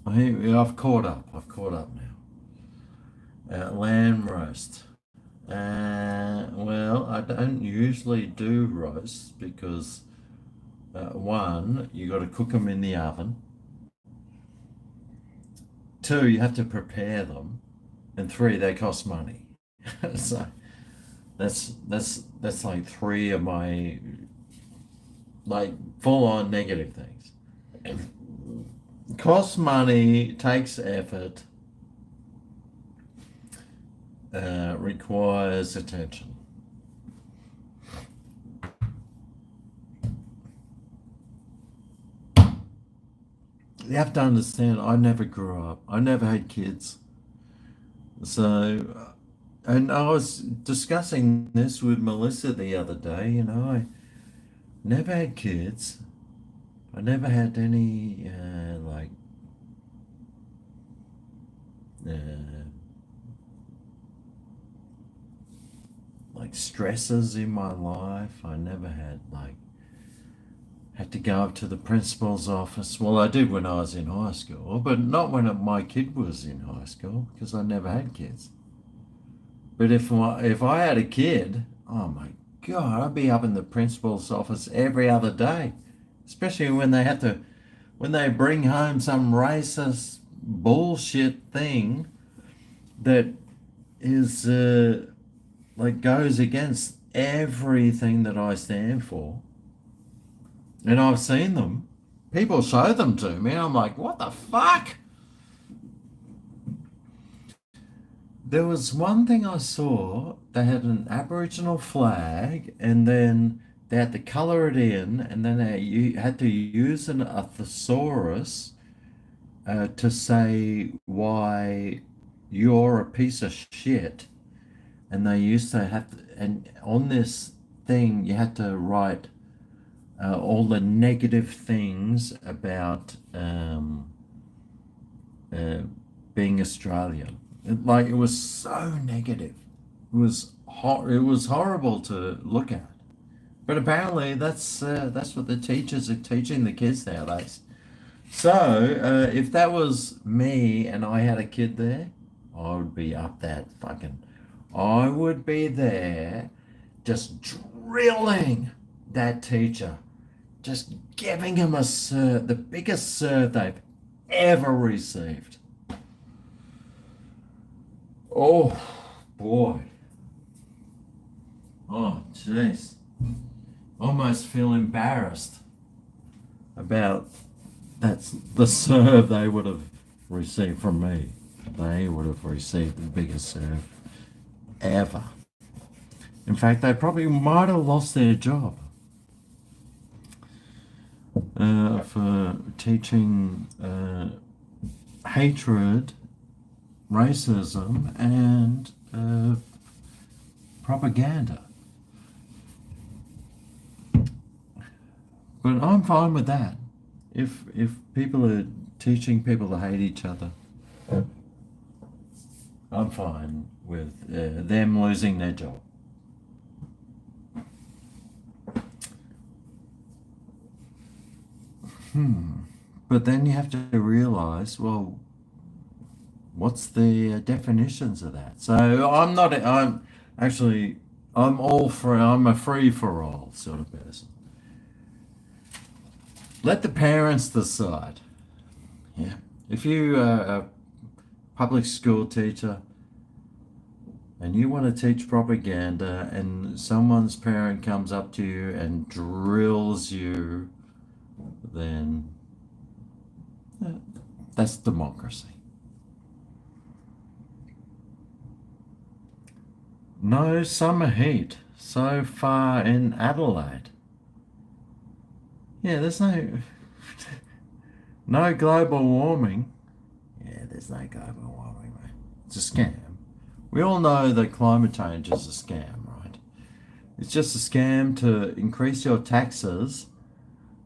Speaker 1: I've caught up. Now. Lamb roast. Well, I don't usually do roasts because, one, you got to cook them in the oven. 2, you have to prepare them, and 3, they cost money. So that's like 3 of my like full-on negative things. Costs money, takes effort, requires attention. You have to understand, I never grew up. I never had kids. So, and I was discussing this with Melissa the other day. I never had kids. I never had any, uh, like stresses in my life. I never had to go up to the principal's office. Well, I did when I was in high school, but not when my kid was in high school because I never had kids. But if I had a kid, oh my God, I'd be up in the principal's office every other day, especially when they bring home some racist bullshit thing that is like goes against everything that I stand for. And I've seen them. People show them to me. I'm like, what the fuck? There was one thing I saw. They had an Aboriginal flag, and then they had to colour it in, and then you had to use a thesaurus to say why you're a piece of shit. And they used to have to, and on this thing, you had to write all the negative things about uh, being Australian. It was so negative. It was horrible to look at. But apparently that's what the teachers are teaching the kids nowadays. So if that was me and I had a kid there, I would be up that fucking. I would be there, just drilling that teacher, just giving him the biggest serve they've ever received. Oh boy. Oh jeez. Almost feel embarrassed about that's the serve they would have received from me. They would have received the biggest serve ever. In fact, they probably might have lost their job for teaching hatred, racism, and propaganda. But I'm fine with that. If people are teaching people to hate each other, I'm fine with them losing their job. But then you have to realize, well, what's the definitions of that? So I'm a free for all sort of person. Let the parents decide. Yeah. If you are a public school teacher and you want to teach propaganda and someone's parent comes up to you and drills you, then that's democracy. No summer heat so far in Adelaide. Yeah, there's no global warming. Yeah, there's no global warming, mate. It's a scam. We all know that climate change is a scam, right? It's just a scam to increase your taxes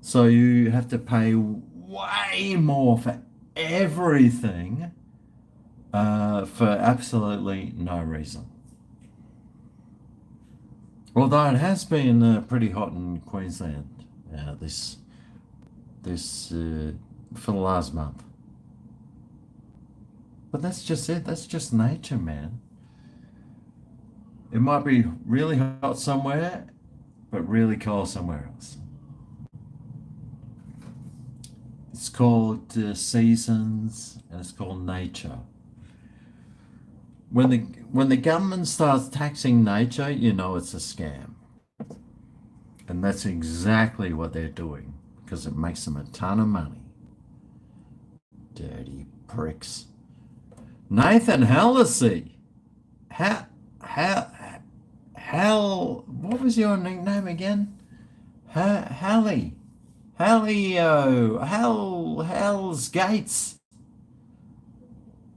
Speaker 1: so you have to pay way more for everything for absolutely no reason. Although it has been pretty hot in Queensland this for the last month. But that's just it. That's just nature, man. It might be really hot somewhere, but really cold somewhere else. It's called seasons, and it's called nature. When the government starts taxing nature, you know it's a scam. And that's exactly what they're doing because it makes them a ton of money. Dirty pricks. Nathan Hallisey. Hal, what was your nickname again? Hallie. Hell's Gates.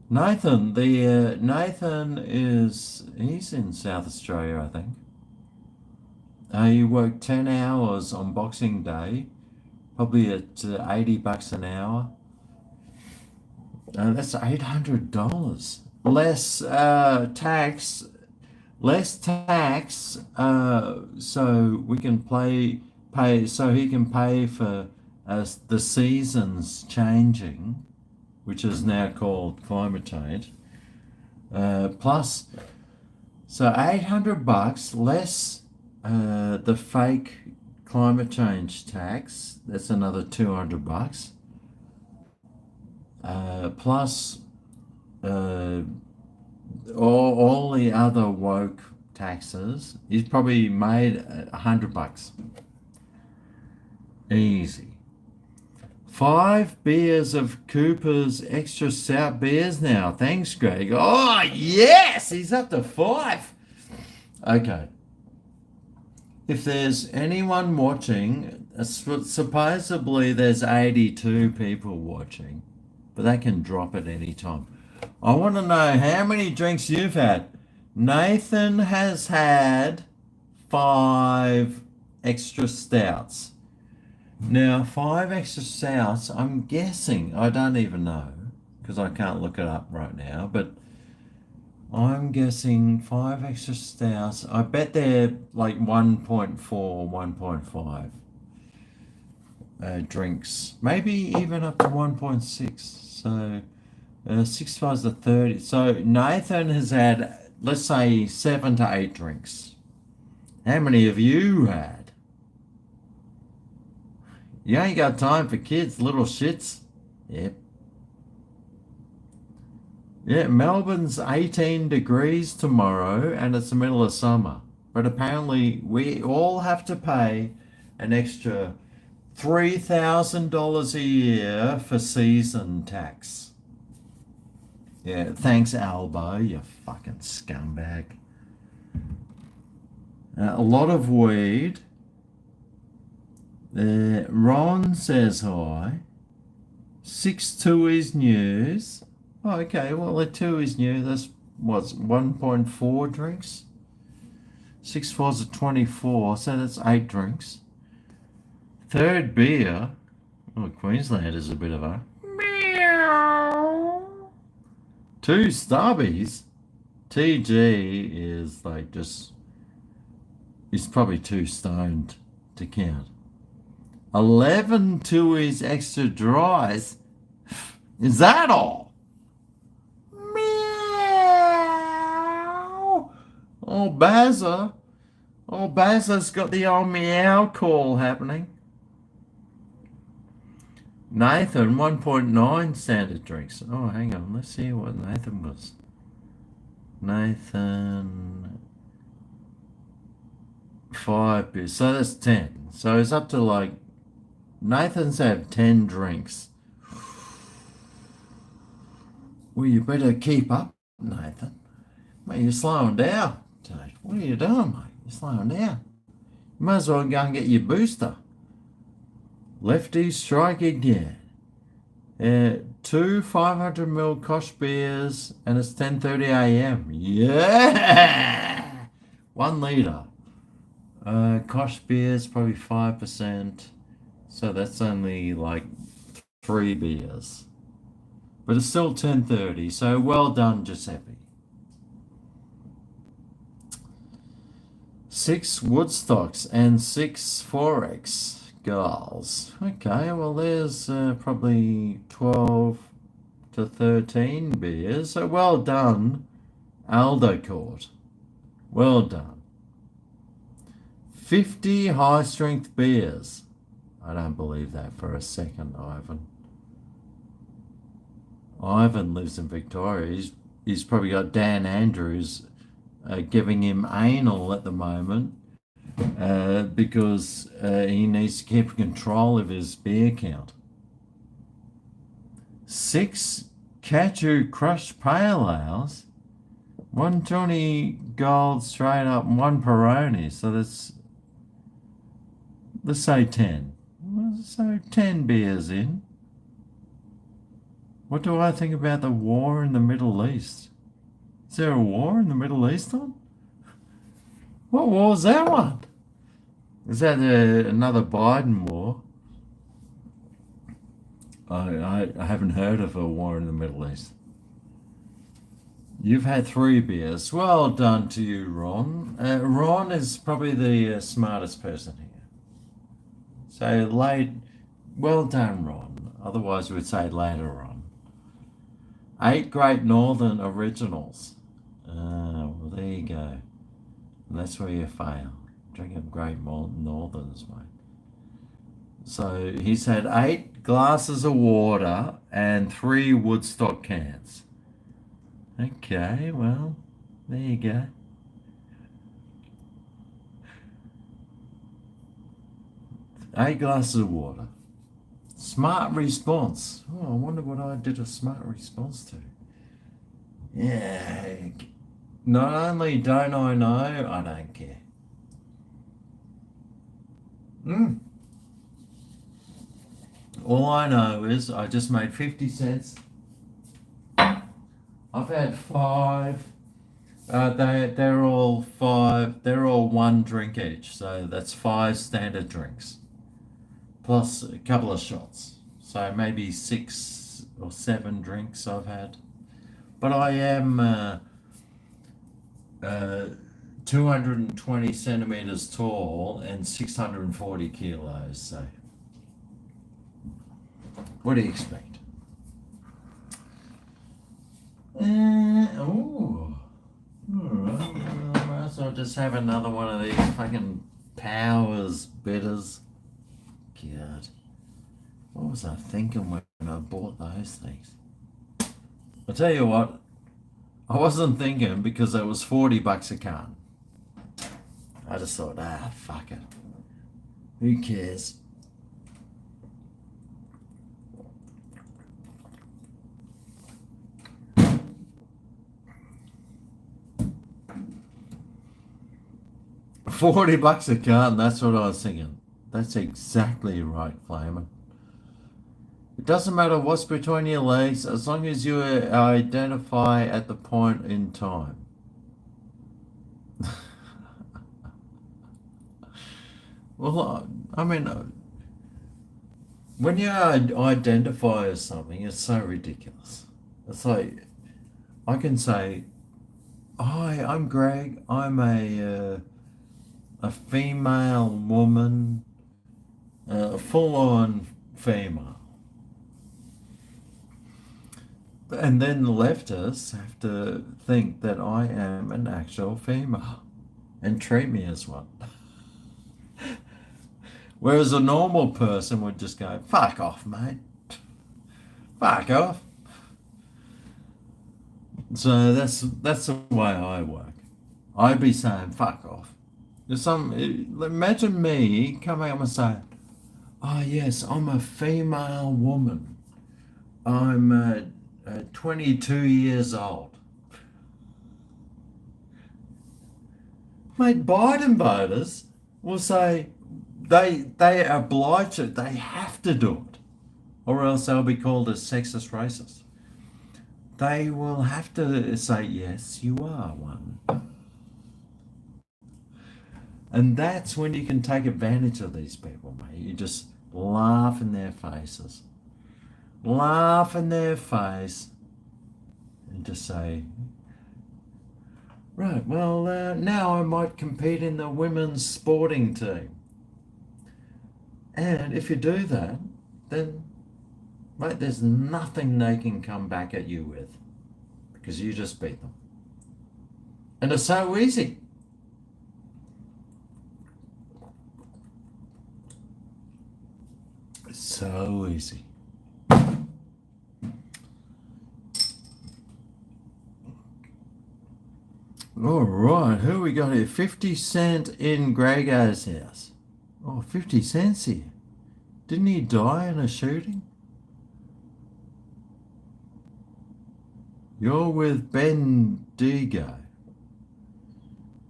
Speaker 1: Nathan, Nathan he's in South Australia, I think. He worked 10 hours on Boxing Day, probably at $80 an hour. That's $800. Less tax, so we can pay, so he can pay for the seasons changing, which is now called climate change. Plus, so $800 less the fake climate change tax. That's another $200. Plus all the other woke taxes. He's probably made $100. Easy. 5 beers of Cooper's extra stout beers now. Thanks, Greg. Oh, yes! He's up to 5. Okay. If there's anyone watching, supposedly there's 82 people watching, but they can drop at any time. I want to know how many drinks you've had. Nathan has had 5 extra stouts. Now, 5 extra stouts, I'm guessing, I don't even know, because I can't look it up right now, but I'm guessing 5 extra stouts. I bet they're like 1.4, 1.5 drinks. Maybe even up to 1.6. So 6 5s are 30. So Nathan has had, let's say, 7 to 8 drinks. How many have you had? You ain't got time for kids, little shits. Yep. Yeah, Melbourne's 18 degrees tomorrow and it's the middle of summer. But apparently we all have to pay an extra $3,000 a year for season tax. Yeah, thanks, Albo, you fucking scumbag. A lot of weed. Ron says hi. 6 Tui's news. Oh, okay, well, at 2 is new. That's what's 1.4 drinks. 6 4s are 24, so that's 8 drinks. Third beer. Oh, Queensland is a bit of a meow. 2 Starbies. TG is like just. He's probably too stoned to count. 11 Tui's extra dries. Is that all? Meow. Oh, Bazza. Oh, Bazza's got the old meow call happening. Nathan, 1.9 standard drinks. Oh, hang on. Let's see what Nathan was. Nathan, 5 beers. So that's 10. So it's up to like, Nathan's had 10 drinks. Well, you better keep up, Nathan. Mate, you're slowing down. What are you doing, mate? You're slowing down. You might as well go and get your booster. Lefty strike again. 2 500ml Kosh beers and it's 10:30 a.m. Yeah! 1 litre. Kosh beers, probably 5%. So that's only like 3 beers. But it's still 10:30, so well done, Giuseppe. 6 Woodstocks and 6 Forex girls. Okay, well there's probably 12 to 13 beers. So well done, Aldo Court. Well done. 50 high-strength beers. I don't believe that for a second, Ivan. Ivan lives in Victoria. He's probably got Dan Andrews giving him anal at the moment because he needs to keep control of his beer count. 6 Kachu crushed pale ales, 120 gold straight up, and 1 Peroni. So that's, let's say 10. So 10 beers in. What do I think about the war in the Middle East? Is there a war in the Middle East on? What war's that one? Is that another Biden war? I haven't heard of a war in the Middle East. You've had 3 beers. Well done to you, Ron. Ron is probably the smartest person here. So well done, Ron. Otherwise, we'd say later on. 8 Great Northern Originals. Well, there you go. And that's where you fail. Drinking Great Northerns, mate. So he's had 8 glasses of water and 3 Woodstock cans. Okay, well, there you go. Eight glasses of water. Smart response. Oh, I wonder what I did a smart response to. Yeah. Not only don't I know, I don't care. All I know is I just made 50 cents. I've had 5. They're all 5. They're all 1 drink each, so that's 5 standard drinks, plus a couple of shots. So maybe 6 or 7 drinks I've had. But I am 220 centimeters tall and 640 kilos. So, what do you expect? Alright. So I'll just have another one of these fucking Powers bitters. God. What was I thinking when I bought those things? I'll tell you what, I wasn't thinking because it was $40 a carton. I just thought, fuck it. Who cares? $40 a carton, that's what I was thinking. That's exactly right, Flamin'. It doesn't matter what's between your legs as long as you identify at the point in time. Well, I mean, when you identify as something, it's so ridiculous. It's like, I can say, hi, I'm Greg, I'm a female woman, full-on female. And then the leftists have to think that I am an actual female and treat me as one. Whereas a normal person would just go, fuck off, mate. Fuck off. So that's the way I work. I'd be saying, fuck off. Imagine me coming up and saying, oh yes, I'm a female woman. I'm 22 years old. Mate, Biden voters will say they are obliged to, they have to do it, or else they'll be called a sexist racist. They will have to say, yes, you are one. And that's when you can take advantage of these people, mate. You just laugh in their faces. Laugh in their face and just say, right, well, now I might compete in the women's sporting team. And if you do that, then, mate, there's nothing they can come back at you with because you just beat them. And it's so easy. It's so easy. All right, who we got here? 50 Cent in GregO's house. Oh, 50 Cent's here. Didn't he die in a shooting? You're with Ben Digo.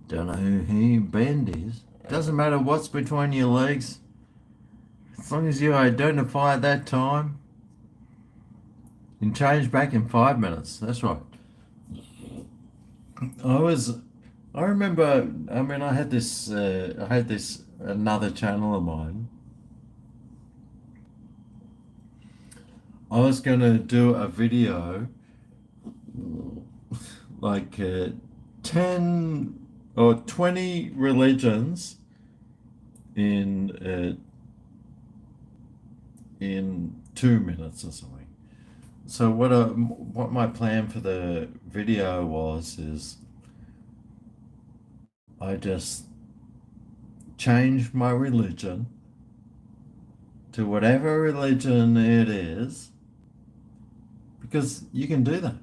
Speaker 1: Don't know who Ben is. Doesn't matter what's between your legs. As long as you identify at that time, you can change back in 5 minutes. That's right. I was, I remember. I mean, I had this another channel of mine. I was going to do a video like 10 or 20 religions in 2 minutes or something. So what my plan for the video was is I just changed my religion to whatever religion it is, because you can do that.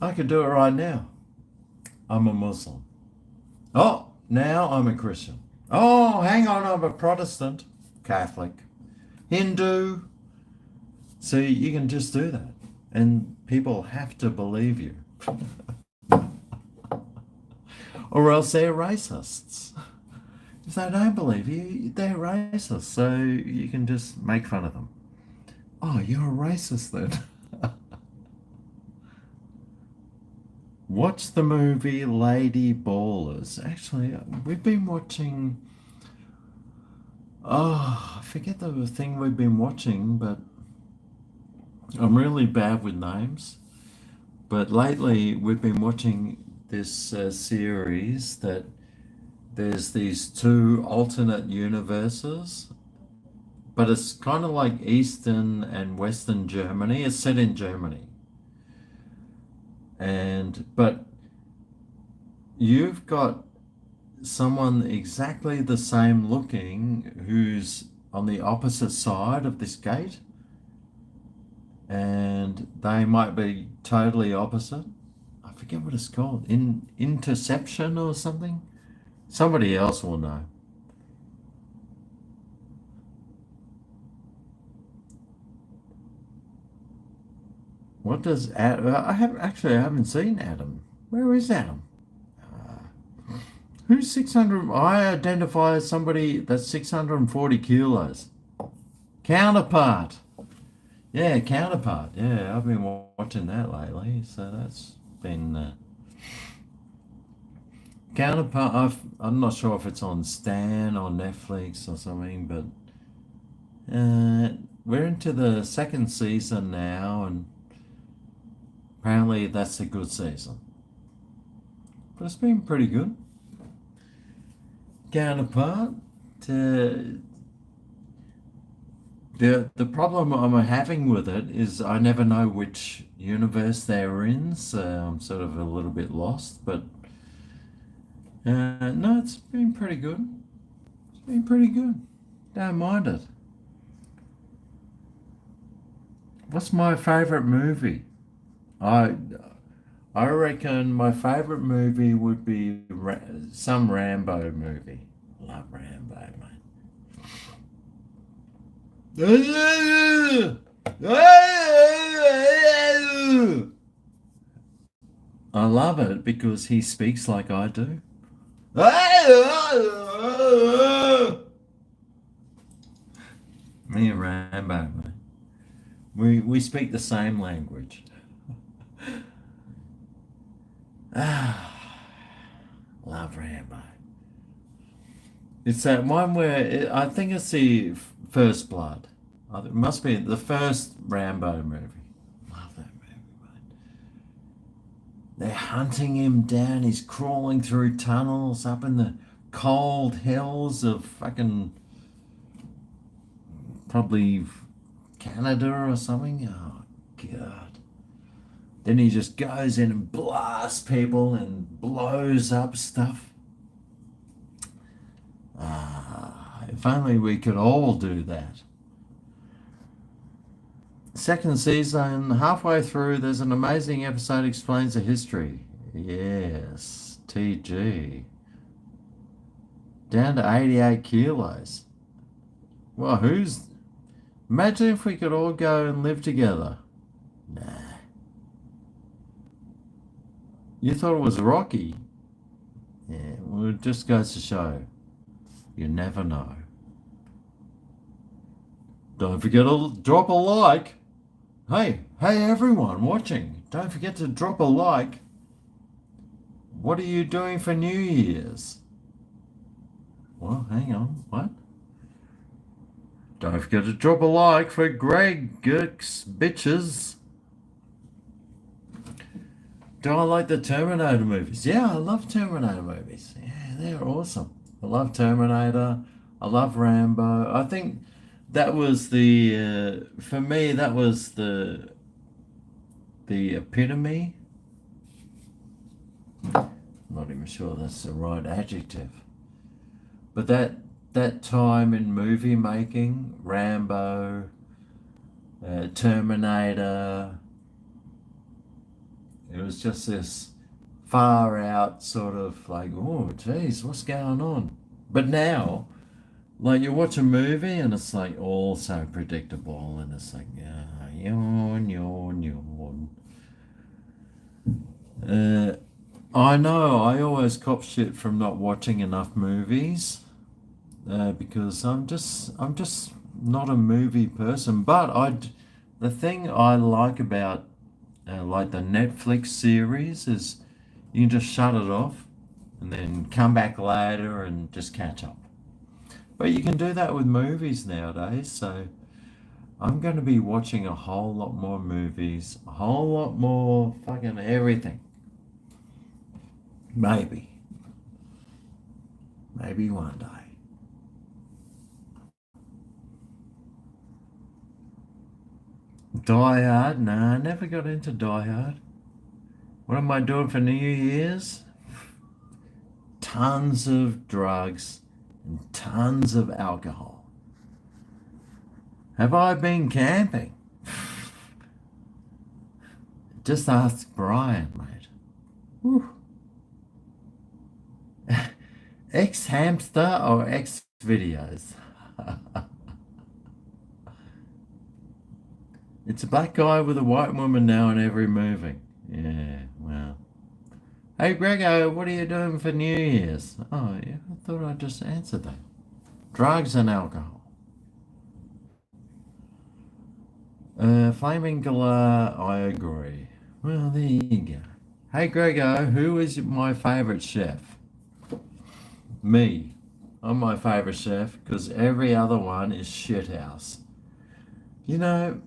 Speaker 1: I could do it right now. I'm a Muslim. Oh, now I'm a Christian. Oh, hang on, I'm a Protestant, Catholic, Hindu. So you can just do that. And people have to believe you. Or else they're racists. If they don't believe you, they're racist. So you can just make fun of them. Oh, you're a racist then. Watch the movie Lady Ballers. Actually, we've been watching. Oh, I forget the thing we've been watching, but I'm really bad with names. But lately, we've been watching this series that there's these two alternate universes, but it's kind of like Eastern and Western Germany. It's set in Germany. But you've got someone exactly the same looking who's on the opposite side of this gate, and they might be totally opposite. I forget what it's called. Interception or something? Somebody else will know. What does Adam? I haven't seen Adam. Where is Adam? Who's 600? I identify as somebody that's 640 kilos. Counterpart. Yeah, Counterpart. Yeah, I've been watching that lately, so that's been Counterpart. I'm not sure if it's on Stan or Netflix or something, but we're into the second season now, and apparently that's a good season. But it's been pretty good. Counterpart. The problem I'm having with it is I never know which universe they're in, so I'm sort of a little bit lost. But no, it's been pretty good. It's been pretty good. Don't mind it. What's my favourite movie? I I reckon my favourite movie would be some Rambo movie. Love Rambo, mate. I love it because he speaks like I do. Me and Rambo, mate. We speak the same language. Love Rambo. It's that one where I think it's the First Blood. It must be the first Rambo movie. Love that movie, mate. They're hunting him down. He's crawling through tunnels up in the cold hills of fucking probably Canada or something. Oh, God. Then he just goes in and blasts people and blows up stuff. If only we could all do that. Second season, halfway through, there's an amazing episode explains the history. Yes, TG. Down to 88 kilos. Well, imagine if we could all go and live together. Nah. You thought it was Rocky? Yeah, well, it just goes to show. You never know. Don't forget to drop a like. Hey everyone watching, don't forget to drop a like. What are you doing for New Year's? Well, hang on, what? Don't forget to drop a like for Greg Gurks Bitches. Do I like the Terminator movies? Yeah, I love Terminator movies. Yeah, they're awesome. I love Terminator. I love Rambo. I think that was for me, that was the epitome. I'm not even sure that's the right adjective. But that time in movie making, Rambo, Terminator, it was just this far out sort of like, oh, geez, what's going on? But now, like you watch a movie and it's like all so predictable and it's like, yawn, yawn, yawn. I know I always cop shit from not watching enough movies because I'm just not a movie person. But the thing I like about like the Netflix series is you can just shut it off and then come back later and just catch up. But you can do that with movies nowadays, so I'm going to be watching a whole lot more movies, a whole lot more fucking everything. Maybe one day. Die Hard? Nah, I never got into Die Hard. What am I doing for New Year's? Tons of drugs and tons of alcohol. Have I been camping? Just ask Brian, mate. Whew. X hamster or X videos? It's a black guy with a white woman now in every movie. Yeah, well. Hey, GregO, what are you doing for New Year's? Oh, yeah, I thought I just answered that. Drugs and alcohol. Flaming Galah, I agree. Well, there you go. Hey, GregO, who is my favourite chef? Me. I'm my favourite chef because every other one is shithouse. You know,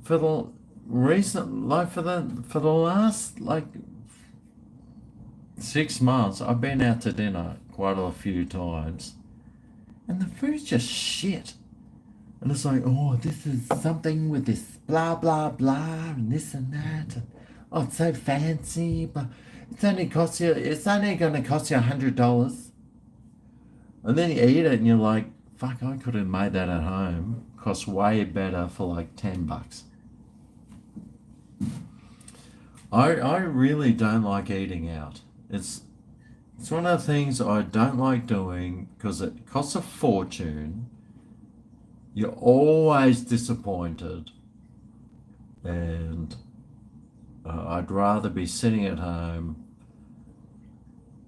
Speaker 1: for the last 6 months, I've been out to dinner quite a few times, and the food's just shit. And it's like, oh, this is something with this blah blah blah and this and that, and oh, it's so fancy, but it's only going to cost you $100. And then you eat it and you're like, fuck, I could have made that at home. Costs way better for like $10. I really don't like eating out. It's one of the things I don't like doing because it costs a fortune. You're always disappointed, and I'd rather be sitting at home,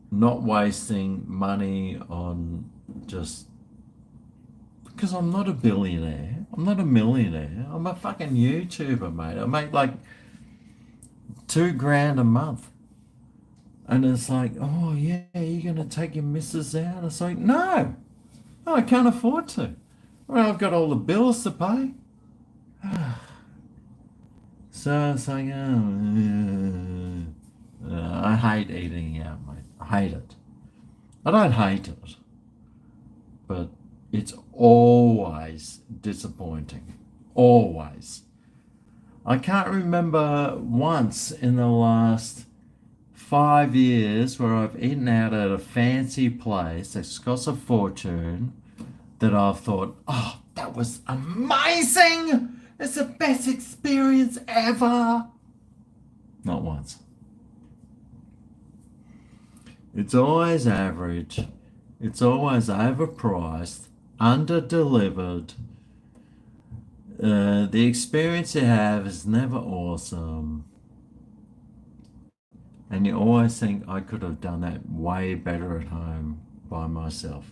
Speaker 1: not wasting money on just because I'm not a billionaire. I'm not a millionaire. I'm a fucking YouTuber, mate. I make like $2,000 a month. And it's like, oh yeah, you're gonna take your missus out? It's like, no, I can't afford to. Well, I've got all the bills to pay. So it's like, I hate eating out, mate. I hate it. I don't hate it, but it's always disappointing. Always. I can't remember once in the last 5 years where I've eaten out at a fancy place that costs a fortune that I've thought, oh, that was amazing. It's the best experience ever. Not once. It's always average. It's always overpriced, under-delivered. The experience you have is never awesome. And you always think, I could have done that way better at home by myself.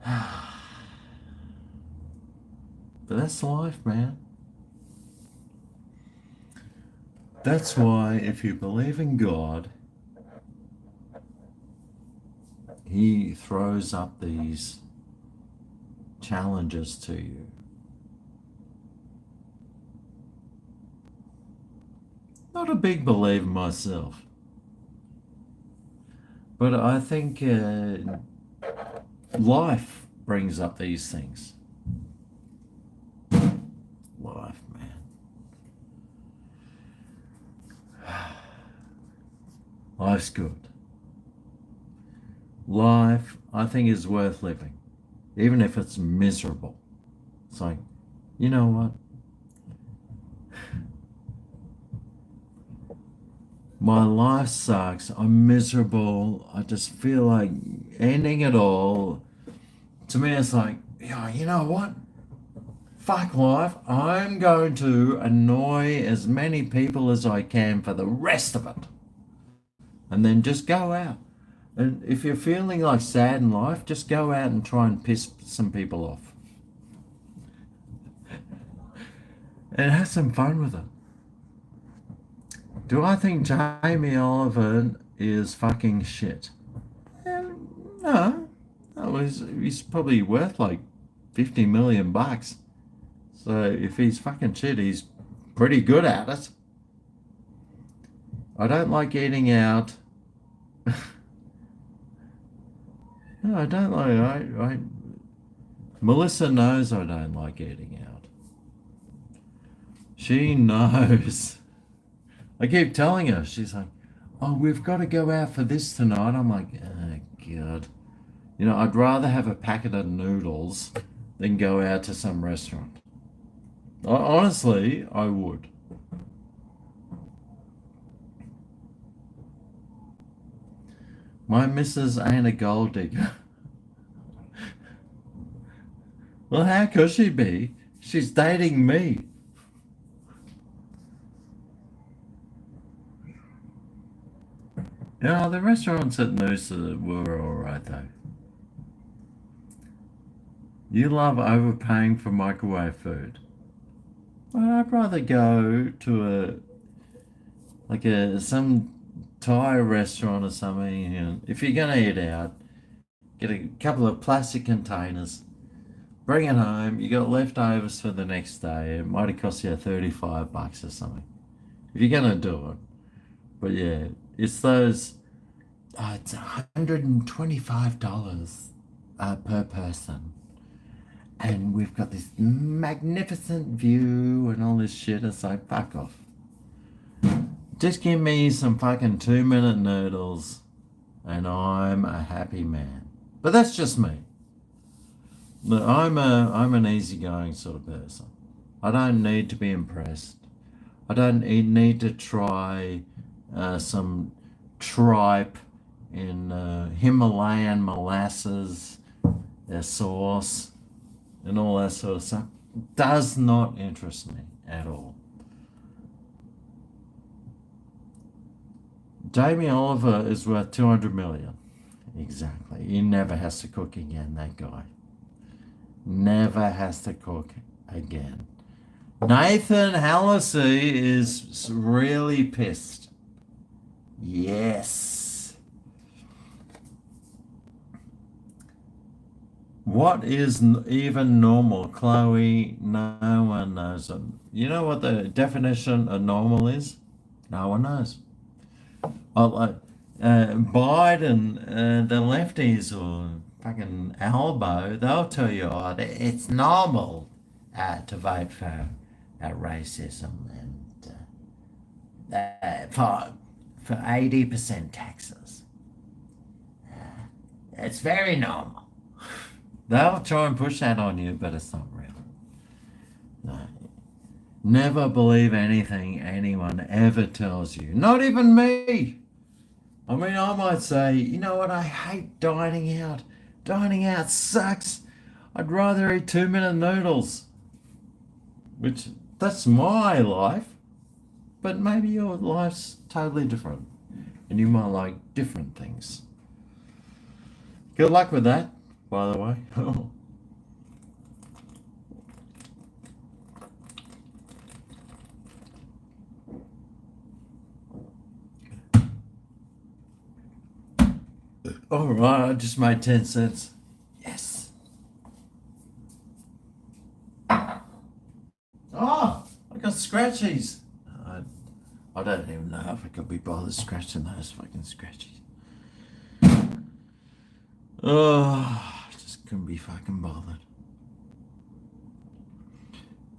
Speaker 1: But that's life, man. That's why if you believe in God, He throws up these challenges to you. Not a big believer myself, but I think life brings up these things. Life, man. Life's good. Life, I think, is worth living, even if it's miserable. It's like, you know what? My life sucks. I'm miserable. I just feel like ending it all. To me, it's like, yeah, you know what? Fuck life. I'm going to annoy as many people as I can for the rest of it. And then just go out. And if you're feeling like sad in life, just go out and try and piss some people off. And have some fun with it. Do I think Jamie Oliver is fucking shit? No. He's probably worth like 50 million bucks. So if he's fucking shit, he's pretty good at it. I don't like eating out. No, I don't like. Melissa knows I don't like eating out. She knows. I keep telling her. She's like, "Oh, we've got to go out for this tonight." I'm like, "Oh God, you know, I'd rather have a packet of noodles than go out to some restaurant." Honestly, I would. My missus ain't a gold digger. Well, how could she be? She's dating me. You know, the restaurants at Noosa were alright though. You love overpaying for microwave food. Well, I'd rather go to some Thai restaurant or something. And if you're gonna eat out, get a couple of plastic containers, bring it home. You got leftovers for the next day. It might have cost you $35 or something if you're gonna do it. But yeah, it's those. It's $125 per person, and we've got this magnificent view and all this shit. It's like, fuck off. Just give me some fucking 2-minute noodles and I'm a happy man. But that's just me. Look, I'm an easygoing sort of person. I don't need to be impressed. I don't need to try some tripe in Himalayan molasses, sauce, and all that sort of stuff. Does not interest me at all. Jamie Oliver is worth 200 million. Exactly. He never has to cook again, that guy. Never has to cook again. Nathan Hallisey is really pissed. Yes. What is even normal, Chloe? No one knows it. You know what the definition of normal is? No one knows. Biden, the lefties or fucking Albo, they'll tell you, oh, it's normal to vote for racism and for 80% taxes. It's very normal. They'll try and push that on you, but it's not real. No. Never believe anything anyone ever tells you. Not even me. I mean, I might say, you know what, I hate dining out. Dining out sucks. I'd rather eat 2-minute noodles. Which, that's my life. But maybe your life's totally different. And you might like different things. Good luck with that. by the way. All right, I just made 10 cents. Yes. Oh, I got scratchies. I don't even know if I could be bothered scratching those fucking scratchies. Oh, I just couldn't be fucking bothered.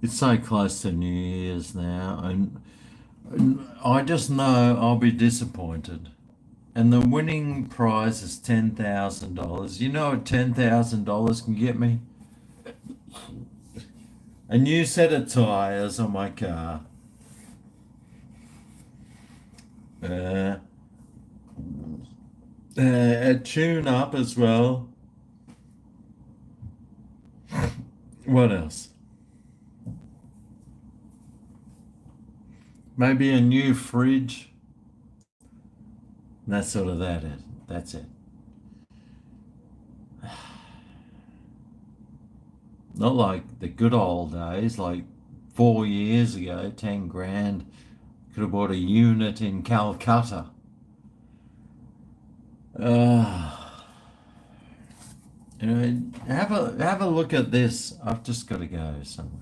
Speaker 1: It's so close to New Year's now, and I just know I'll be disappointed. And the winning prize is $10,000. You know what $10,000 can get me? A new set of tires on my car. A tune up as well. What else? Maybe a new fridge. That's sort of that it. That's it. Not like the good old days, like 4 years ago, 10 grand. Could have bought a unit in Calcutta. Have a look at this. I've just got to go somewhere.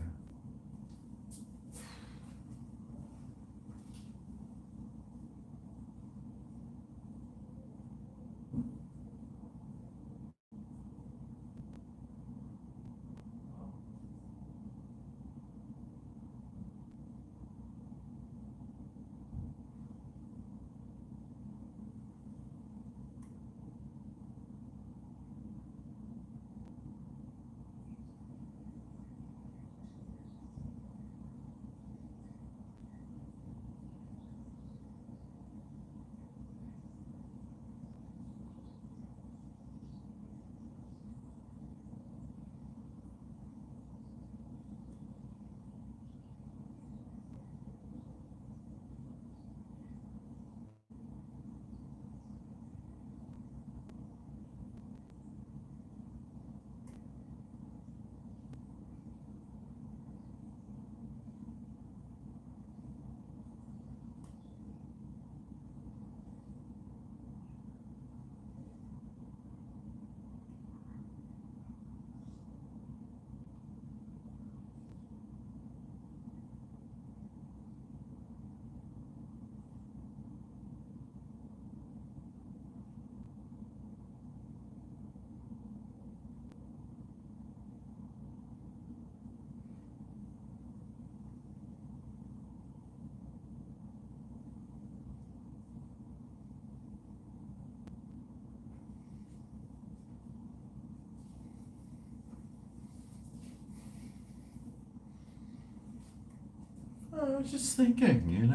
Speaker 1: I was just thinking,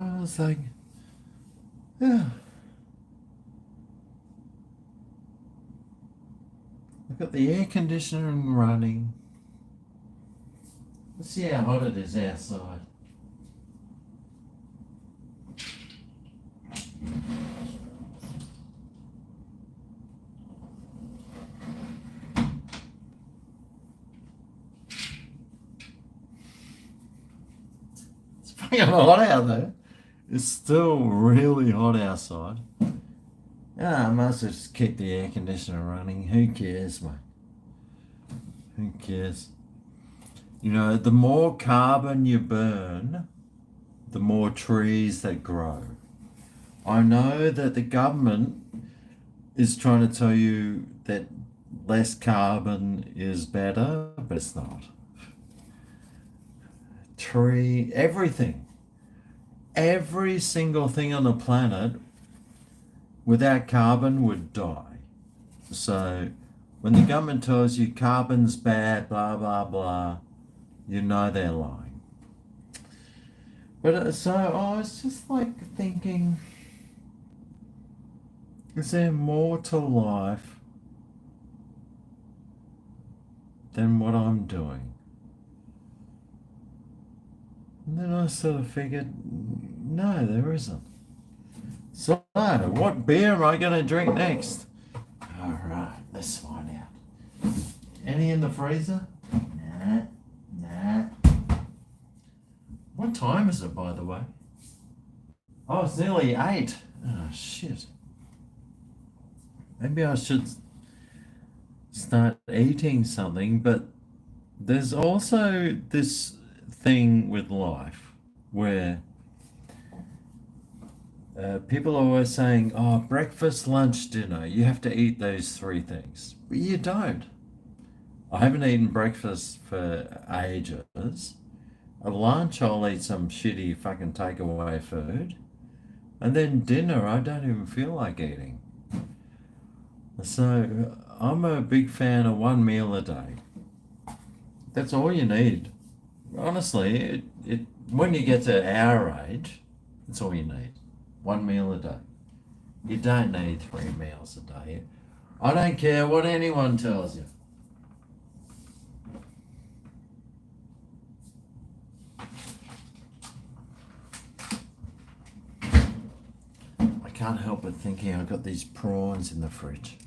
Speaker 1: I was like, yeah. I've got the air conditioner running. Let's see how hot it is outside. It's fucking hot out there. It's still really hot outside. Yeah, I must just keep the air conditioner running. Who cares, mate? Who cares? The more carbon you burn, the more trees that grow. I know that the government is trying to tell you that less carbon is better, but it's not. Everything. Every single thing on the planet without carbon would die. So when the government tells you carbon's bad, blah, blah, blah, you know they're lying. But so I was just like thinking, is there more to life than what I'm doing? And then I sort of figured, no, there isn't. So, what beer am I going to drink next? All right, let's find out. Any in the freezer? Nah, nah. What time is it, by the way? Oh, it's nearly 8. Oh, shit. Maybe I should start eating something, but there's also this thing with life where people are always saying, oh, breakfast, lunch, dinner, you have to eat those 3 things. But you don't. I haven't eaten breakfast for ages. At lunch, I'll eat some shitty fucking takeaway food. And then dinner, I don't even feel like eating. So I'm a big fan of 1 meal a day. That's all you need. Honestly, when you get to our age, that's all you need. 1 meal a day. You don't need 3 meals a day. I don't care what anyone tells you. I can't help but thinking I've got these prawns in the fridge.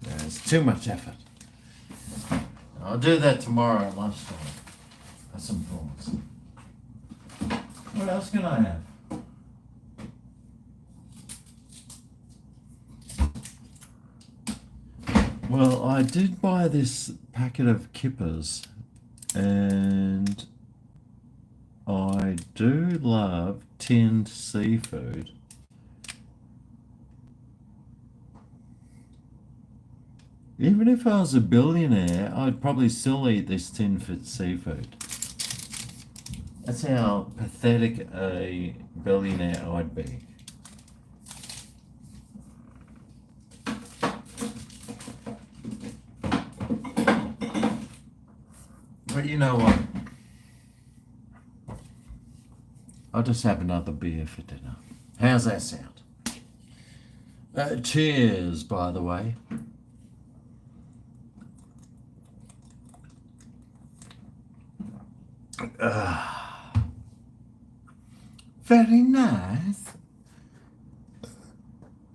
Speaker 1: It's too much effort. I'll do that tomorrow at lunchtime. Have some prawns. What else can I have? Well, I did buy this packet of kippers, and I do love tinned seafood. Even if I was a billionaire, I'd probably still eat this tinned seafood. That's how pathetic a billionaire I'd be. But you know what? I'll just have another beer for dinner. How's that sound? Cheers, by the way. Very nice.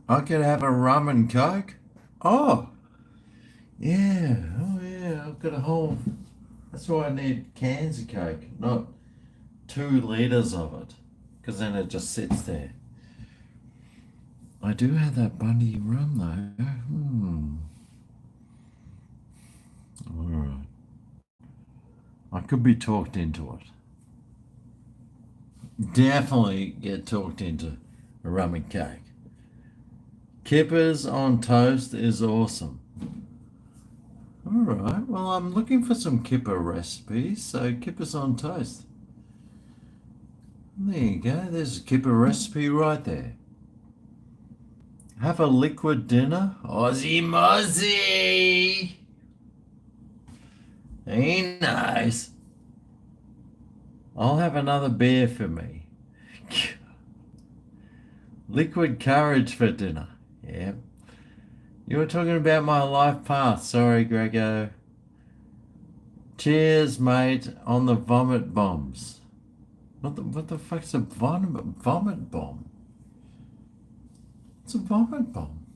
Speaker 1: I could have a rum and coke. Oh, yeah. Oh, yeah. I've got a whole. That's why I need cans of coke, not 2 litres of it, because then it just sits there. I do have that Bundy rum though. All right. I could be talked into it. Definitely get talked into a rum and cake. Kippers on toast is awesome. All right, well, I'm looking for some kipper recipes, so kippers on toast. There you go, there's a kipper recipe right there. Have a liquid dinner. Aussie Mozzie! He knows. I'll have another beer for me. Liquid courage for dinner. Yeah. You were talking about my life path. Sorry, GregO. Cheers, mate, on the vomit bombs. What the fuck's a vomit bomb? It's a vomit bomb.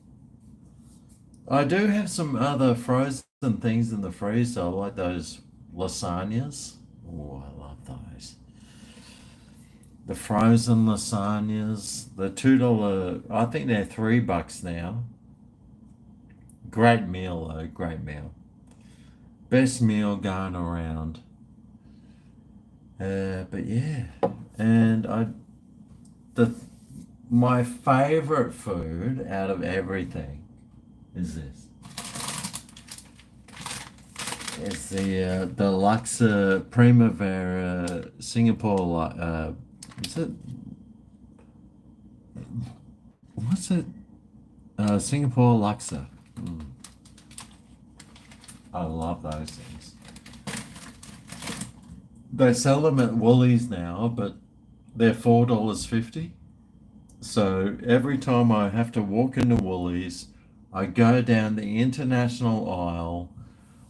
Speaker 1: I do have some other frozen things in the freezer, like those lasagnas. Oh, I love those. The frozen lasagnas, the $2, I think they're $3 now. Great meal though, great meal. Best meal going around. But yeah, and my favorite food out of everything is this. It's the Laksa Primavera Singapore. Is it? What's it? Singapore Laksa. I love those things. They sell them at Woolies now, but they're $4.50. So every time I have to walk into Woolies, I go down the international aisle,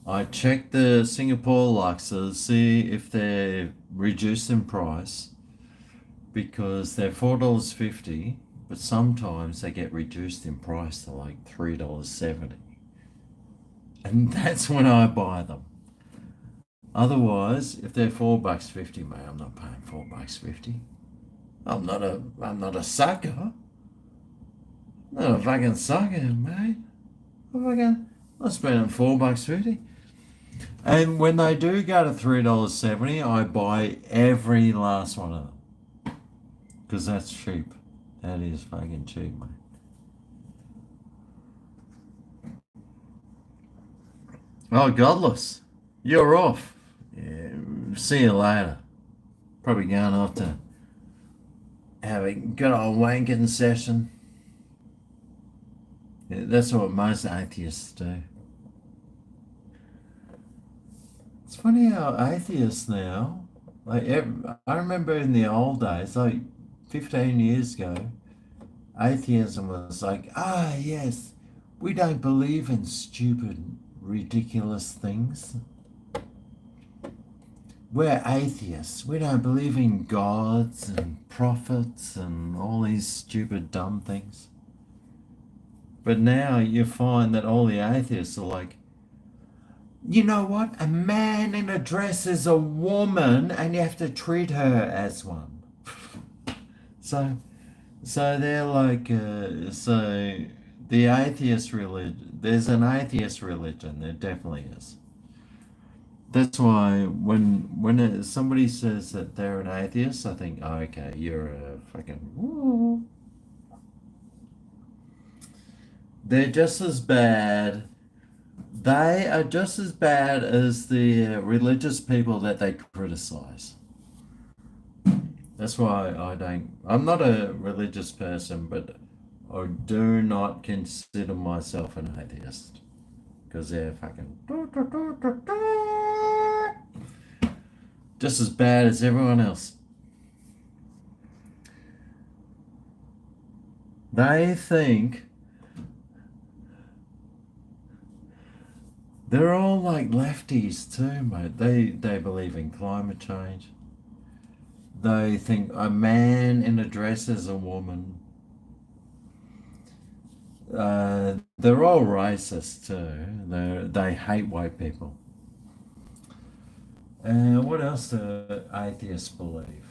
Speaker 1: I check the Singapore Laksas, see if they're reduced in price, because they're $4.50, but sometimes they get reduced in price to like $3.70. And that's when I buy them. Otherwise, if they're $4.50, mate, I'm not paying $4.50. I'm not a sucker. I'm not a fucking sucker, mate. I'm spending $4.50. And when they do go to $3.70, I buy every last one of them. Because that's cheap. That is fucking cheap, mate. Oh, godless. You're off. Yeah, see you later. Probably going off to have a good old wanking session. Yeah, that's what most atheists do. It's funny how atheists now, I remember in the old days, like 15 years ago, atheism was like, yes, we don't believe in stupid, ridiculous things. We're atheists. We don't believe in gods and prophets and all these stupid, dumb things. But now you find that all the atheists are like, you know what? A man in a dress is a woman and you have to treat her as one. So they're like, so the atheist religion, there's an atheist religion, there definitely is. That's why when somebody says that they're an atheist, I think, oh, okay, you're a fucking. Woo. They're just as bad. They are just as bad as the religious people that they criticize. That's why I'm not a religious person, but I do not consider myself an atheist. Because they're fucking just as bad as everyone else. They think they're all like lefties too, mate. They believe in climate change. They think a man in a dress is a woman. They're all racist too. They hate white people. What else do atheists believe?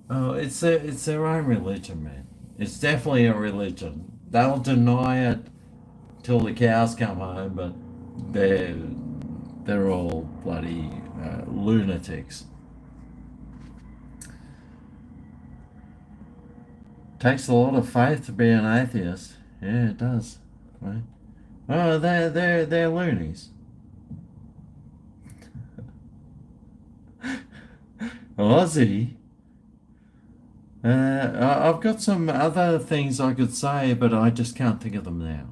Speaker 1: Oh, it's their own religion, man. It's definitely a religion. They'll deny it till the cows come home, but they're all bloody lunatics. Takes a lot of faith to be an atheist. Yeah, it does. Right? Oh, they're loonies. Aussie. I've got some other things I could say, but I just can't think of them now.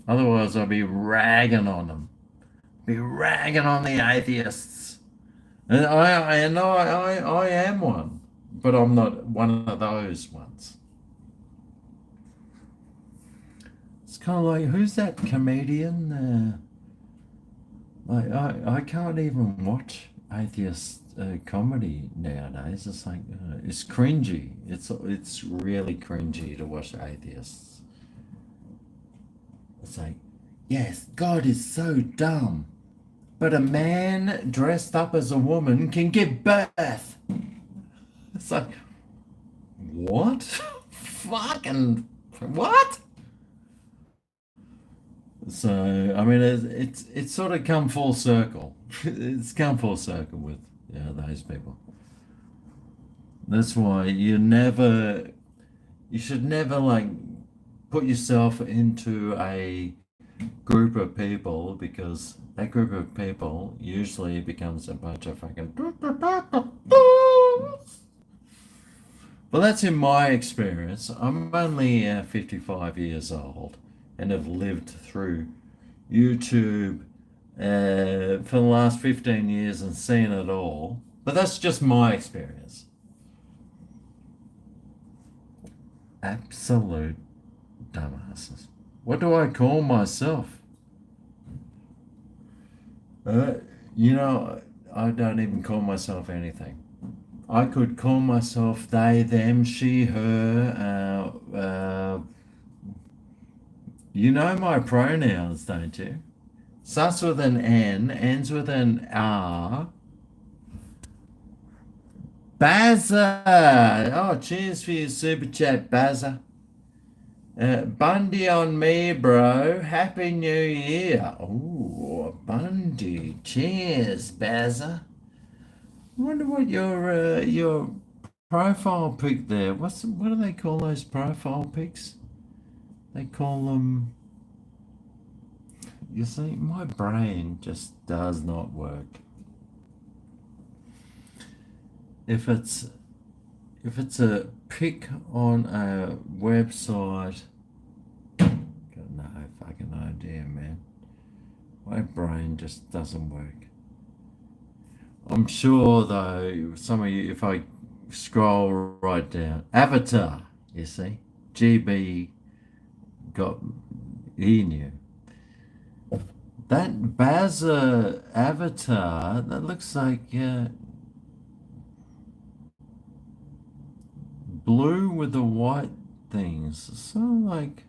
Speaker 1: Otherwise, I'll be ragging on them. Be ragging on the atheists. And I know I am one, but I'm not one of those ones. It's kind of like, who's that comedian? I can't even watch atheist comedy nowadays. It's like it's cringy. It's really cringy to watch atheists. It's like, yes, God is so dumb, but a man dressed up as a woman can give birth. It's like, what? Fucking what? So I mean, it's sort of come full circle. It's come full circle with those people. That's why you should never like put yourself into a group of people, because that group of people usually becomes a bunch of fucking. Well, that's in my experience. I'm only 55 years old and have lived through YouTube for the last 15 years and seen it all. But that's just my experience. Absolute dumbasses. What do I call myself? Uh, I don't even call myself anything. I could call myself they, them, she, her. You know my pronouns, don't you? Starts with an N, ends with an R. Bazza! Oh, cheers for your super chat, Bazza. Bundy on me, bro. Happy New Year. Oh, Bundy. Cheers, Bazza. I wonder what your profile pic there. What do they call those profile pics? They call them. You see, my brain just does not work. If it's a pic on a website, got no fucking idea, man. My brain just doesn't work. I'm sure though, some of you, if I scroll right down, Avatar, you see, GB got, he knew. That Bazza avatar, that looks like blue with the white things. So like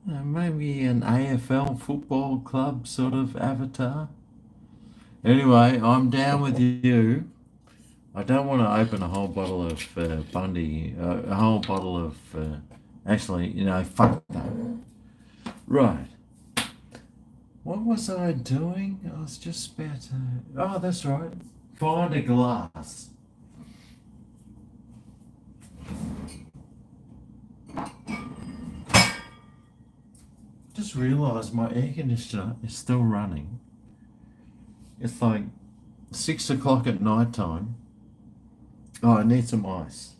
Speaker 1: maybe an AFL football club sort of avatar. Anyway, I'm down with you. I don't want to open a whole bottle of Bundy, a whole bottle of, actually, fuck that. Right. What was I doing? I was just about to, oh, that's right. Find a glass. Just realised my air conditioner is still running. It's like 6 o'clock at night time. Oh, I need some ice.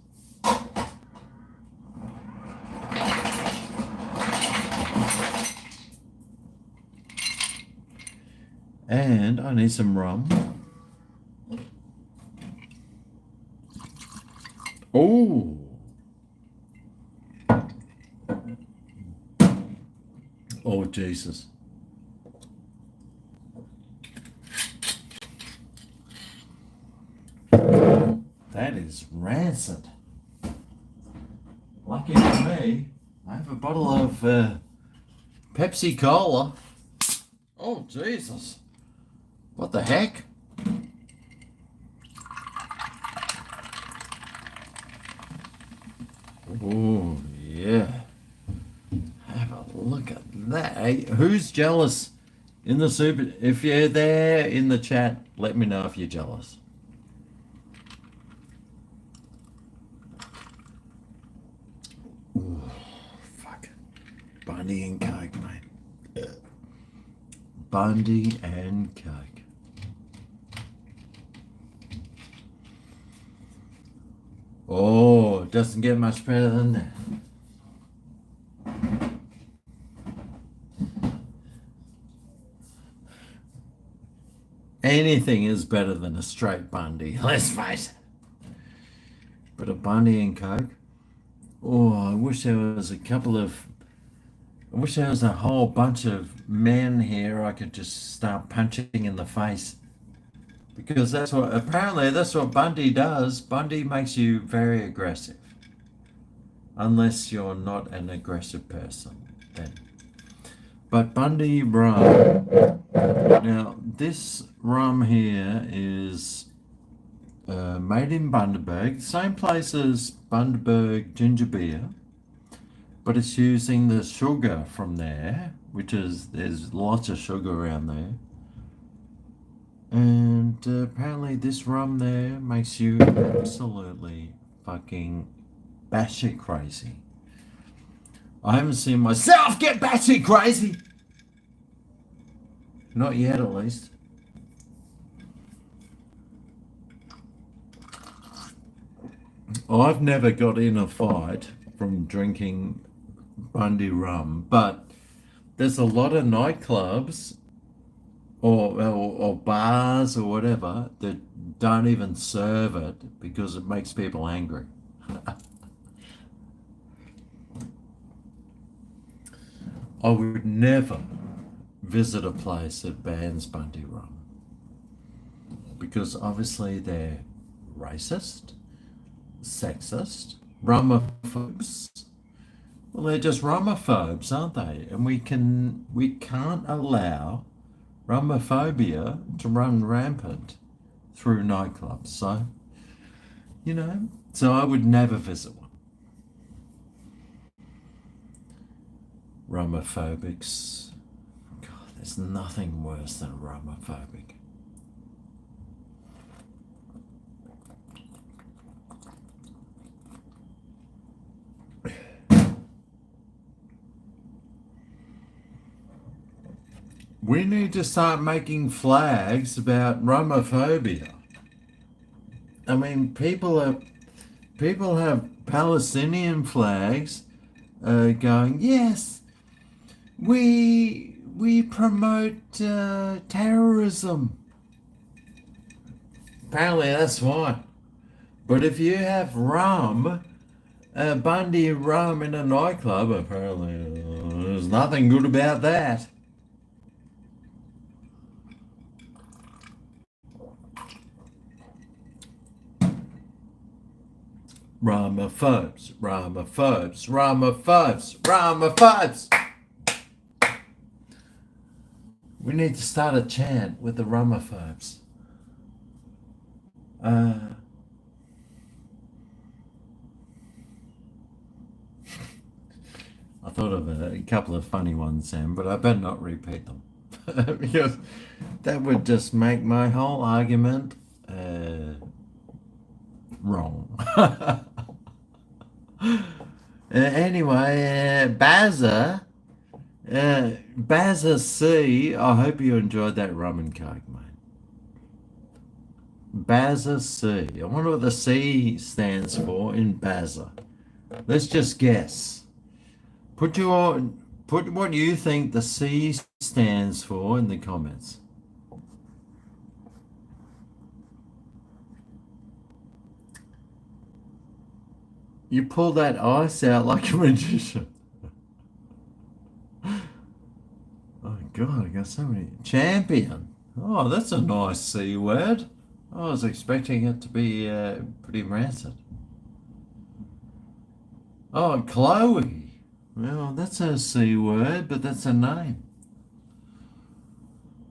Speaker 1: And I need some rum. Oh. Oh, Jesus. That is rancid. Lucky for me, I have a bottle of Pepsi Cola. Oh, Jesus. What the heck? Oh, yeah. Have a look at that. Hey, who's jealous in the super? If you're there in the chat, let me know if you're jealous. Ooh, fuck. Bundy and Coke, mate. Bundy and Coke. Oh, it doesn't get much better than that. Anything is better than a straight Bundy, let's face it. But a Bundy and Coke? Oh, I wish there was a whole bunch of men here I could just start punching in the face. Because apparently that's what Bundy does. Bundy makes you very aggressive. Unless you're not an aggressive person, then. But Bundy rum. Now, this rum here is made in Bundaberg, same place as Bundaberg ginger beer, but it's using the sugar from there, there's lots of sugar around there. And apparently this rum there makes you absolutely fucking batshit crazy. I haven't seen myself get batshit crazy. Not yet, at least. I've never got in a fight from drinking Bundy rum, but there's a lot of nightclubs or bars or whatever that don't even serve it because it makes people angry. I would never visit a place that bans Bundy rum because obviously they're racist, sexist, Romophobes. Well, they're just Romophobes, aren't they? And we can't allow Romophobia to run rampant through nightclubs. So, so I would never visit one. Romophobics. God, there's nothing worse than a Romophobic. We need to start making flags about Romophobia. I mean, people have Palestinian flags going, yes, we promote terrorism. Apparently that's fine. But if you have rum, Bundy rum in a nightclub, apparently there's nothing good about that. Romophobes, Romophobes, Romophobes, Romophobes. We need to start a chant with the Romophobes. I thought of a couple of funny ones, Sam, but I better not repeat them. Because that would just make my whole argument wrong. Anyway, Bazza C, I hope you enjoyed that rum and coke, mate. Bazza C. I wonder what the C stands for in Bazza. Let's just guess. Put what you think the C stands for in the comments. You pull that ice out like a magician. Oh God, I got so many. Champion. Oh, that's a nice C word. I was expecting it to be pretty rancid. Oh, Chloe. Well, that's a C word, but that's a name.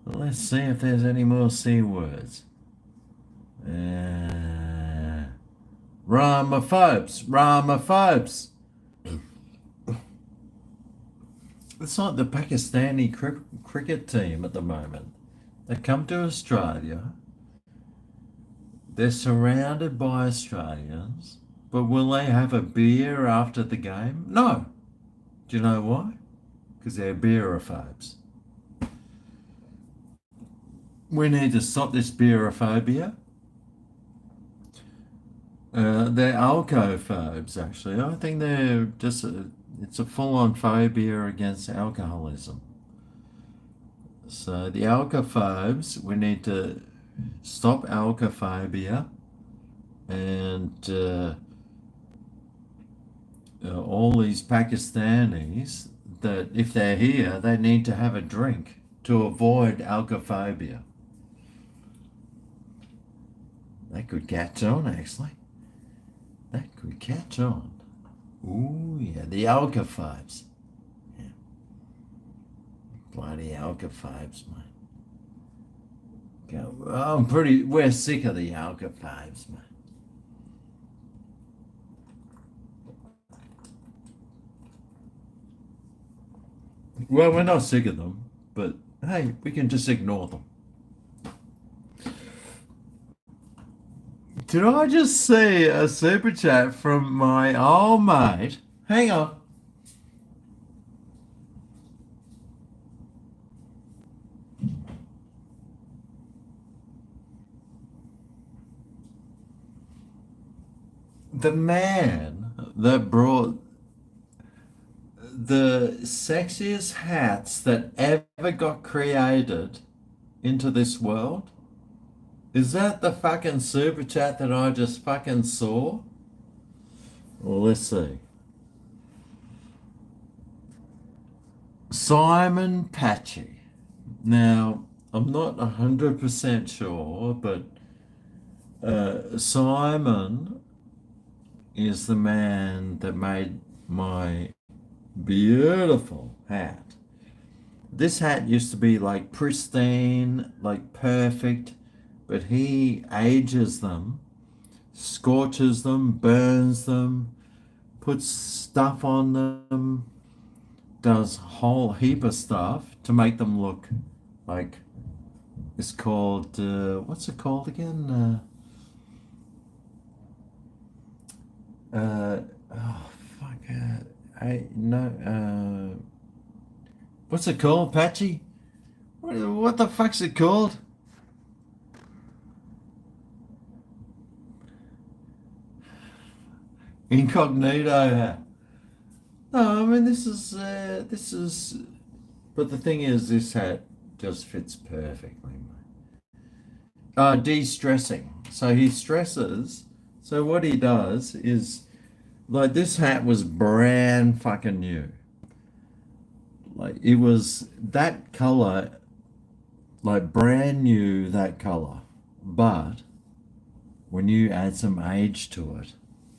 Speaker 1: Well, let's see if there's any more C words. Romophobes, Romophobes. It's like the Pakistani cricket team at the moment. They come to Australia. They're surrounded by Australians, but will they have a beer after the game? No. Do you know why? Because they're beerophobes. We need to stop this beerophobia. They're alcophobes, actually. I think they're just, it's a full-on phobia against alcoholism. So the alcophobes, we need to stop alcophobia, and all these Pakistanis, that if they're here, they need to have a drink to avoid alcophobia. That could catch on, actually. That could catch on. Ooh, yeah, the alcophobes. Yeah. Bloody alcophobes, mate. We're sick of the alcophobes, mate. Well, we're not sick of them, but hey, we can just ignore them. Did I just see a super chat from my old mate? Hang on. The man that brought the sexiest hats that ever got created into this world. Is that the fucking super chat that I just fucking saw? Well, let's see. Simon Patchy. Now, I'm not 100% sure, but Simon is the man that made my beautiful hat. This hat used to be like pristine, like perfect, but he ages them, scorches them, burns them, puts stuff on them, does a whole heap of stuff to make them look like, it's called, what's it called again? Oh, fuck, what's it called, Patchy? What the fuck's it called? Incognito hat. No, I mean this is, but the thing is, this hat just fits perfectly. De-stressing. So he stresses. So what he does is, like, this hat was brand fucking new. Like, it was that color, like brand new, that color. But when you add some age to it,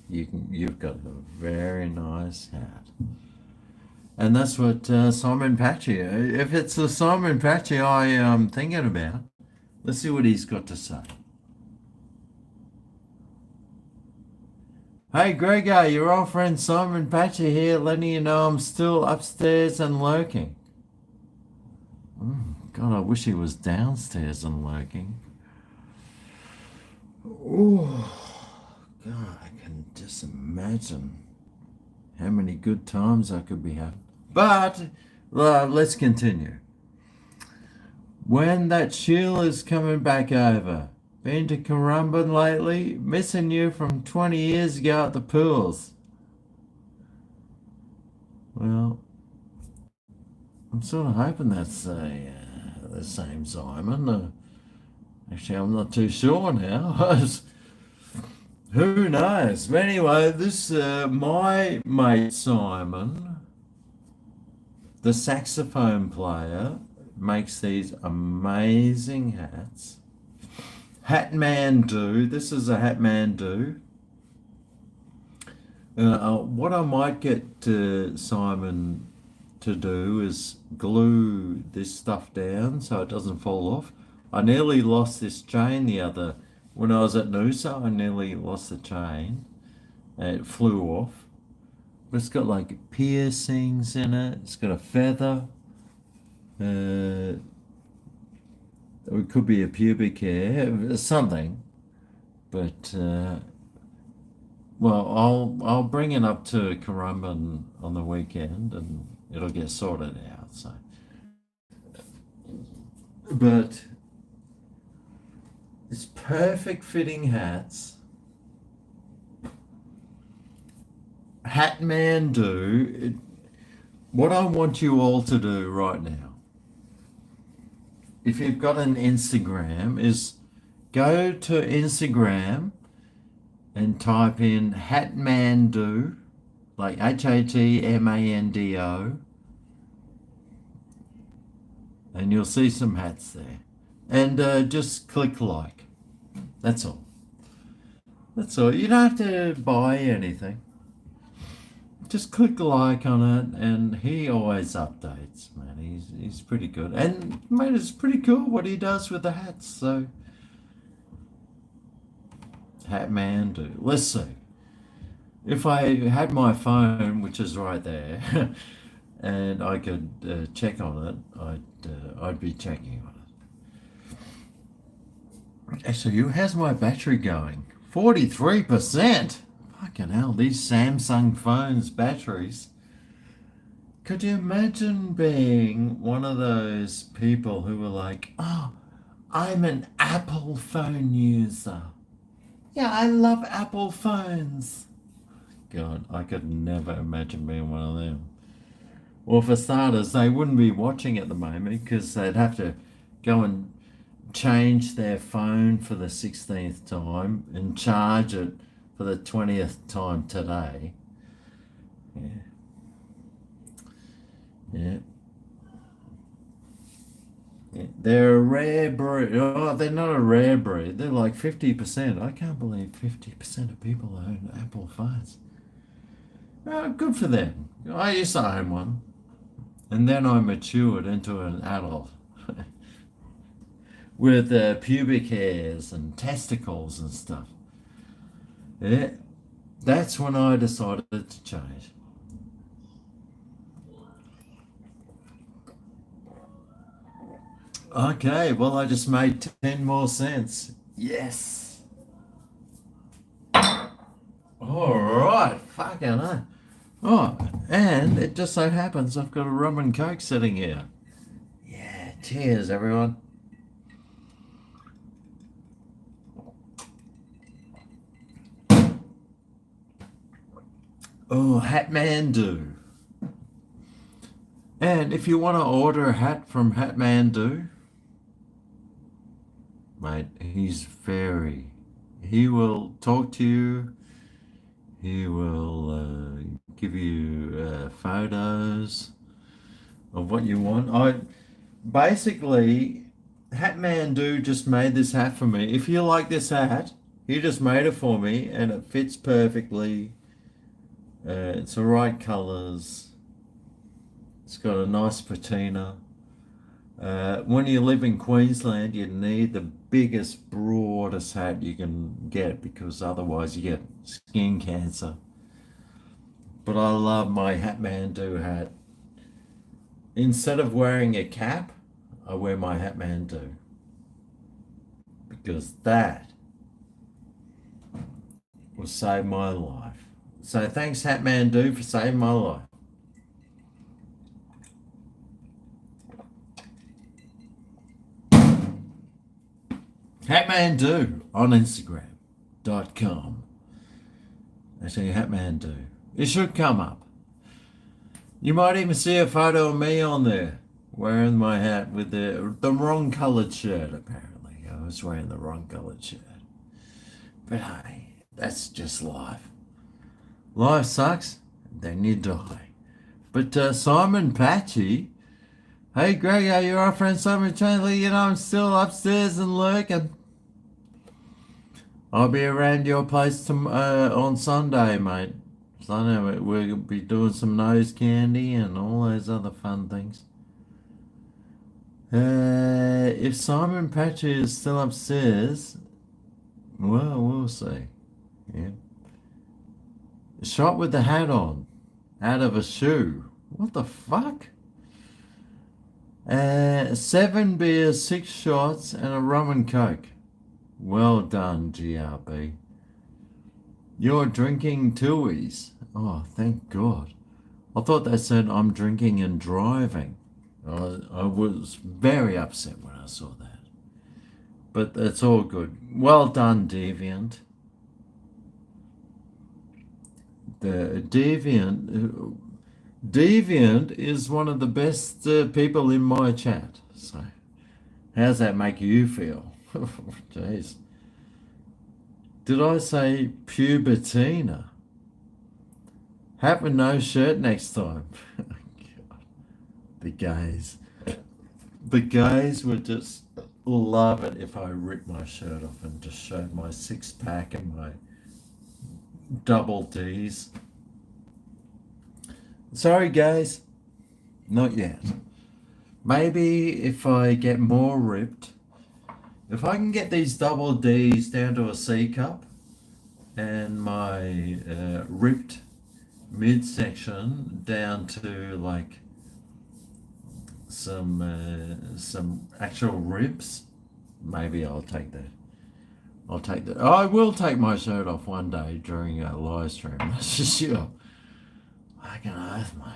Speaker 1: you've got a very nice hat. And that's what Simon Patchy, if it's the Simon Patchy I am thinking about, let's see what he's got to say. Hey GregO, your old friend Simon Patchy here, letting you know I'm still upstairs and lurking. God, I wish he was downstairs and lurking. Oh, God, I can just imagine how many good times I could be having. But let's continue. When that Sheila's coming back over. Been to Currumbin lately? Missing you from 20 years ago at the pools. Well, I'm sort of hoping that's the same Simon. Actually, I'm not too sure now. Who knows? But anyway, this my mate Simon, the saxophone player, makes these amazing hats. Hatman do. This is a Hatman do. What I might get Simon to do is glue this stuff down so it doesn't fall off. I nearly lost this chain when I was at Noosa. I nearly lost the chain. It flew off. But it's got like piercings in it. It's got a feather. It could be a pubic hair, something, but well, I'll bring it up to Currumbin on the weekend, and it'll get sorted out. So, but it's perfect fitting hats. Hatman do. What I want you all to do right now, if you've got an Instagram, is go to Instagram and type in Hatmando, like Hatmando, and you'll see some hats there. And just click like. That's all. That's all. You don't have to buy anything. Just click like on it, and he always updates, man. He's pretty good, and mate, it's pretty cool what he does with the hats. So, Hatman do. Let's see. If I had my phone, which is right there, and I could check on it, I'd be checking on it. Actually, how's my battery going? 43%. Fucking hell, these Samsung phones batteries. Could you imagine being one of those people who were like, oh, I'm an Apple phone user. Yeah, I love Apple phones. God, I could never imagine being one of them. Well, for starters, they wouldn't be watching at the moment because they'd have to go and change their phone for the 16th time and charge it for the 20th time today. Yeah. They're a rare breed. Oh, they're not a rare breed. They're like 50%. I can't believe 50% of people own Apple phones. Oh, good for them. I used to own one. And then I matured into an adult with pubic hairs and testicles and stuff. Yeah, that's when I decided to change. Okay, well, I just made 10 more cents. Yes. All right, fucking hell. Oh, and it just so happens I've got a rum and coke sitting here. Yeah, cheers, everyone. Oh, Hatmandu. And if you want to order a hat from Hatmandu, mate, he will talk to you. He will give you photos of what you want. Basically, Hatmandu just made this hat for me. If you like this hat, he just made it for me and it fits perfectly. It's the right colors. It's got a nice patina. When you live in Queensland, you need the biggest, broadest hat you can get because otherwise you get skin cancer. But I love my Hatmandu hat. Instead of wearing a cap, I wear my Hatmandu because that will save my life. So thanks, Hatmandu, for saving my life. Hatmandu on Instagram.com. Actually, Hatmandu. It should come up. You might even see a photo of me on there wearing my hat with the wrong coloured shirt, apparently. I was wearing the wrong coloured shirt. But hey, that's just life. Life sucks, then you die. But Simon Patchy, hey GregO, you're our friend Simon Chandler, I'm still upstairs and lurking. I'll be around your place on Sunday, mate. Sunday we'll be doing some nose candy and all those other fun things. If Simon Patchy is still upstairs, well, we'll see. Yeah. Shot with the hat on, out of a shoe. What the fuck? 7 beers, 6 shots, and a rum and coke. Well done, GRB. You're drinking twoies. Oh, thank God. I thought they said I'm drinking and driving. I was very upset when I saw that. But it's all good. Well done, Deviant. The Deviant is one of the best people in my chat. So, how's that make you feel? Jeez. Did I say pubertina? Have no shirt next time. God. The gays. The gays would just love it if I ripped my shirt off and just showed my six-pack and my double D's. Sorry, guys. Not yet. Maybe if I get more ripped, if I can get these double D's down to a C cup and my ripped midsection down to like some actual ribs, maybe I'll take that. I will take my shirt off one day during a live stream. That's for sure. Fucking earth, mate.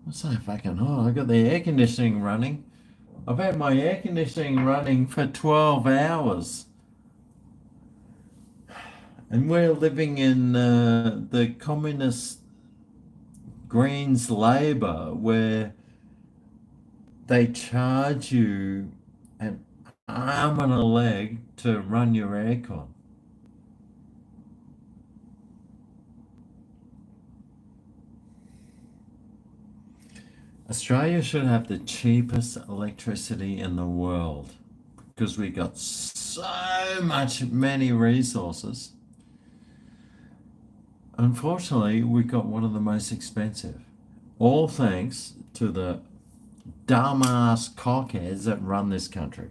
Speaker 1: I'm so fucking hot. I got the air conditioning running. I've had my air conditioning running for 12 hours. And we're living in the communist Greens Labour where they charge you an arm and a leg to run your aircon. Australia should have the cheapest electricity in the world because we got so many resources. Unfortunately, we got one of the most expensive. All thanks to the dumbass cockheads that run this country.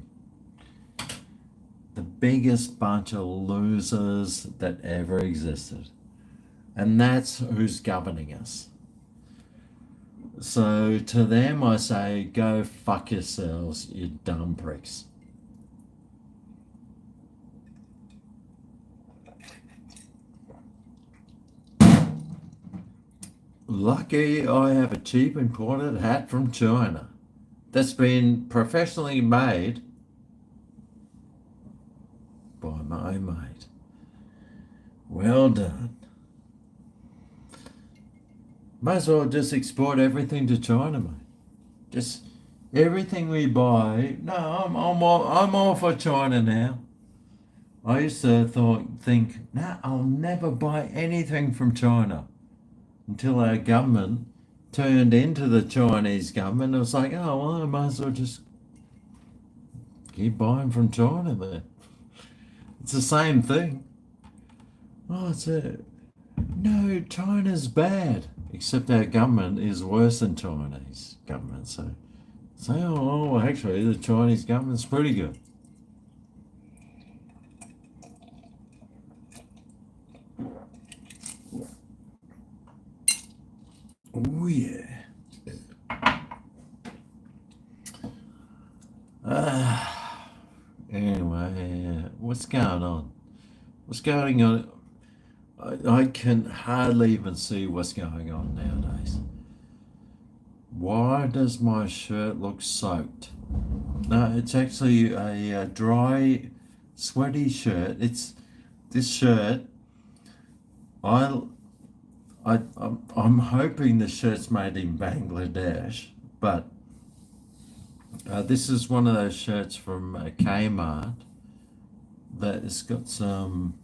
Speaker 1: The biggest bunch of losers that ever existed. And that's who's governing us. So to them I say, go fuck yourselves, you dumb pricks. Lucky I have a cheap imported hat from China that's been professionally made by my mate. Well done. Might as well just export everything to China, mate. Just everything we buy. No, I'm all for China now. I used to think, nah, I'll never buy anything from China until our government turned into the Chinese government. It was like, oh, well, I might as well just keep buying from China there. It's the same thing. Oh, it's it. No, China's bad. Except our government is worse than Chinese government. So say, oh, actually, the Chinese government's pretty good. Oh, yeah. Anyway, what's going on? What's going on? I can hardly even see what's going on nowadays. Why does my shirt look soaked? No, it's actually a dry, sweaty shirt. It's this shirt. I'm hoping the shirt's made in Bangladesh, but this is one of those shirts from Kmart that has got some,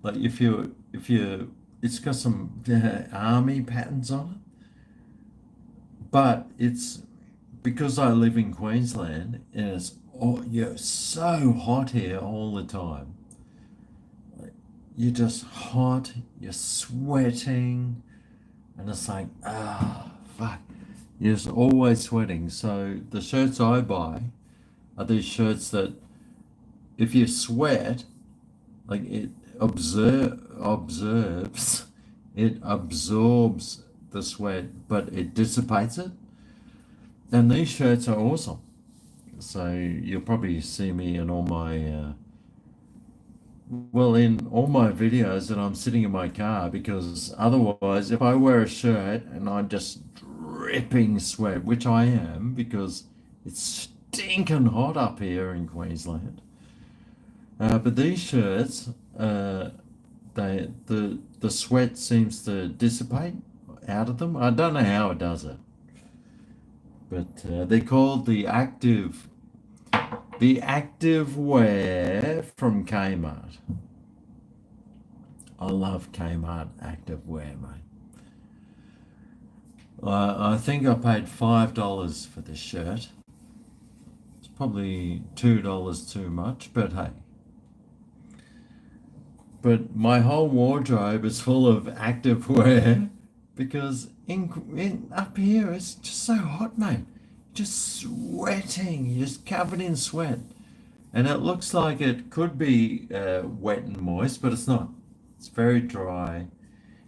Speaker 1: like it's got some army patterns on it. But it's because I live in Queensland and it's so hot here all the time. You're just hot, you're sweating, and it's like, fuck. You're just always sweating. So the shirts I buy are these shirts that if you sweat, like it absorbs the sweat, but it dissipates it. And these shirts are awesome. So you'll probably see me in all my in all my videos that I'm sitting in my car, because otherwise if I wear a shirt and I'm just dripping sweat, which I am because it's stinking hot up here in Queensland, but these shirts, the sweat seems to dissipate out of them. I don't know how it does it, but they're called the active wear from Kmart. I love Kmart active wear, mate. I think I paid $5 for this shirt. It's probably $2 too much, but hey. But my whole wardrobe is full of active wear because in up here it's just so hot, mate. Just sweating, you're just covered in sweat. And it looks like it could be wet and moist, but it's not. It's very dry.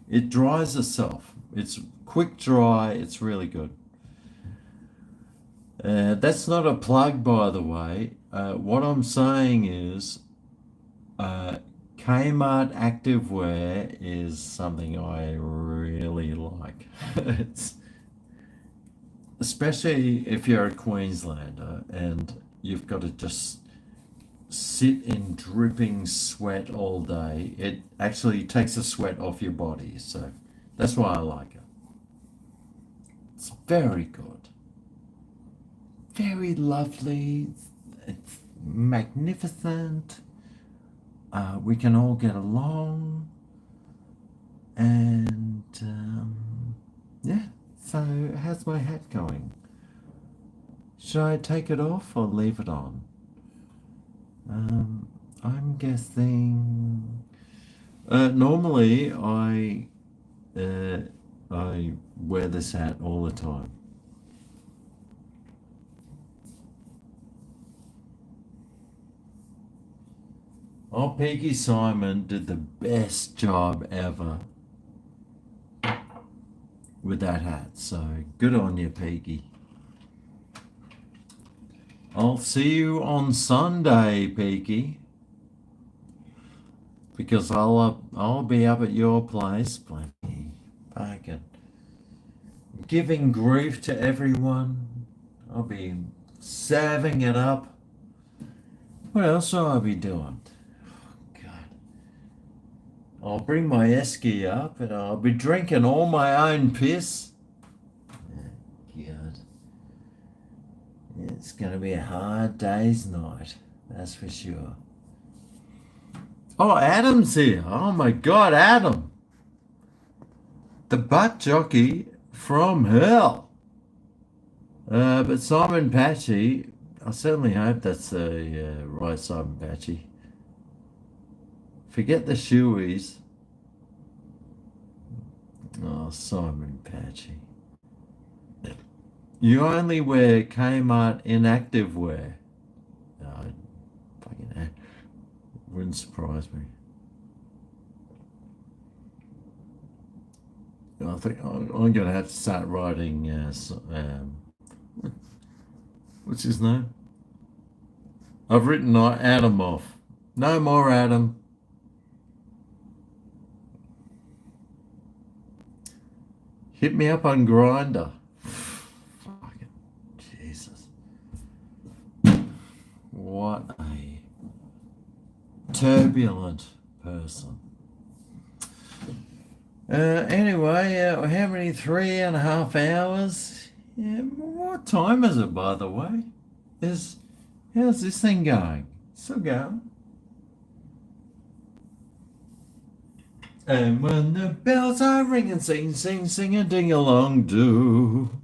Speaker 1: It dries itself. It's quick dry. It's really good. That's not a plug, by the way. What I'm saying is Kmart activewear is something I really like. It's especially if you're a Queenslander and you've got to just sit in dripping sweat all day. It actually takes the sweat off your body, so that's why I like it. It's very good, very lovely, it's magnificent. We can all get along, and yeah, So, how's my hat going? Should I take it off or leave it on? I'm guessing. Normally, I wear this hat all the time. Oh, Peggy Simon did the best job ever with that hat. So good on you, Peggy. I'll see you on Sunday, Peggy, because I'll be up at your place, bloody fucking giving grief to everyone. I'll be serving it up. What else will I be doing? God. I'll bring my esky up and I'll be drinking all my own piss. God. It's going to be a hard day's night, that's for sure. Oh, Adam's here. Oh my God, Adam. The butt jockey from hell. But Simon Patchy, I certainly hope that's the right Simon Patchy. Forget the shoeies. Oh, Simon Patchy. You only wear Kmart inactive wear. No, fucking wouldn't surprise me. I think I'm going to have to start writing. What's his name? I've written Adam off. No more Adam. Hit me up on Grinder. Fucking Jesus. What a turbulent person. Anyway, how many? 3.5 hours? Yeah, what time is it, by the way? How's this thing going? Still going. And when the bells are ringing, sing, sing, sing a ding-along do.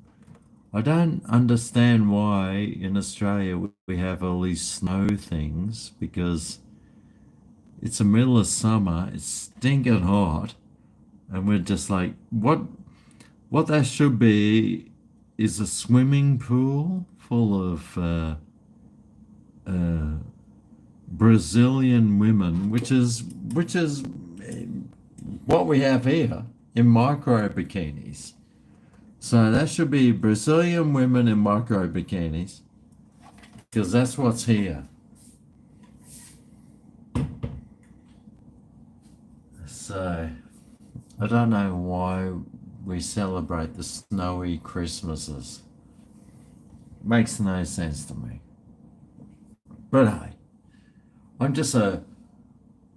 Speaker 1: I don't understand why in Australia we have all these snow things, because it's the middle of summer, it's stinking hot, and we're just like, what that should be is a swimming pool full of Brazilian women, which is what we have here in micro bikinis. So that should be Brazilian women in micro bikinis, because that's what's here. So I don't know why we celebrate the snowy Christmases. Makes no sense to me. But hey, I'm just a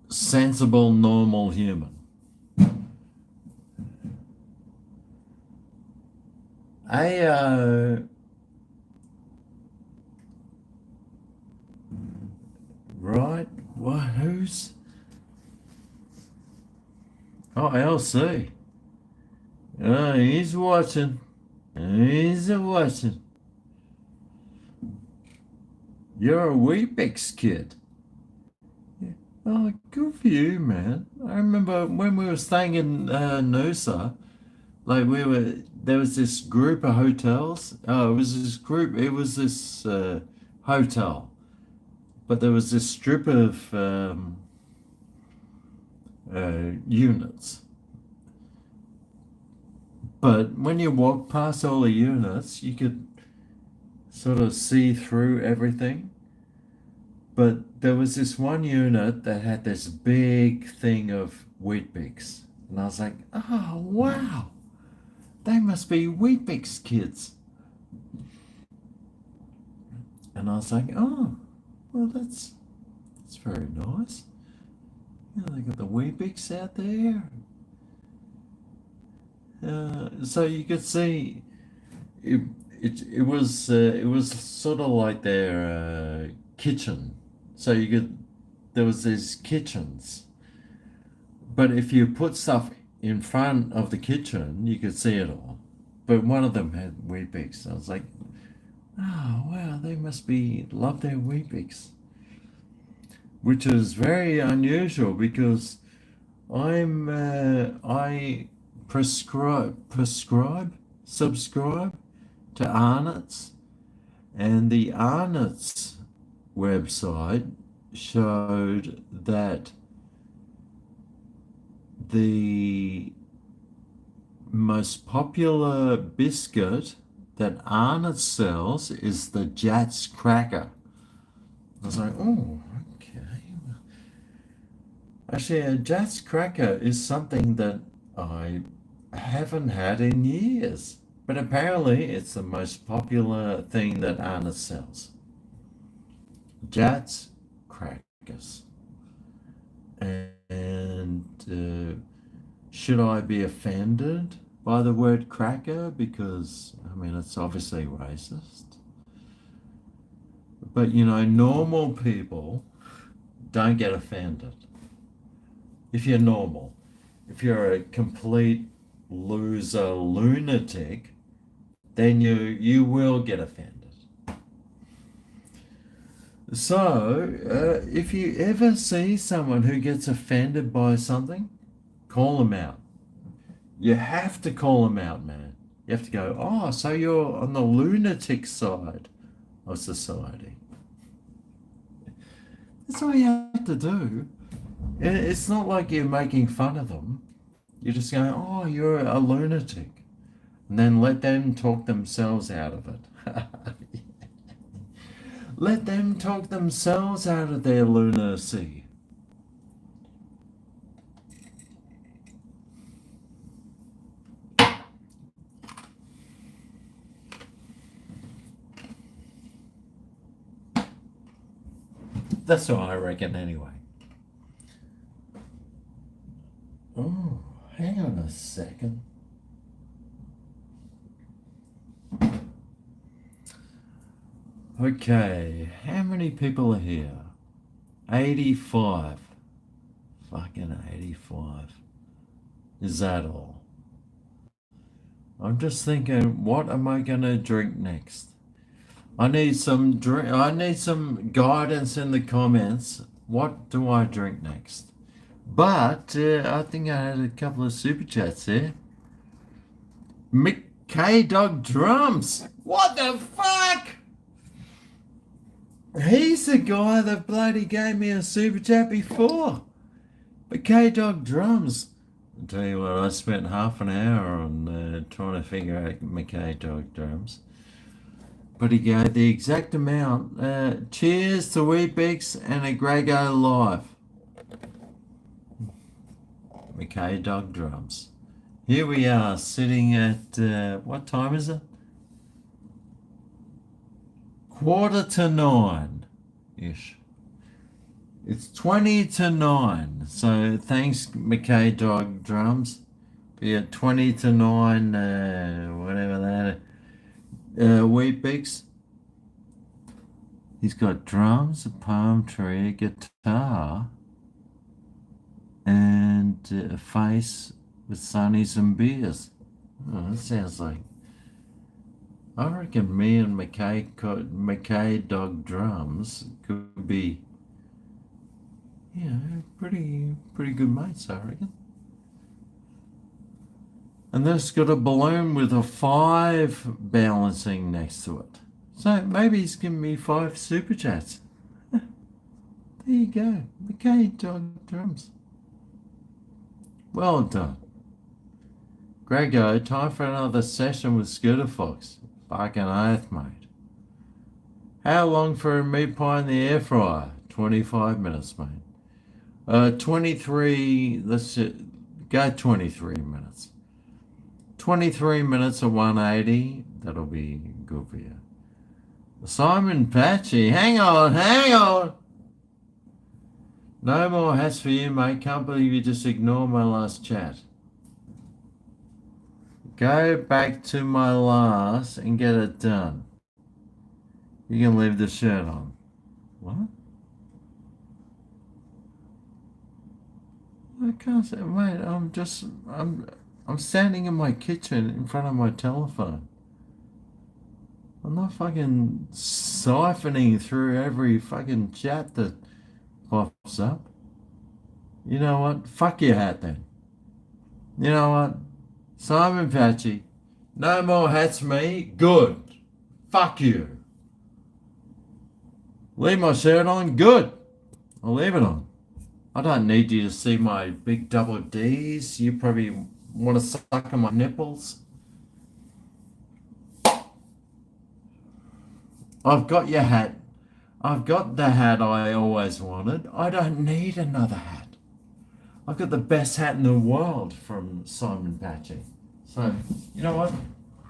Speaker 1: sensible, normal human. Right, what, who's? Oh, LC. Oh, he's watching. He's watching. You're a Weet-Bix kid. Yeah. Oh, good for you, man. I remember when we were staying in Noosa, like there was this group of hotels. Oh, it was this hotel. But there was this strip of units. But when you walk past all the units, you could sort of see through everything. But there was this one unit that had this big thing of Weet-Bix. And I was like, oh, wow. They must be Weet-Bix kids. And I was like, oh, well, that's very nice. You know, they got the Weet-Bix out there. So you could see it was sort of like their kitchen. So there was these kitchens, but if you put stuff in front of the kitchen, you could see it all. but one of them had Weet-Bix. I was like, oh wow, they must love their Weet-Bix, which is very unusual because I subscribe to Arnott's, and the Arnott's website showed that the most popular biscuit that Arnott's sells is the Jats cracker. I was like, oh, okay. Actually, a Jats cracker is something that I haven't had in years, but apparently it's the most popular thing that Arnott's sells. Jats crackers. And should I be offended by the word cracker? Because, I mean, it's obviously racist. But, normal people don't get offended. If you're normal, if you're a complete loser lunatic, then you will get offended. So, if you ever see someone who gets offended by something, call them out. You have to call them out, man. You have to go, oh, so you're on the lunatic side of society. That's all you have to do. It's not like you're making fun of them. You're just going, oh, you're a lunatic. And then let them talk themselves out of it. Let them talk themselves out of their lunacy. That's what I reckon anyway. Oh, hang on a second. Okay, how many people are here? 85. Fucking 85. Is that all? I'm just thinking, what am I gonna drink next? I need some guidance in the comments. What do I drink next? But I think I had a couple of super chats there. Mick K-Dog Drums. What the fuck? He's the guy that bloody gave me a super chat before. But K-Dog Drums. I'll tell you what, I spent half an hour on trying to figure out my K-Dog Drums. But he gave the exact amount. Cheers to Weet-Bix and a GregO Live. McKay Dog Drums. Here we are sitting at, what time is it? 8:45-ish. It's 20-9. So thanks, McKay Dog Drums. Be at 20-9, whatever that. Weet-Bix. He's got drums, a palm tree, a guitar, and a face with sunnies and beers. Oh, that sounds like. I reckon me and McKay Dog Drums could be, pretty good mates, I reckon. And this got a balloon with a 5 balancing next to it. So maybe he's giving me 5 super chats. There you go. McKay Dog Drums. Well done. GregO, time for another session with Scooter Fox. Fucking oath, mate. How long for a meat pie in the air fryer? 25 minutes, mate. 23, let's go 23 minutes. 23 minutes at 180, that'll be good for you. Simon Patchy, hang on. No more hats for you, mate. Can't believe you just ignored my last chat. Go back to my last and get it done. You can leave the shirt on. What? I can't say, mate, I'm I'm standing in my kitchen in front of my telephone. I'm not fucking siphoning through every fucking chat that pops up. You know what? Fuck your hat then. You know what? Simon Patchy. No more hats for me. Good. Fuck you. Leave my shirt on. Good. I'll leave it on. I don't need you to see my big double D's. You probably want to suck on my nipples. I've got your hat. I've got the hat I always wanted. I don't need another hat. I've got the best hat in the world from Simon Patchy. So, you know what?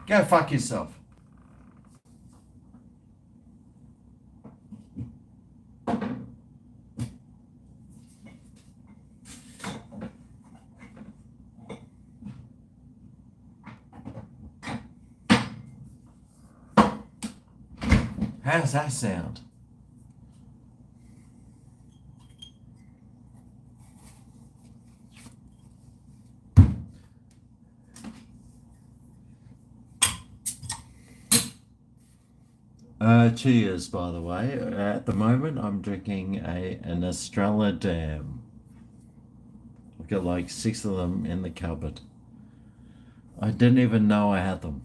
Speaker 1: Go fuck yourself. How's that sound? Cheers, by the way. At the moment, I'm drinking an Estrella Dam. I've got like 6 of them in the cupboard. I didn't even know I had them.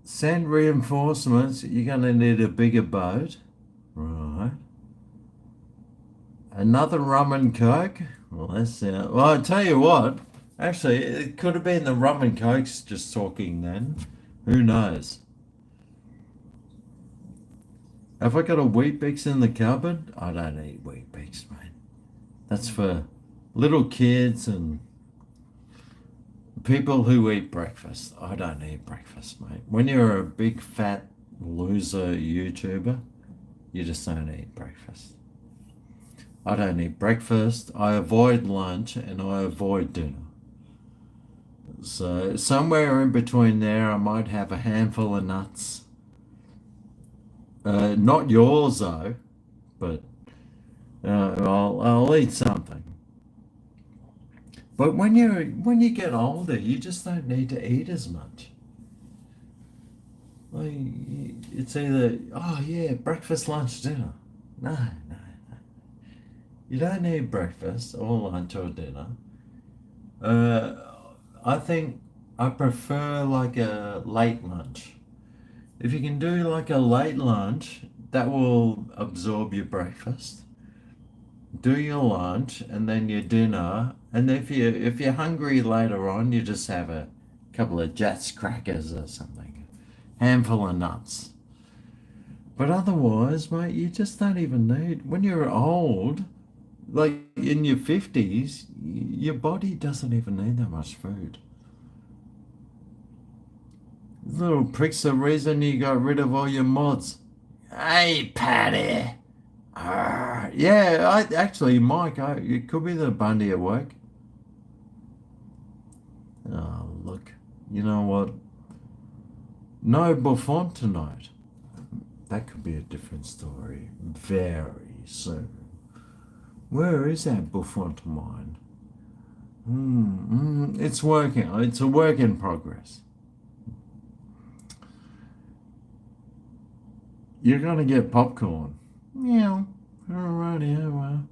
Speaker 1: Sand reinforcements, you're going to need a bigger boat. Right. Another rum and coke. Well, that's well, I'll tell you what. Actually, it could have been the rum and cokes just talking then. Who knows? Have I got a Wheat Bix in the cupboard? I don't eat Wheat Bix, mate. That's for little kids and people who eat breakfast. I don't eat breakfast, mate. When you're a big fat loser YouTuber, you just don't eat breakfast. I don't eat breakfast. I avoid lunch and I avoid dinner. So somewhere in between there, I might have a handful of nuts. Not yours though, but I'll eat something. But when you get older, you just don't need to eat as much. Like, it's either breakfast, lunch, dinner. No. You don't need breakfast or lunch or dinner. I think I prefer like a late lunch. If you can do like a late lunch, that will absorb your breakfast. Do your lunch and then your dinner, and if you're hungry later on, you just have a couple of Jets crackers or something, handful of nuts. But otherwise, mate, you just don't even need. When you're old, like in your 50s, your body doesn't even need that much food. Little prick's the reason you got rid of all your mods. Hey, Paddy. Yeah, Mike, it could be the Bundy at work. Oh, look, you know what? No Buffon tonight. That could be a different story very soon. Where is that Buffon of mine? It's working. It's a work in progress. You're going to get popcorn. Meow. Alrighty, oh well.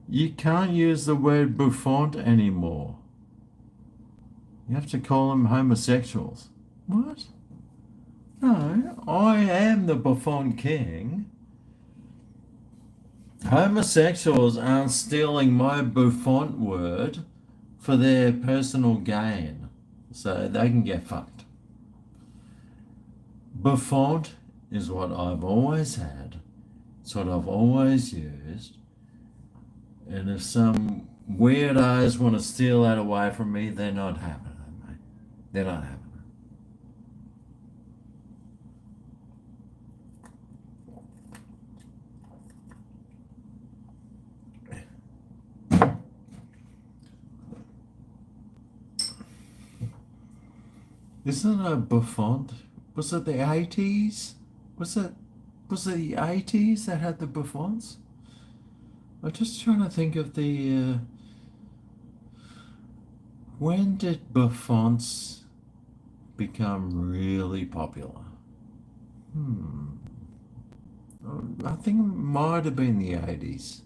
Speaker 1: You can't use the word bouffant anymore. You have to call them homosexuals. What? No, I am the Buffon king. Homosexuals aren't stealing my bouffant word for their personal gain, so they can get fucked. Bouffant is what I've always had. It's what I've always used. And if some weirdos want to steal that away from me, they're not having it, mate. They're not having
Speaker 2: Isn't it Buffon? Was it the 80s? Was it the 80s that had the Buffons? I'm just trying to think of the when did Buffons become really popular? Hmm. I think it might have been the 80s.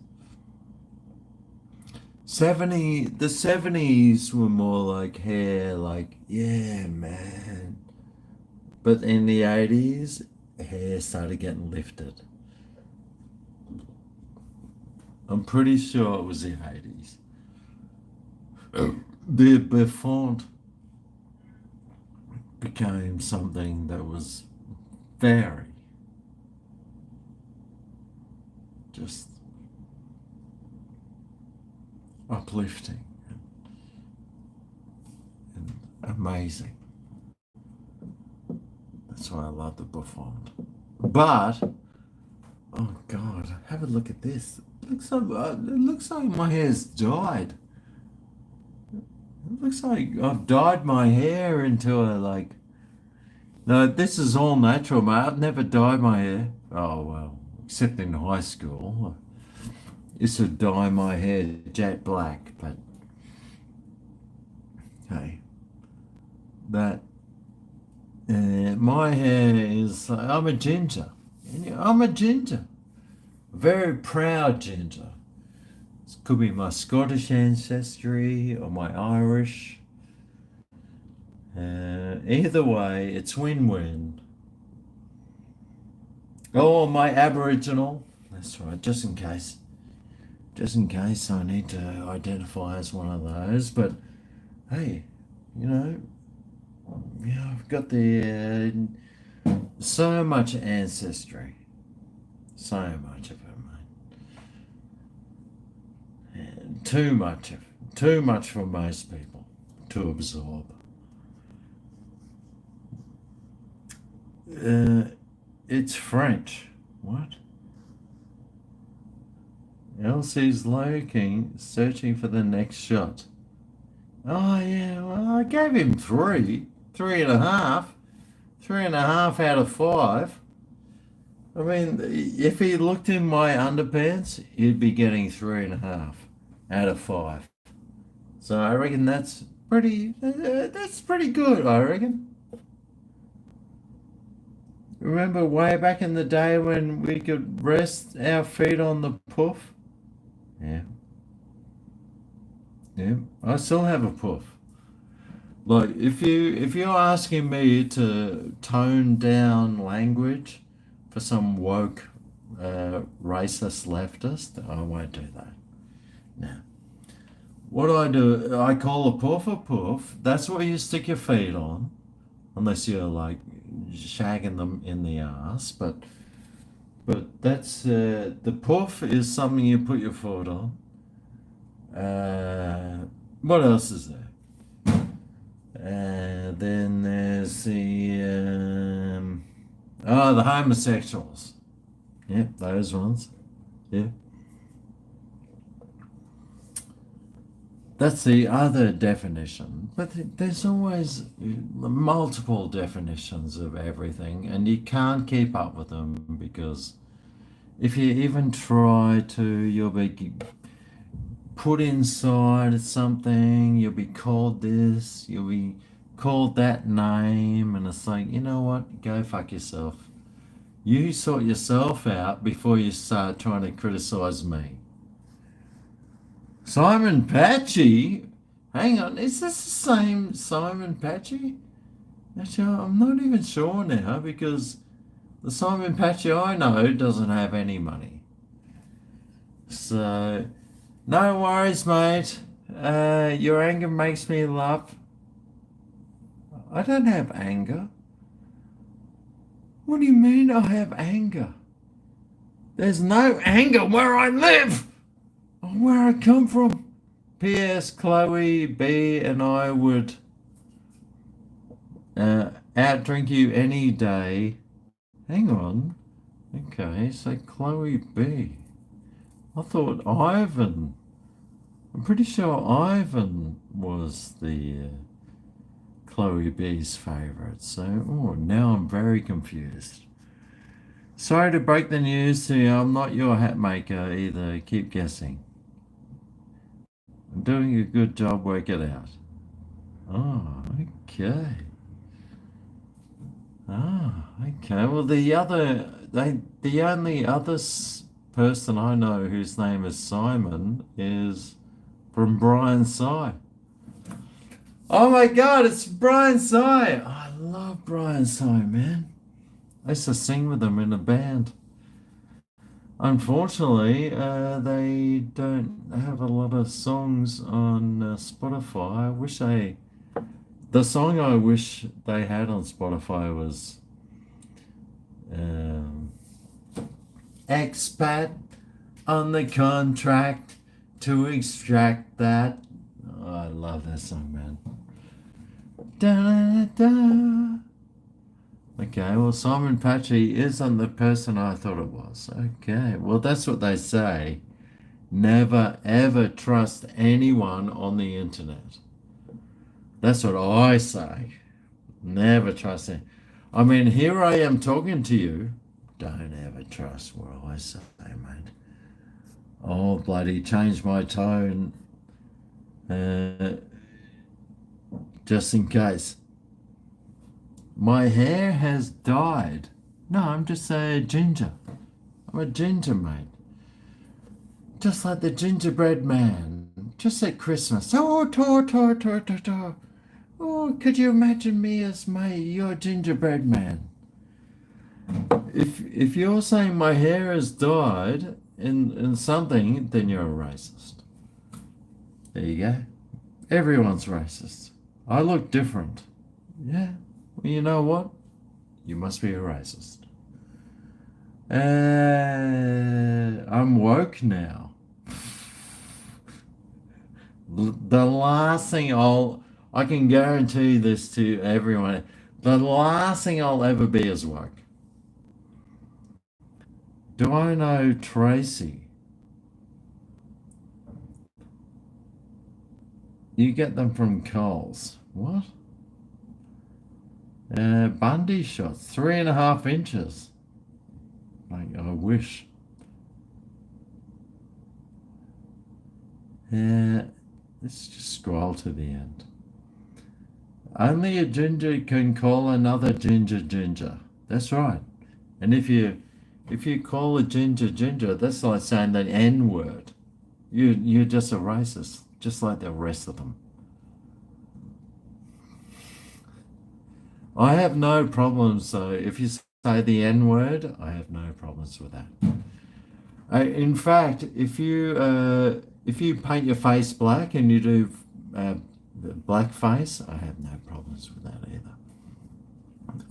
Speaker 2: The 70s were more like hair, like, yeah, man. But in the 80s, hair started getting lifted. I'm pretty sure it was the 80s. The Buffon became something that was very just uplifting and amazing. That's why I love the Buffon. But oh God, have a look at this. It looks like my hair's dyed. It looks like I've dyed my hair into a like. No, this is all natural, mate. I've never dyed my hair. Oh well, except in high school. I used to dye my hair jet black, but hey, that my hair is. I'm a ginger. I'm a ginger. Very proud ginger. It could be my Scottish ancestry or my Irish. Either way, it's win-win. Oh, my Aboriginal. That's right, just in case. Just in case I need to identify as one of those. But hey, you know, I've got the so much ancestry. So much of it, mate. And too much for most people to absorb. It's French. What? Elsie's lurking, searching for the next shot. Oh yeah, well I gave him three and a half, 3.5 out of 5. I mean, if he looked in my underpants, he'd be getting 3.5 out of 5. So I reckon that's pretty good. I reckon. Remember way back in the day when we could rest our feet on the puff? Yeah, yeah. I still have a puff. Like if you're asking me to tone down language for some woke racist leftist, I won't do that. No. What I do, I call a puff a puff. That's what you stick your feet on, unless you're like shagging them in the ass. But that's the puff is something you put your foot on. What else is there? Then there's the homosexuals. Yeah, those ones. Yeah, that's the other definition. But there's always multiple definitions of everything, and you can't keep up with them because if you even try to, you'll be put inside something, you'll be called this, you'll be called that name, and it's like, you know what? Go fuck yourself. You sort yourself out before you start trying to criticize me. Simon Patchy? Hang on, is this the same Simon Patchy? Actually, I'm not even sure now because the Simon Patchy I know doesn't have any money. So, no worries, mate. Your anger makes me laugh. I don't have anger. What do you mean I have anger? There's no anger where I live or where I come from. P.S. Chloe B and I would outdrink you any day. Hang on. Okay, so Chloe B. I thought I'm pretty sure Ivan was the Chloe B's favourite. So, now I'm very confused. Sorry to break the news to you. I'm not your hat maker either. Keep guessing. I'm doing a good job. Work it out. Oh, okay. Okay. Well, the only other person I know whose name is Simon is from Brian Si. Oh my God, it's Brian Si. I love Brian Si, man. I used to sing with them in a band. Unfortunately, they don't have a lot of songs on Spotify. The song I wish they had on Spotify was Expat on the contract to extract that. Oh, I love that song, man. Da, da. Okay, well, Simon Patchy isn't the person I thought it was. Okay, well, that's what they say. Never, ever trust anyone on the internet. That's what I say. Never trust it. I mean, here I am talking to you. Don't ever trust what I say, mate. Oh, bloody change my tone. Just in case. My hair has dyed. No, I'm just a ginger. I'm a ginger, mate. Just like the gingerbread man. Just at Christmas. Oh, could you imagine me as your gingerbread man? If you're saying my hair is dyed in something, then you're a racist. There you go. Everyone's racist. I look different. Yeah. Well, you know what? You must be a racist. I'm woke now. The last thing I can guarantee this to everyone. The last thing I'll ever be is woke. Do I know Tracy? You get them from Coles. What? Bundy shots, 3.5 inches. Like, I wish. Let's just scroll to the end. Only a ginger can call another ginger. That's right. And if you call a ginger, that's like saying the N word. You're just a racist, just like the rest of them. I have no problems though. If you say the N word, I have no problems with that. In fact, if you paint your face black and you do blackface, I have no problems with that either.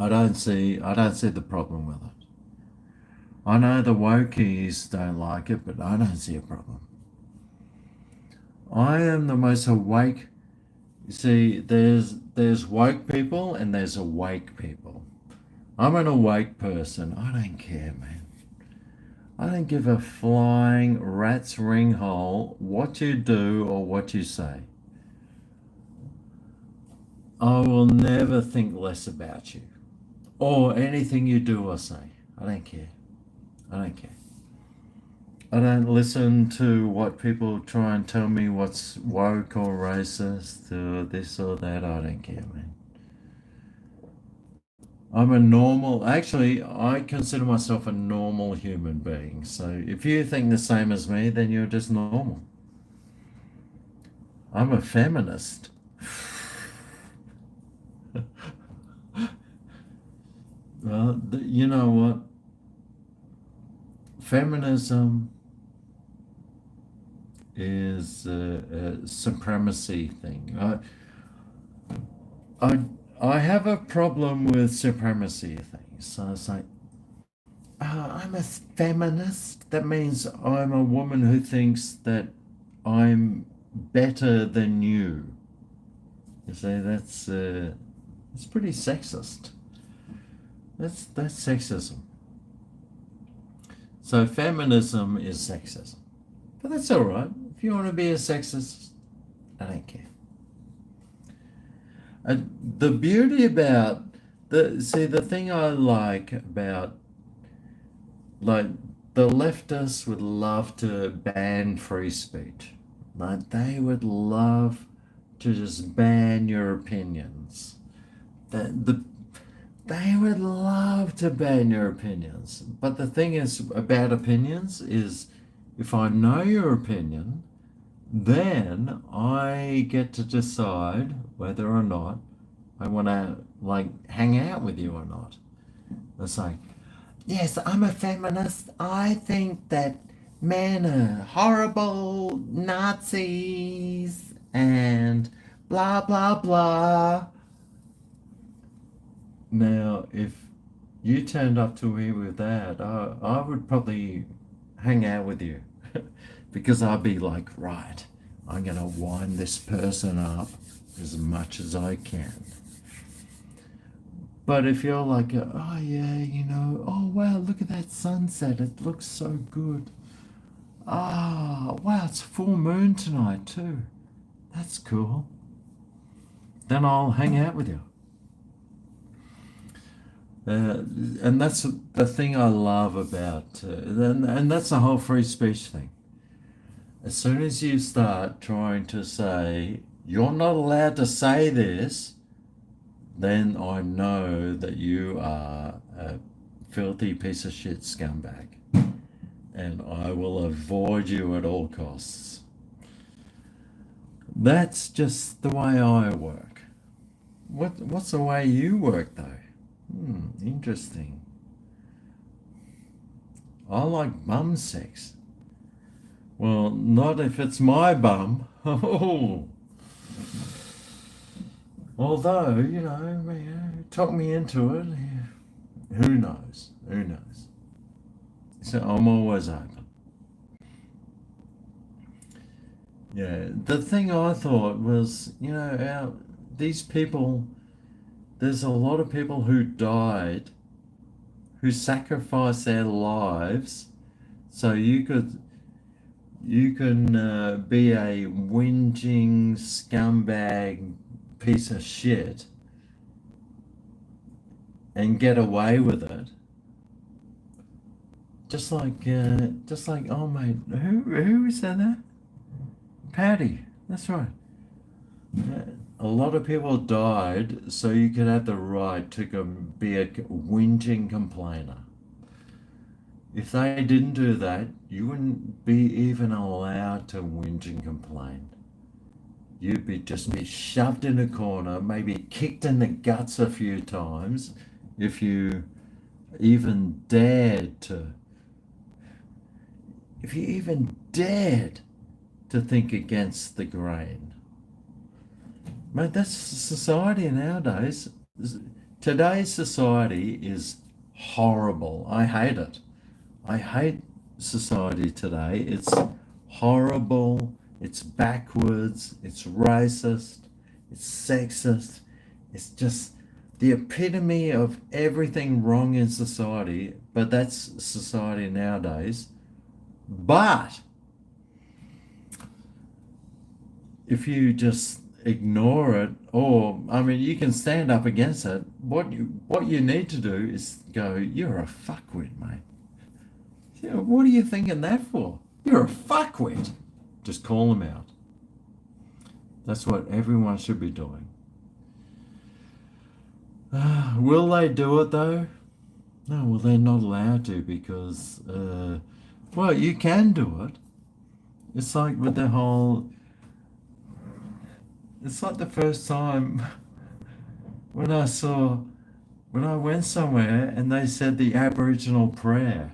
Speaker 2: I don't see the problem with it. I know the wokies don't like it, but I don't see a problem. I am the most awake. You see, there's woke people and there's awake people. I'm an awake person. I don't care, man. I don't give a flying rat's ringhole what you do or what you say. I will never think less about you or anything you do or say. I don't care. I don't care. I don't listen to what people try and tell me what's woke or racist or this or that. I don't care, man. Actually, I consider myself a normal human being. So if you think the same as me, then you're just normal. I'm a feminist. Well, you know what? Feminism is a supremacy thing. I have a problem with supremacy things. So it's like, I'm a feminist. That means I'm a woman who thinks that I'm better than you. You see, that's pretty sexist. That's sexism. So feminism is sexism. But that's all right. If you want to be a sexist, I don't care. The beauty about the thing I like about, like, the leftists would love to ban free speech. Like, they would love to just ban your opinions. They would love to ban your opinions. But the thing is about opinions is, if I know your opinion, then I get to decide whether or not I want to, like, hang out with you or not. It's like, yes, I'm a feminist. I think that men are horrible Nazis and blah blah blah. Now, if you turned up to me with that, I would probably hang out with you because I'd be like, right, I'm going to wind this person up as much as I can. But if you're like, oh yeah, oh wow, look at that sunset, it looks so good. Ah, wow, it's full moon tonight too. That's cool. Then I'll hang out with you. And that's the thing I love about, and that's the whole free speech thing. As soon as you start trying to say, you're not allowed to say this, then I know that you are a filthy piece of shit scumbag. And I will avoid you at all costs. That's just the way I work. What's the way you work though? Interesting. I like bum sex. Well, not if it's my bum. Oh. Although, talk me into it. Who knows? Who knows? So I'm always open. Yeah, the thing I thought was, these people, there's a lot of people who died, who sacrificed their lives so you can be a whinging scumbag piece of shit and get away with it. Just like, oh mate, who said that? Patty, that's right. A lot of people died so you could have the right to be a whinging complainer. If they didn't do that, you wouldn't be even allowed to whinge and complain. You'd just be shoved in a corner, maybe kicked in the guts a few times, if you even dared to think against the grain. Mate, that's society nowadays. Today's society is horrible. I hate it. I hate society today. It's horrible. It's backwards. It's racist. It's sexist. It's just the epitome of everything wrong in society. But that's society nowadays. But if you just ignore it, or you can stand up against it, what you need to do is go, you're a fuckwit, mate. What are you thinking that for? You're a fuckwit. Just call them out. That's what everyone should be doing. Will they do it though? No, well, they're not allowed to because, well, you can do it. It's like with the whole, it's like the first time when I went somewhere and they said the Aboriginal prayer.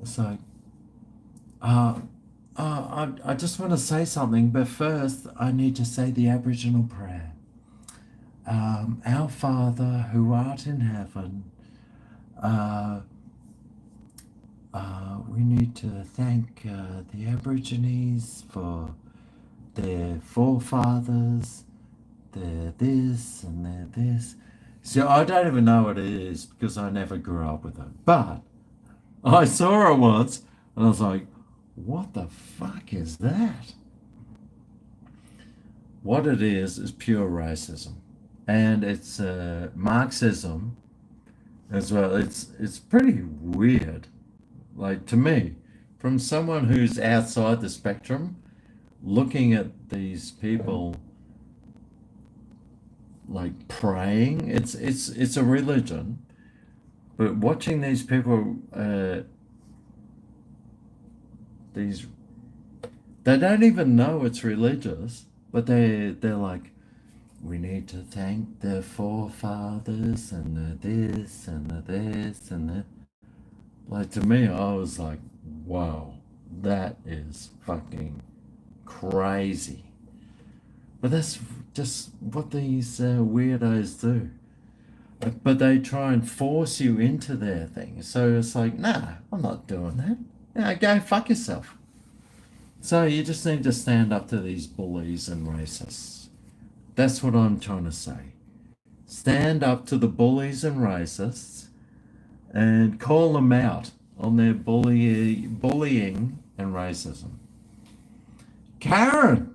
Speaker 2: It's like, I just want to say something, but first I need to say the Aboriginal prayer. Our Father who art in heaven, we need to thank the Aborigines for their forefathers, they're this and they're this. So I don't even know what it is because I never grew up with it. But I saw her once and I was like, what the fuck is that? What it is pure racism. and it's Marxism as well. It's pretty weird, like to me, from someone who's outside the spectrum, looking at these people like praying. It's a religion, but watching these people, these they don't even know it's religious, but they're like, we need to thank the forefathers and the this and the this and the. Like to me, I was like, wow, that is fucking crazy. But that's just what these weirdos do. But they try and force you into their thing. So it's like, nah, I'm not doing that. Yeah, go fuck yourself. So you just need to stand up to these bullies and racists. That's what I'm trying to say. Stand up to the bullies and racists and call them out on their bullying and racism. Karen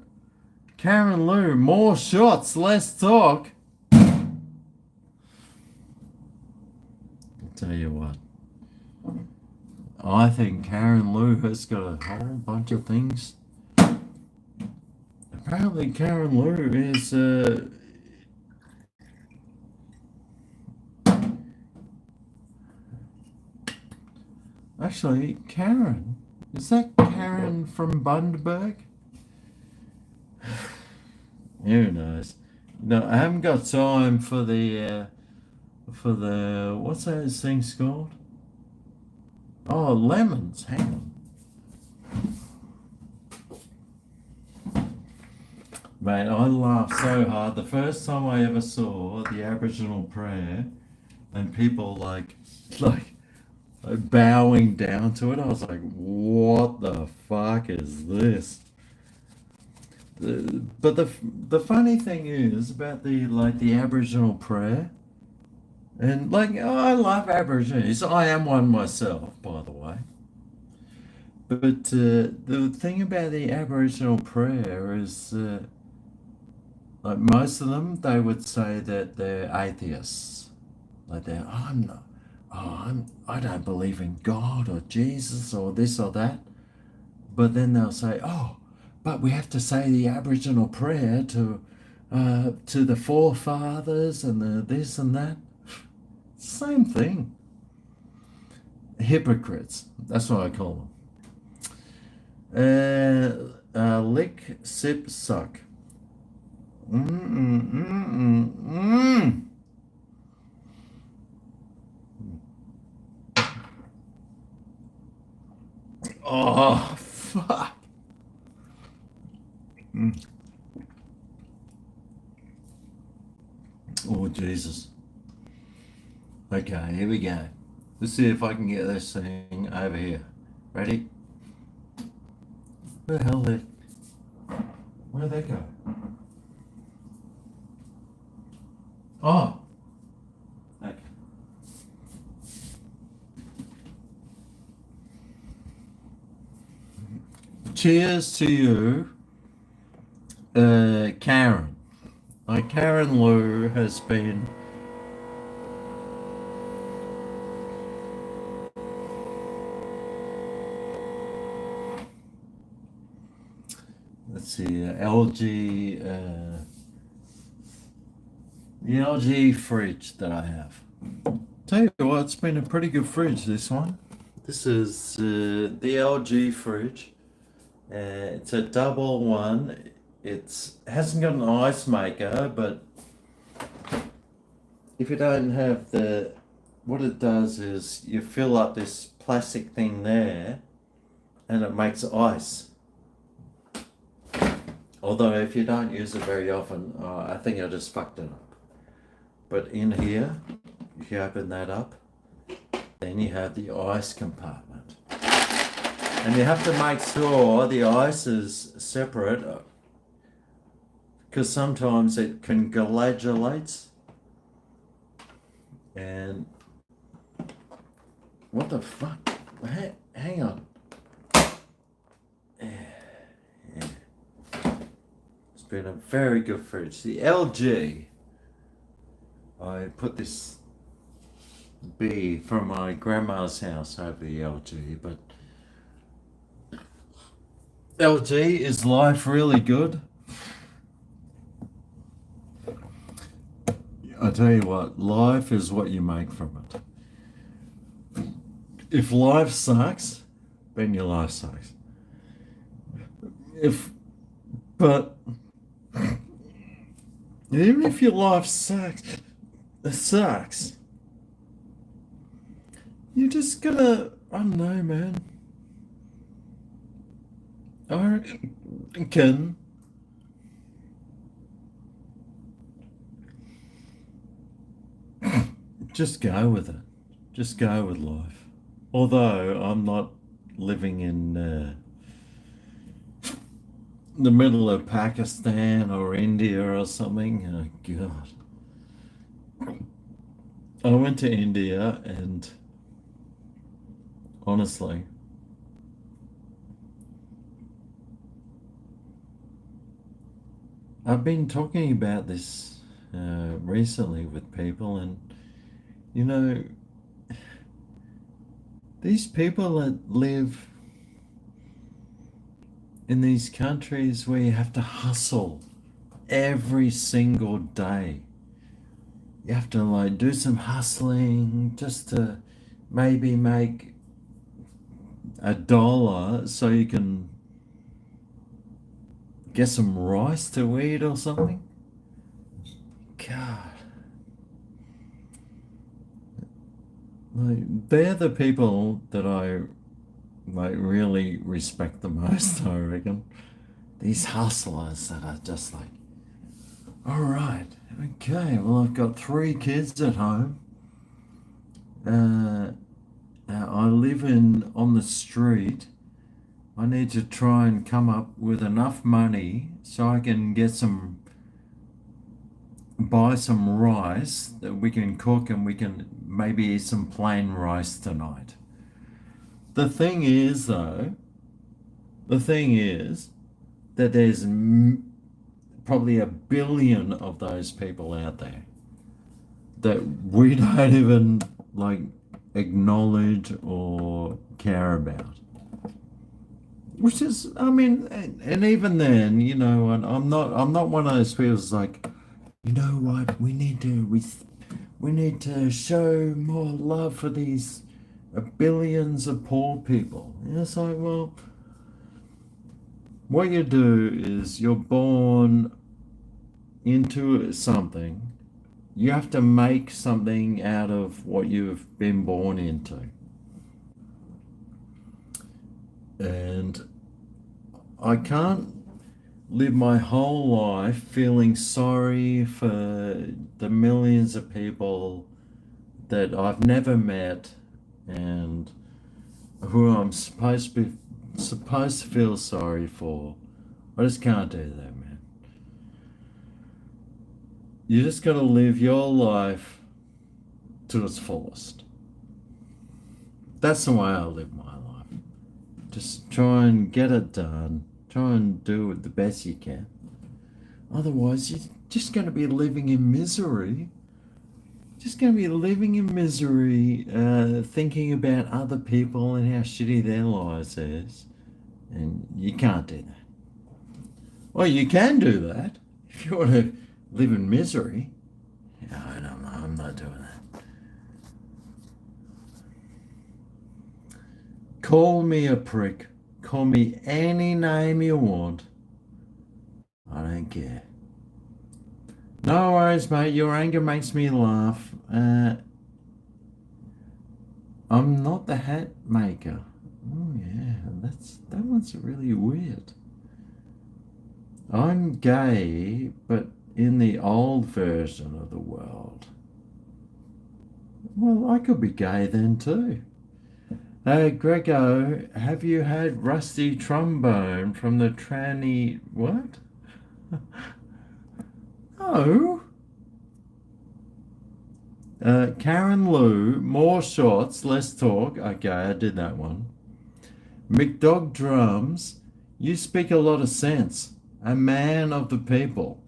Speaker 2: Lou, more shots, less talk. I'll tell you what. I think Karen Lou has got a whole bunch of things. Apparently, Karen Lou is. Actually, Karen. Is that Karen from Bundaberg? Who knows? No, I haven't got time for the. What's those things called? Oh, lemons. Hang on. Mate, I laughed so hard. The first time I ever saw the Aboriginal prayer and people like bowing down to it, I was like, what the fuck is this? But the funny thing is about the Aboriginal prayer, and like, oh, I love Aborigines. I am one myself, by the way. But the thing about the Aboriginal prayer is, like most of them, they would say that they're atheists. Like they're, oh, I'm not, I don't believe in God or Jesus or this or that. But then they'll say, oh, but we have to say the Aboriginal prayer to the forefathers and the this and that. Same thing. Hypocrites. That's what I call them. Lick, sip, suck. Oh, fuck. Oh, Jesus. Okay, here we go. Let's see if I can get this thing over here. Ready? Where the hell did... Where'd that go? Oh. Okay. Cheers to you, Karen. Like Karen Lou has been... Let's see, LG, the LG fridge that I have. Tell you what, it's been a pretty good fridge, this one. This is the LG fridge. It's a double one. It hasn't got an ice maker, but if you don't have what it does is you fill up this plastic thing there and it makes ice. Although if you don't use it very often, I think I just fucked it up. But in here, if you open that up, then you have the ice compartment. And you have to make sure the ice is separate, because sometimes it congelates. And what the fuck? Hang on. It's been a very good fridge. The LG I put this bee from my grandma's house over the LG, but LG, is life really good? I tell you what, life is what you make from it. If life sucks, then your life sucks. But even if your life sucks, you're just gonna, I don't know, man. I reckon just go with it. Just go with life. Although I'm not living in the middle of Pakistan or India or something. Oh, God. I went to India and honestly, I've been talking about this recently with people, and you know, these people that live in these countries where you have to hustle every single day. You have to like do some hustling just to maybe make $1 so you can get some rice to eat or something. God. Like, they're the people that I like really respect the most, I reckon. These hustlers that are just like, all right, okay, well, I've got 3 kids at home. I live on the street. I need to try and come up with enough money so I can buy some rice that we can cook, and we can maybe eat some plain rice tonight. The thing is that there's probably 1 billion of those people out there that we don't even like acknowledge or care about. Which is, I mean, and even then, you know, and I'm not one of those people who's like, you know what, we need to show more love for these billions of poor people. And it's like, well, what you do is you're born into something. You have to make something out of what you've been born into. And I can't live my whole life feeling sorry for the millions of people that I've never met and who I'm supposed to feel sorry for. I just can't do that, man. You just got to live your life to its fullest. That's the way I live my life. Just try and get it done. Try and do it the best you can. Otherwise, you're just going to be living in misery. Just going to be living in misery, thinking about other people and how shitty their lives is. And you can't do that. Well, you can do that if you want to live in misery. No, I'm not doing that. Call me a prick. Call me any name you want. I don't care. No worries, mate. Your anger makes me laugh. I'm not the hat maker. Oh yeah, that one's really weird. I'm gay, but in the old version of the world. Well, I could be gay then too. GregO, have you had rusty trombone from the tranny? What? No. Karen Lou, more shots, less talk. Okay, I did that one. McDog Drums, you speak a lot of sense. A man of the people.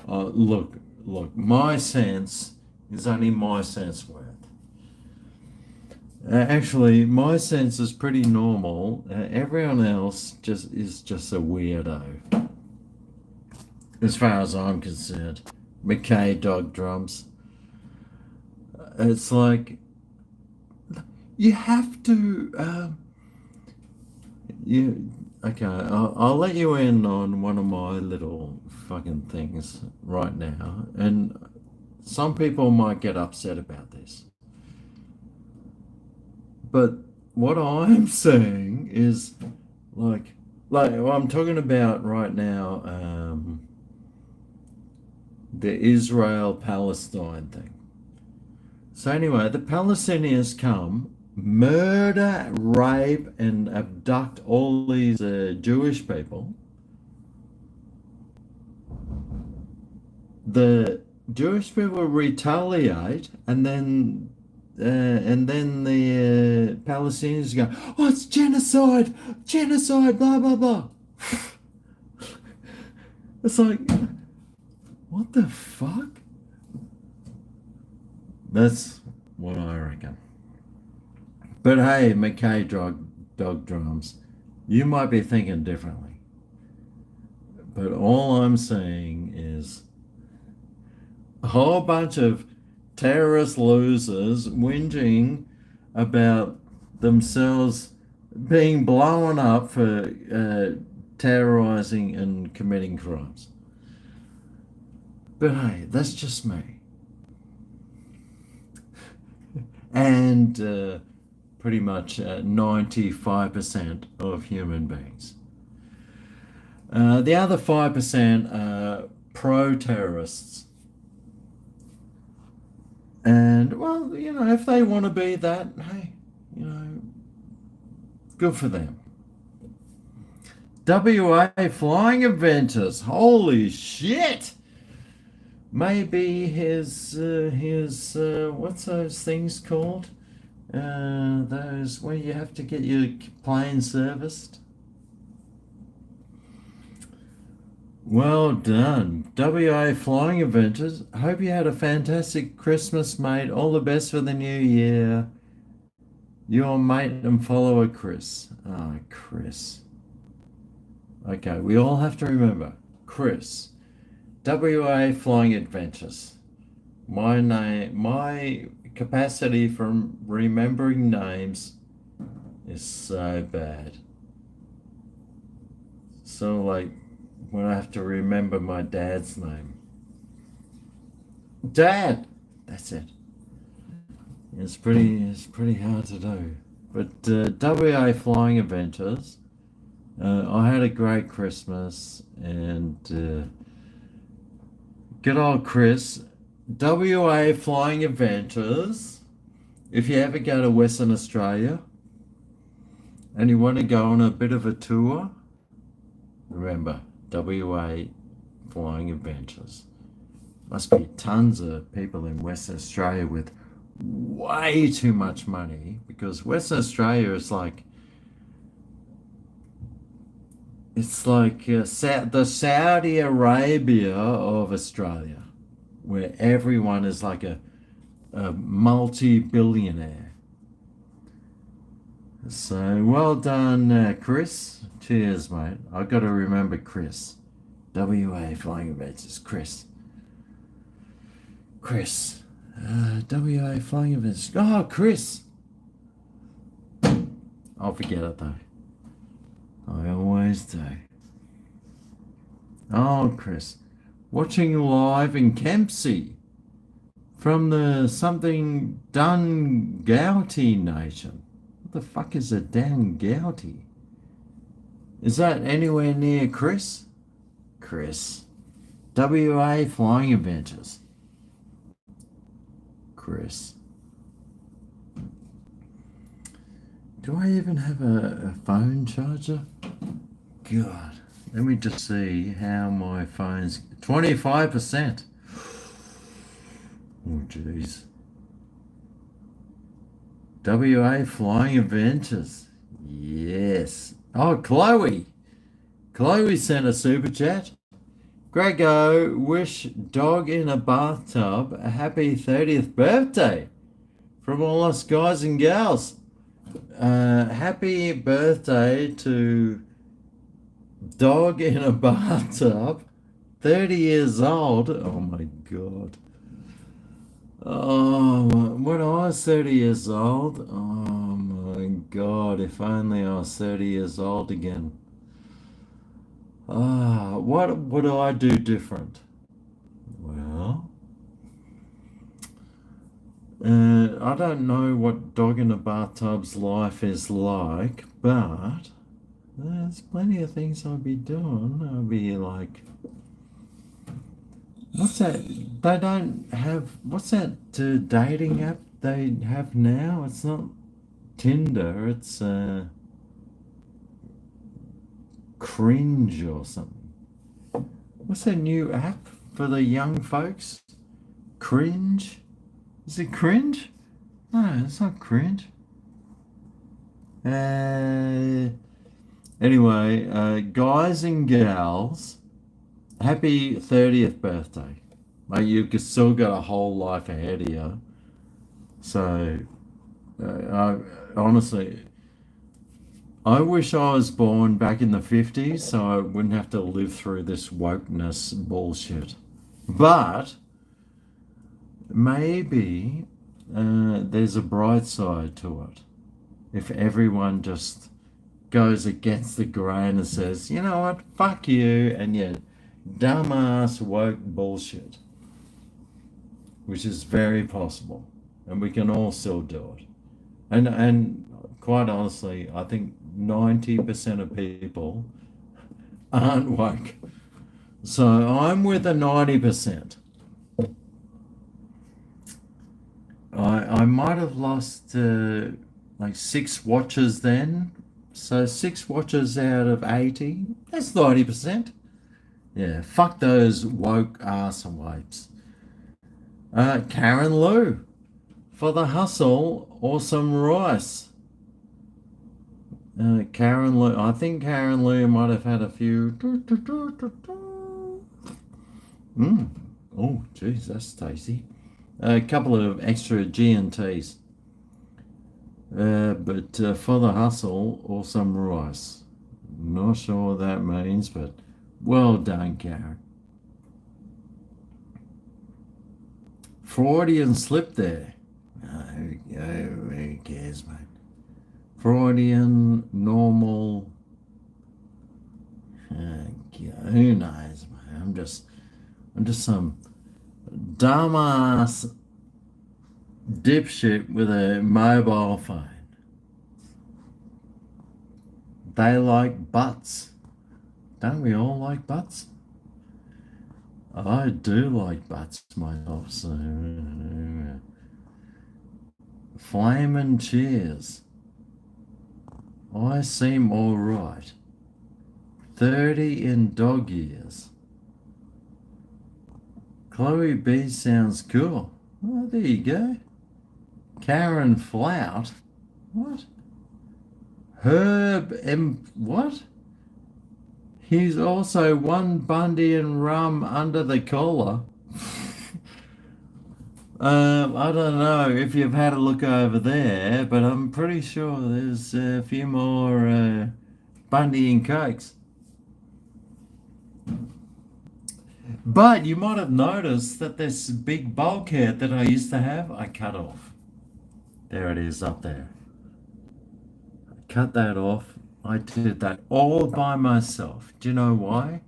Speaker 2: Look, my sense is only my sense worth. Actually, my sense is pretty normal. Everyone else is just a weirdo, as far as I'm concerned. McKay dog drums. It's like you have to. Okay. I'll let you in on one of my little fucking things right now, and some people might get upset about this. But what I'm saying is, like I'm talking about right now, the Israel-Palestine thing. So anyway, the Palestinians come, murder, rape, and abduct all these Jewish people. The Jewish people retaliate, and then the Palestinians go, "Oh, it's genocide, genocide, blah blah blah." It's like, what the fuck? That's what I reckon. But hey, McKay dog drums, you might be thinking differently. But all I'm saying is a whole bunch of terrorist losers whinging about themselves being blown up for terrorizing and committing crimes. But hey, that's just me. And pretty much 95% of human beings. The other 5% are pro-terrorists. And, well, if they want to be that, hey, good for them. WA flying inventors, holy shit! Maybe his what's those things called? Those where you have to get your plane serviced. Well done, WA flying inventors. Hope you had a fantastic Christmas, mate. All the best for the new year. Your mate and follower, Chris. Ah, Chris. Okay, we all have to remember, Chris. WA Flying Adventures. My capacity for remembering names is so bad. So like when I have to remember my dad's name. Dad! That's it. It's pretty hard to do. But WA Flying Adventures, I had a great Christmas, and good old Chris, WA Flying Adventures. If you ever go to Western Australia and you want to go on a bit of a tour, remember, WA Flying Adventures. Must be tons of people in Western Australia with way too much money, because Western Australia is like, it's like the Saudi Arabia of Australia, where everyone is like a multi-billionaire. So well done, Chris. Cheers, mate. I've got to remember Chris. WA Flying Adventures, Chris. WA Flying Adventures. Oh, Chris. I'll forget it though. I always do. Oh, Chris. Watching live in Kempsey from the something Dungouty Nation. What the fuck is a Dungouty? Is that anywhere near Chris? Chris. WA Flying Adventures. Chris. Do I even have a phone charger? God. Let me just see how my phone's 25%. Oh jeez. WA Flying Adventures. Yes. Oh, Chloe. Chloe sent a super chat. GregO, wish dog in a bathtub a happy 30th birthday from all us guys and gals. Happy birthday to dog in a bathtub, 30 years old. Oh my God. Oh, when I was 30 years old, oh my God, if only I was 30 years old again. Ah, what would I do different? Well, I don't know what dog in a bathtub's life is like, but there's plenty of things I'd be doing. I'd be like, what's that? They don't have, what's that dating app they have now? It's not Tinder, it's Cringe or something. What's that new app for the young folks? Cringe? Is it Cringe? No, it's not Cringe. Anyway, guys and gals, happy 30th birthday. Mate, you've still got a whole life ahead of you. So, honestly, I wish I was born back in the 50s so I wouldn't have to live through this wokeness bullshit. But maybe there's a bright side to it. If everyone just goes against the grain and says, you know what, fuck you and your dumbass woke bullshit, which is very possible, and we can all still do it. And quite honestly, I think 90% of people aren't woke. So I'm with the 90%. I might have lost like 6 watches then. So 6 watches out of 80, that's 90%. Yeah, fuck those woke ass wipes. Karen Lou, for the hustle or some rice. Karen Lou, I think Karen Lou might have had a few. Oh, geez, that's tasty. A couple of extra G&Ts. But for the hustle or some rice. Not sure what that means, but well done, Karen. Freudian slip there. Who cares, mate? Freudian, normal. Who knows, mate? I'm just some dumbass dipshit with a mobile phone. They like butts. Don't we all like butts? I do like butts myself, so flamin' cheers. I seem all right. 30 in dog years. Chloe B sounds cool. Oh, there you go. Karen Flout. What? Herb M. What? He's also one Bundy and rum under the collar. I don't know if you've had a look over there, but I'm pretty sure there's a few more Bundy and Cokes. But you might have noticed that this big bulkhead that I used to have, I cut off. There it is up there. I cut that off. I did that all by myself. Do you know why?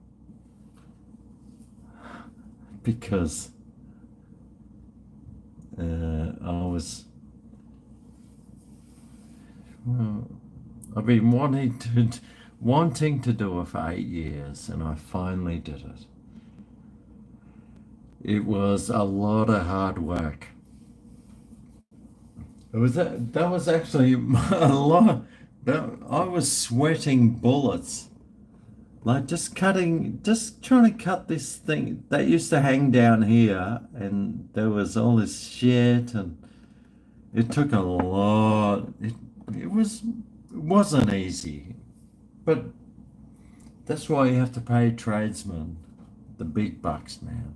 Speaker 2: Because I've been wanting to do it for 8 years, and I finally did it. It was a lot of hard work. That was actually a lot. I was sweating bullets, like just trying to cut this thing that used to hang down here, and there was all this shit, and it took a lot. It wasn't easy, but that's why you have to pay tradesmen. the big bucks, man.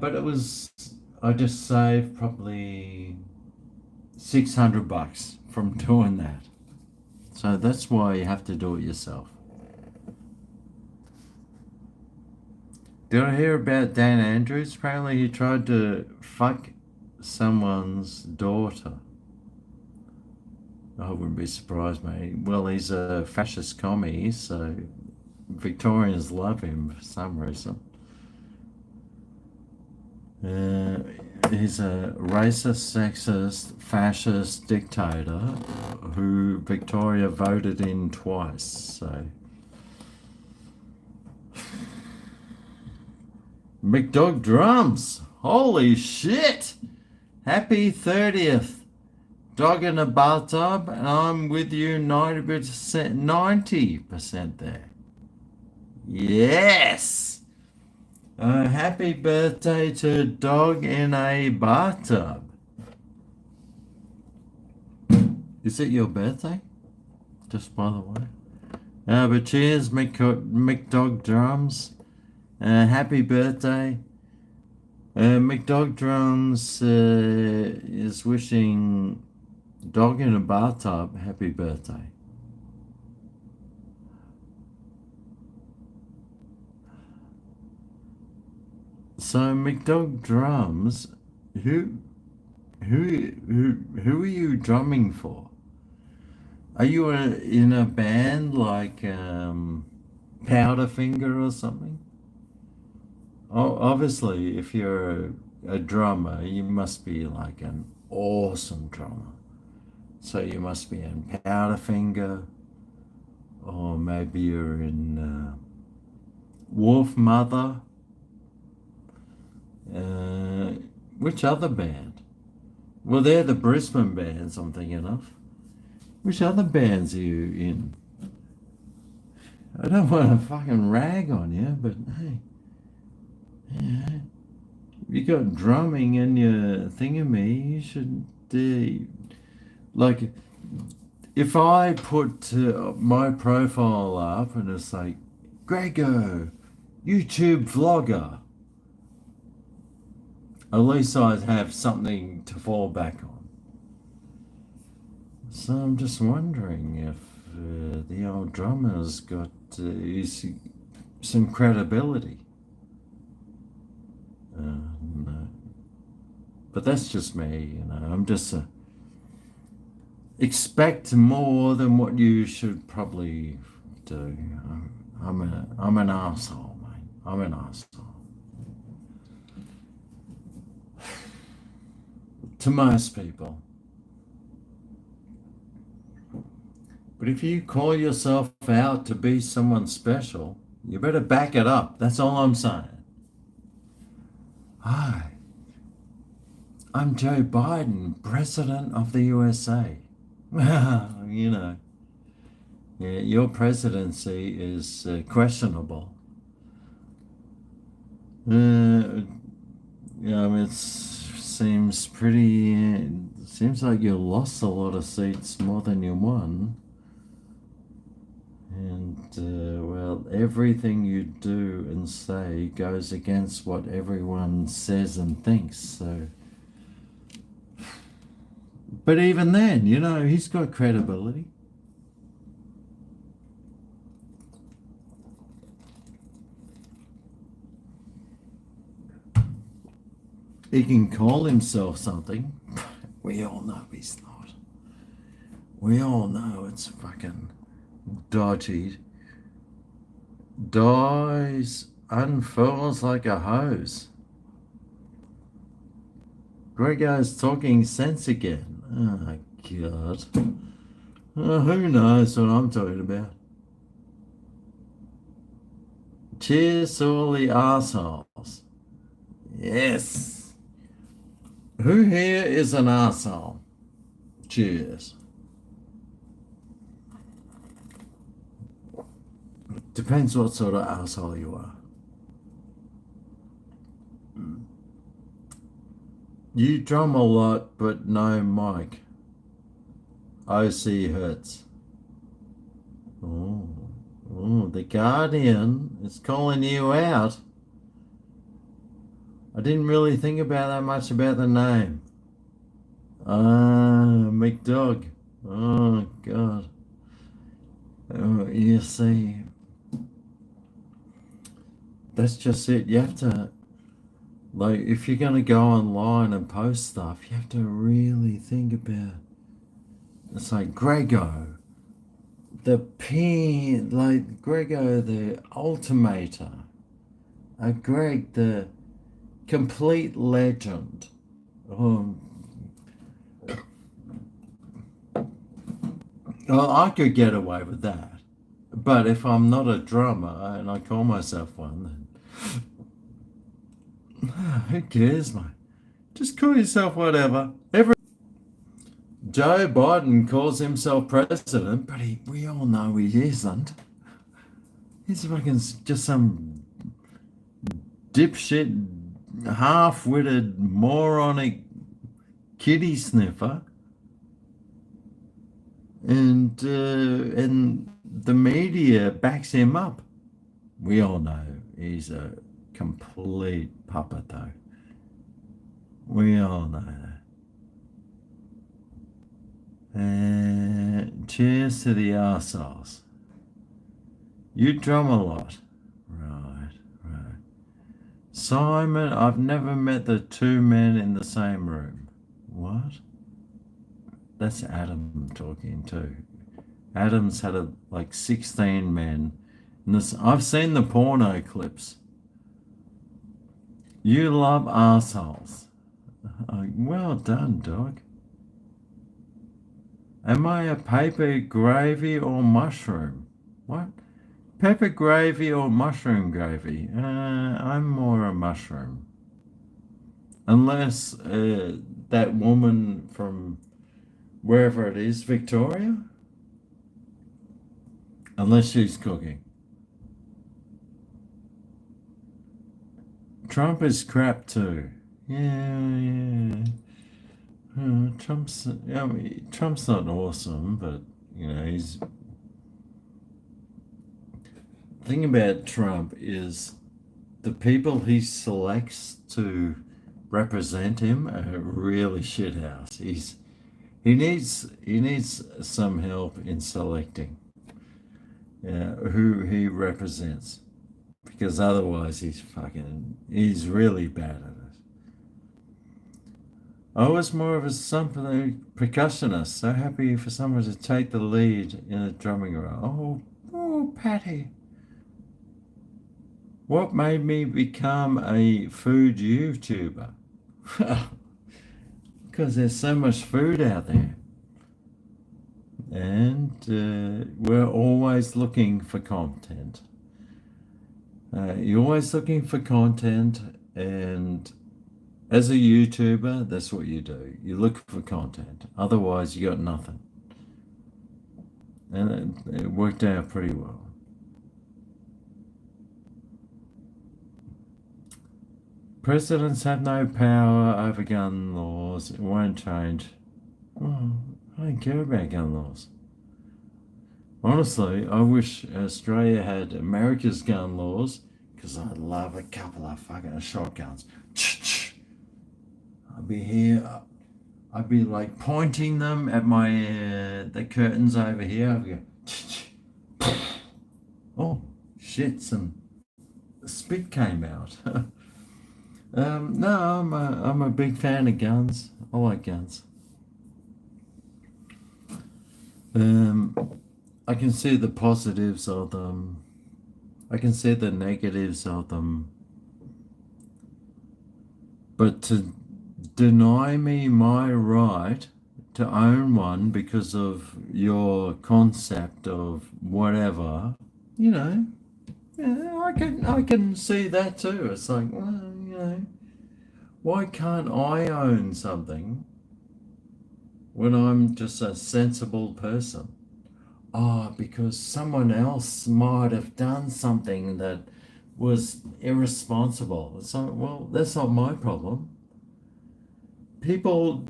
Speaker 2: But it was, I just saved probably $600 from doing that. So that's why you have to do it yourself. Did I hear about Dan Andrews? Apparently he tried to fuck someone's daughter. I wouldn't be surprised, mate. Well, he's a fascist commie, so Victorians love him for some reason. He's a racist, sexist, fascist dictator who Victoria voted in twice, so. McDog drums! Holy shit! Happy 30th! Dog in a bathtub, and I'm with you 90% there. Yes! Happy birthday to Dog in a Bathtub. Is it your birthday? Just by the way. But cheers, McDog Drums. Happy birthday. McDog Drums is wishing Dog in a Bathtub happy birthday. So McDog Drums, who are you drumming for? Are you in a band like Powderfinger or something? Oh, obviously, if you're a drummer, you must be like an awesome drummer. So you must be in Powderfinger, or maybe you're in Wolf Mother. Which other band? Well, they're the Brisbane bands I'm thinking of. Which other bands are you in? I don't want to fucking rag on you, but hey, yeah, you got drumming in your thingamy, you should like, if I put my profile up and it's like, GregO, YouTube vlogger, at least I'd have something to fall back on. So I'm just wondering if the old drummer's got some credibility. No. But that's just me, you know. I'm just expect more than what you should probably do. I'm an asshole, mate. I'm an asshole. To most people. But if you call yourself out to be someone special, you better back it up. That's all I'm saying. Hi, I'm Joe Biden, President of the USA. You know, yeah, your presidency is questionable. Yeah, I mean, seems like you lost a lot of seats more than you won. And, well, everything you do and say goes against what everyone says and thinks, so. But even then, you know, he's got credibility. He can call himself something. We all know he's not. We all know it's fucking dodgy. Dies, unfurls like a hose. GregO's talking sense again. Oh, God. Who knows what I'm talking about? Cheers to all the assholes. Yes. Who here is an asshole? Cheers. Depends what sort of asshole you are. You drum a lot, but no mic. OC hurts. Oh, Oh, the Guardian is calling you out. I didn't really think about that much about the name. McDog. Oh, God. Oh, you see, that's just it. You have to, like, if you're going to go online and post stuff, you have to really think about. It's like GregO, the pin, like GregO, the ultimator, Greg, the complete legend. Um, well, I could get away with that, but if I'm not a drummer and I call myself one, then who cares, mate? Just call yourself whatever. Joe Biden calls himself president, but we all know he isn't. He's fucking just some dipshit, half-witted, moronic kitty sniffer, and the media backs him up. We all know he's a complete puppet, though. We all know that. Cheers to the arseholes. You drum a lot. Right. Simon, I've never met the two men in the same room. What? That's Adam talking too. Adam's had like 16 men. And I've seen the porno clips. You love arseholes. Well done, dog. Am I a paper gravy or mushroom? What? Pepper gravy or mushroom gravy? I'm more a mushroom. Unless that woman from wherever it is, Victoria? Unless she's cooking. Trump is crap too. Yeah. Trump's not awesome, but he's. The thing about Trump is the people he selects to represent him are really shithouse. He needs some help in selecting who he represents, because otherwise he's really bad at it. I was more of a something percussionist, so happy for someone to take the lead in a drumming role. Oh, Patty. What made me become a food YouTuber? Because there's so much food out there. And we're always looking for content. You're always looking for content, and as a YouTuber, that's what you do. You look for content. Otherwise, you got nothing. And it worked out pretty well. Presidents have no power over gun laws. It won't change. Well, I don't care about gun laws. Honestly, I wish Australia had America's gun laws, because I'd love a couple of fucking shotguns. I'd be here. I'd be like pointing them at my the curtains over here. I'd go, oh shit! Some spit came out. No, I'm a big fan of guns. I like guns. I can see the positives of them. I can see the negatives of them. But to deny me my right to own one because of your concept of whatever, yeah, I can see that too. It's like, well, why can't I own something when I'm just a sensible person? Oh, because someone else might have done something that was irresponsible. It's like, well, that's not my problem. People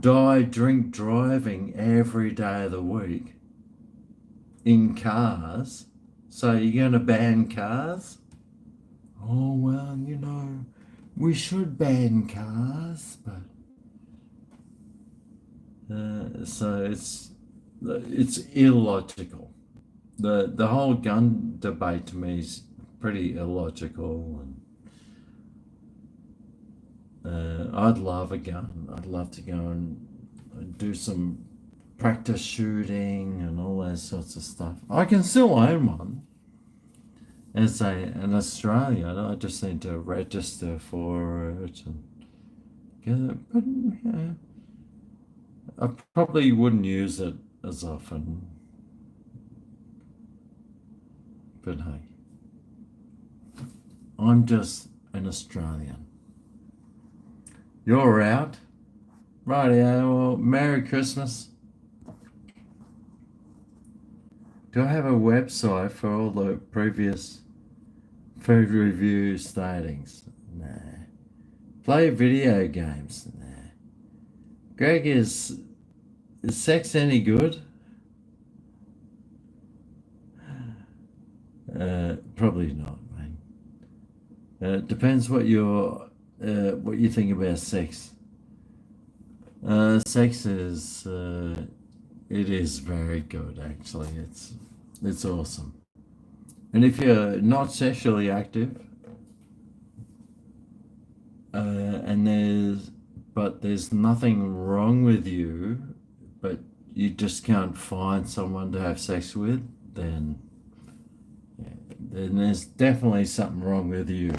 Speaker 2: die drink driving every day of the week in cars, So you're going to ban cars? Oh, well, we should ban cars, but so it's illogical. The whole gun debate to me is pretty illogical, and I'd love a gun. I'd love to go and do some practice shooting and all those sorts of stuff. I can still own one as an Australian. I just need to register for it and get it. But I probably wouldn't use it as often. But hey, I'm just an Australian. You're out. Rightio, well, Merry Christmas. Do I have a website for all the previous food review statings? Nah. Play video games? Nah. Greg, is sex any good? Probably not, man. It depends what you think about sex. Sex is it is very good, actually. It's awesome. And if you're not sexually active, but there's nothing wrong with you, but you just can't find someone to have sex with, then there's definitely something wrong with you.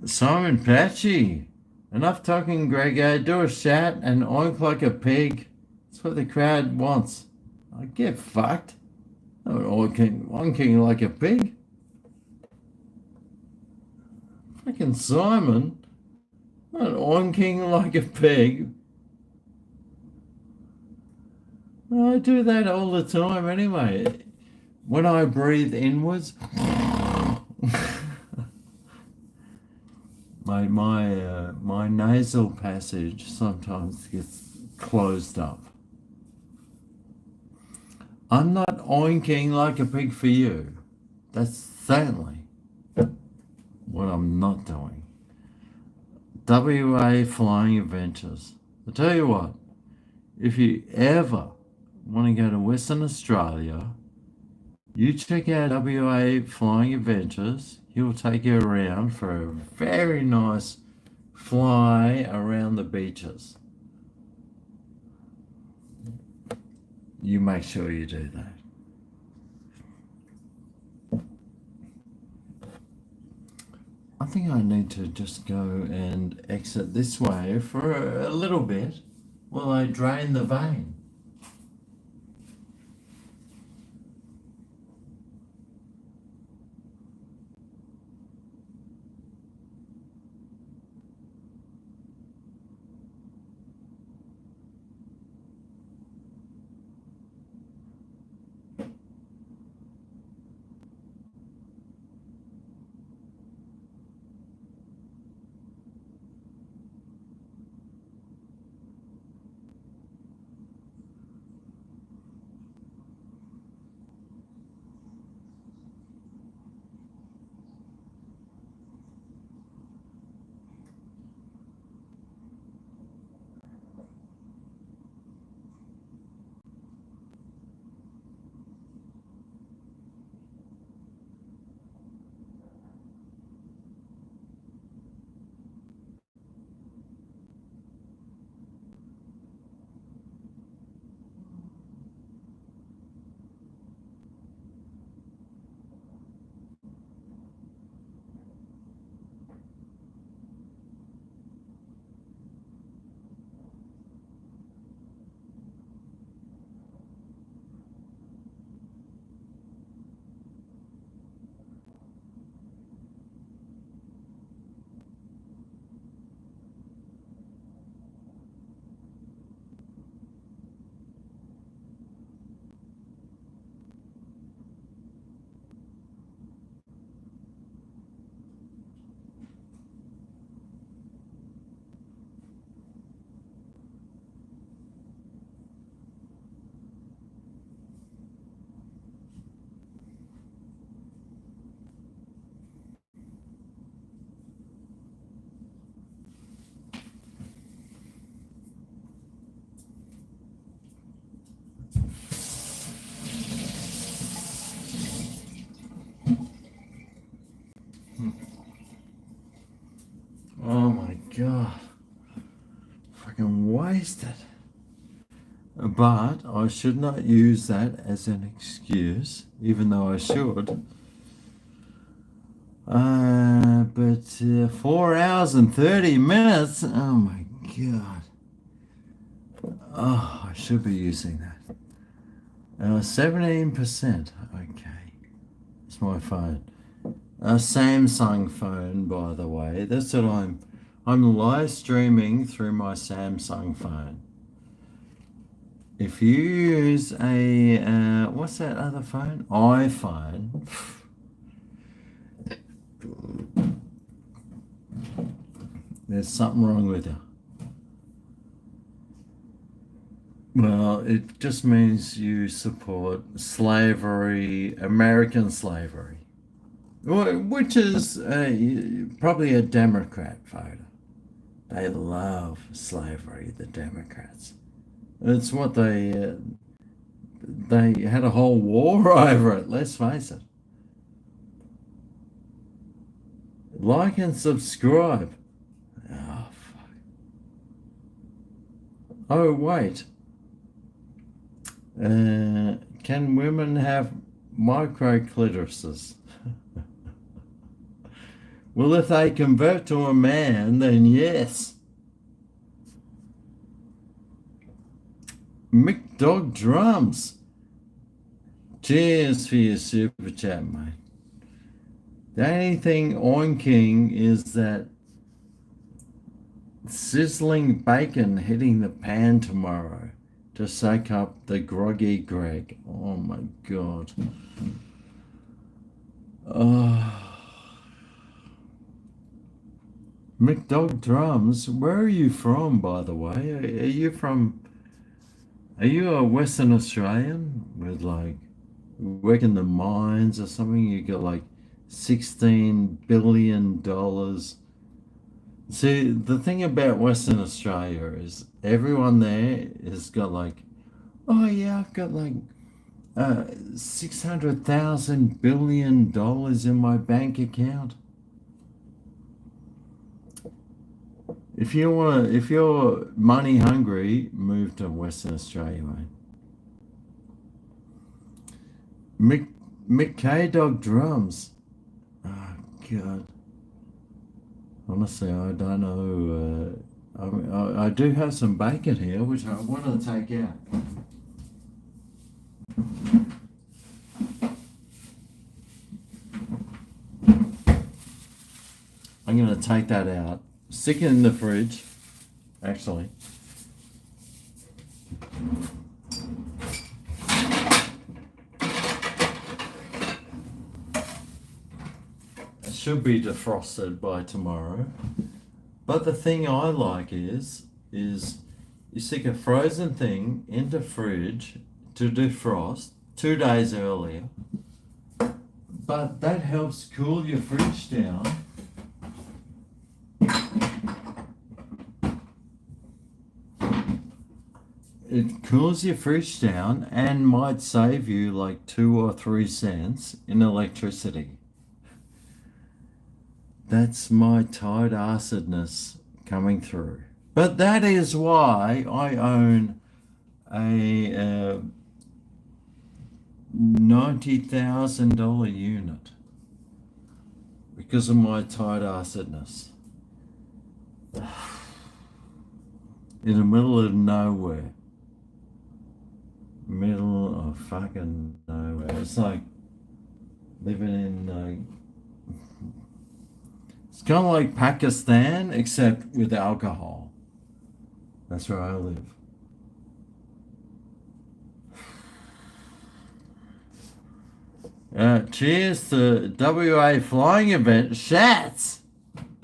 Speaker 2: Simon Patchy, enough talking, GregO. Do a shout and oink like a pig. That's what the crowd wants. I get fucked. I'm oinking like a pig. Fucking Simon, not oinking like a pig. I do that all the time anyway. When I breathe inwards, my nasal passage sometimes gets closed up. I'm not oinking like a pig for you. That's certainly what I'm not doing. WA Flying Adventures. I tell you what, if you ever want to go to Western Australia, you check out WA Flying Adventures. He'll take you around for a very nice fly around the beaches. You make sure you do that. I think I need to just go and exit this way for a little bit while I drain the vein. fucking wasted. But I should not use that as an excuse, even though I should. But 4 hours and 30 minutes? Oh my God. Oh, I should be using that. 17%. Okay. It's my phone. A Samsung phone, by the way. That's what I'm live streaming through my Samsung phone. If you use a what's that other phone? iPhone. There's something wrong with you. Well, it just means you support slavery, American slavery, which is probably a Democrat voter. They love slavery, the Democrats. It's what they had a whole war over it, let's face it. Like and subscribe. Oh, fuck. Oh, wait. Can women have microclitoruses? Well, if they convert to a man, then yes. Mick Dog Drums. Cheers for your super chat, mate. The only thing oinking is that sizzling bacon hitting the pan tomorrow to soak up the groggy Greg. Oh my God. Oh. McDog Drums, where are you from, by the way? Are you a Western Australian with like working the mines or something? You got like $16 billion. See, the thing about Western Australia is everyone there has got like, oh yeah, I've got like $600,000 billion in my bank account. If you're money hungry, move to Western Australia, mate. Mick K-Dog Drums. Oh God. Honestly, I don't know. I do have some bacon here, which I want to take out. I'm going to take that out. Stick it in the fridge, actually. It should be defrosted by tomorrow. But the thing I like is you stick a frozen thing into fridge to defrost 2 days earlier. But that helps cool your fridge down. It cools your fridge down and might save you like 2 or 3 cents in electricity. That's my tight assedness coming through. But that is why I own a $90,000 unit. Because of my tight assedness. In the middle of nowhere. Middle of fucking nowhere. It's like living in it's kind of like Pakistan except with alcohol. That's where I live. Cheers to WA flying event. Shats!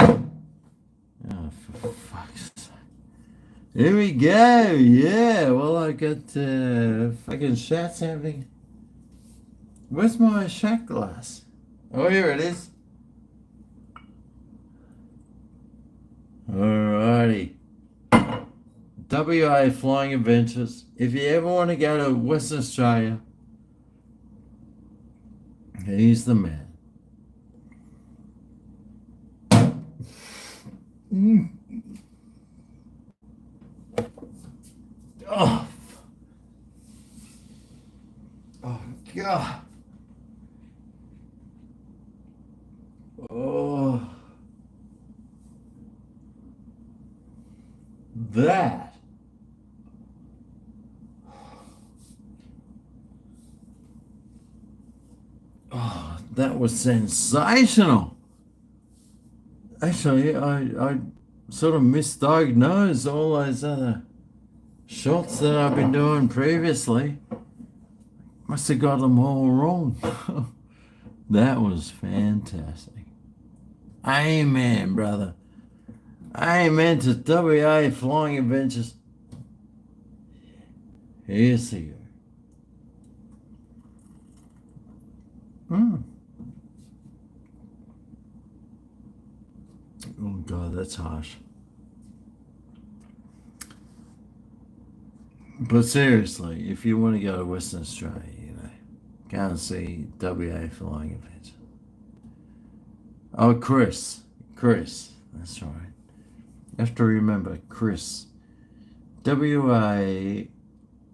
Speaker 2: Oh, for fuck's sake. Here we go. Yeah, well, I got fucking shats happening. Where's my shot glass? Oh, here it is. Alrighty. WA Flying Adventures. If you ever want to go to Western Australia, he's the man. Oh, oh God. Oh, that. Oh, that was sensational. Actually, I sort of misdiagnosed all those other shots that I've been doing previously. Must have got them all wrong. That was fantastic. Amen, brother. Amen to WA Flying Adventures. Here's you. Oh God, that's harsh. But seriously, if you want to go to Western Australia, go and see WA Flying Adventures. Oh, Chris, that's right. You have to remember Chris. WA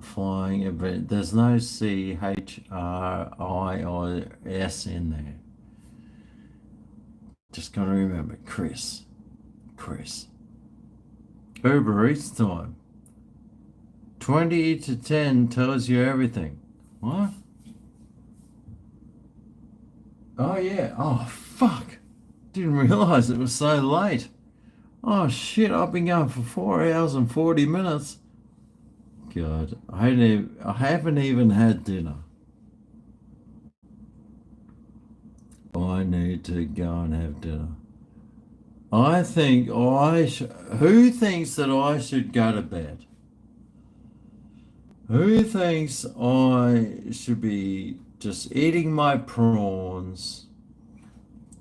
Speaker 2: Flying Adventures. There's no CHRI or S in there. Just gotta remember Chris. Uber Eats time. 20 to 10 tells you everything. What? Oh yeah. Oh fuck. Didn't realize it was so late. Oh shit, I've been going for 4 hours and 40 minutes. God, I haven't even had dinner. I need to go and have dinner. I think who thinks that I should go to bed? Who thinks I should be just eating my prawns,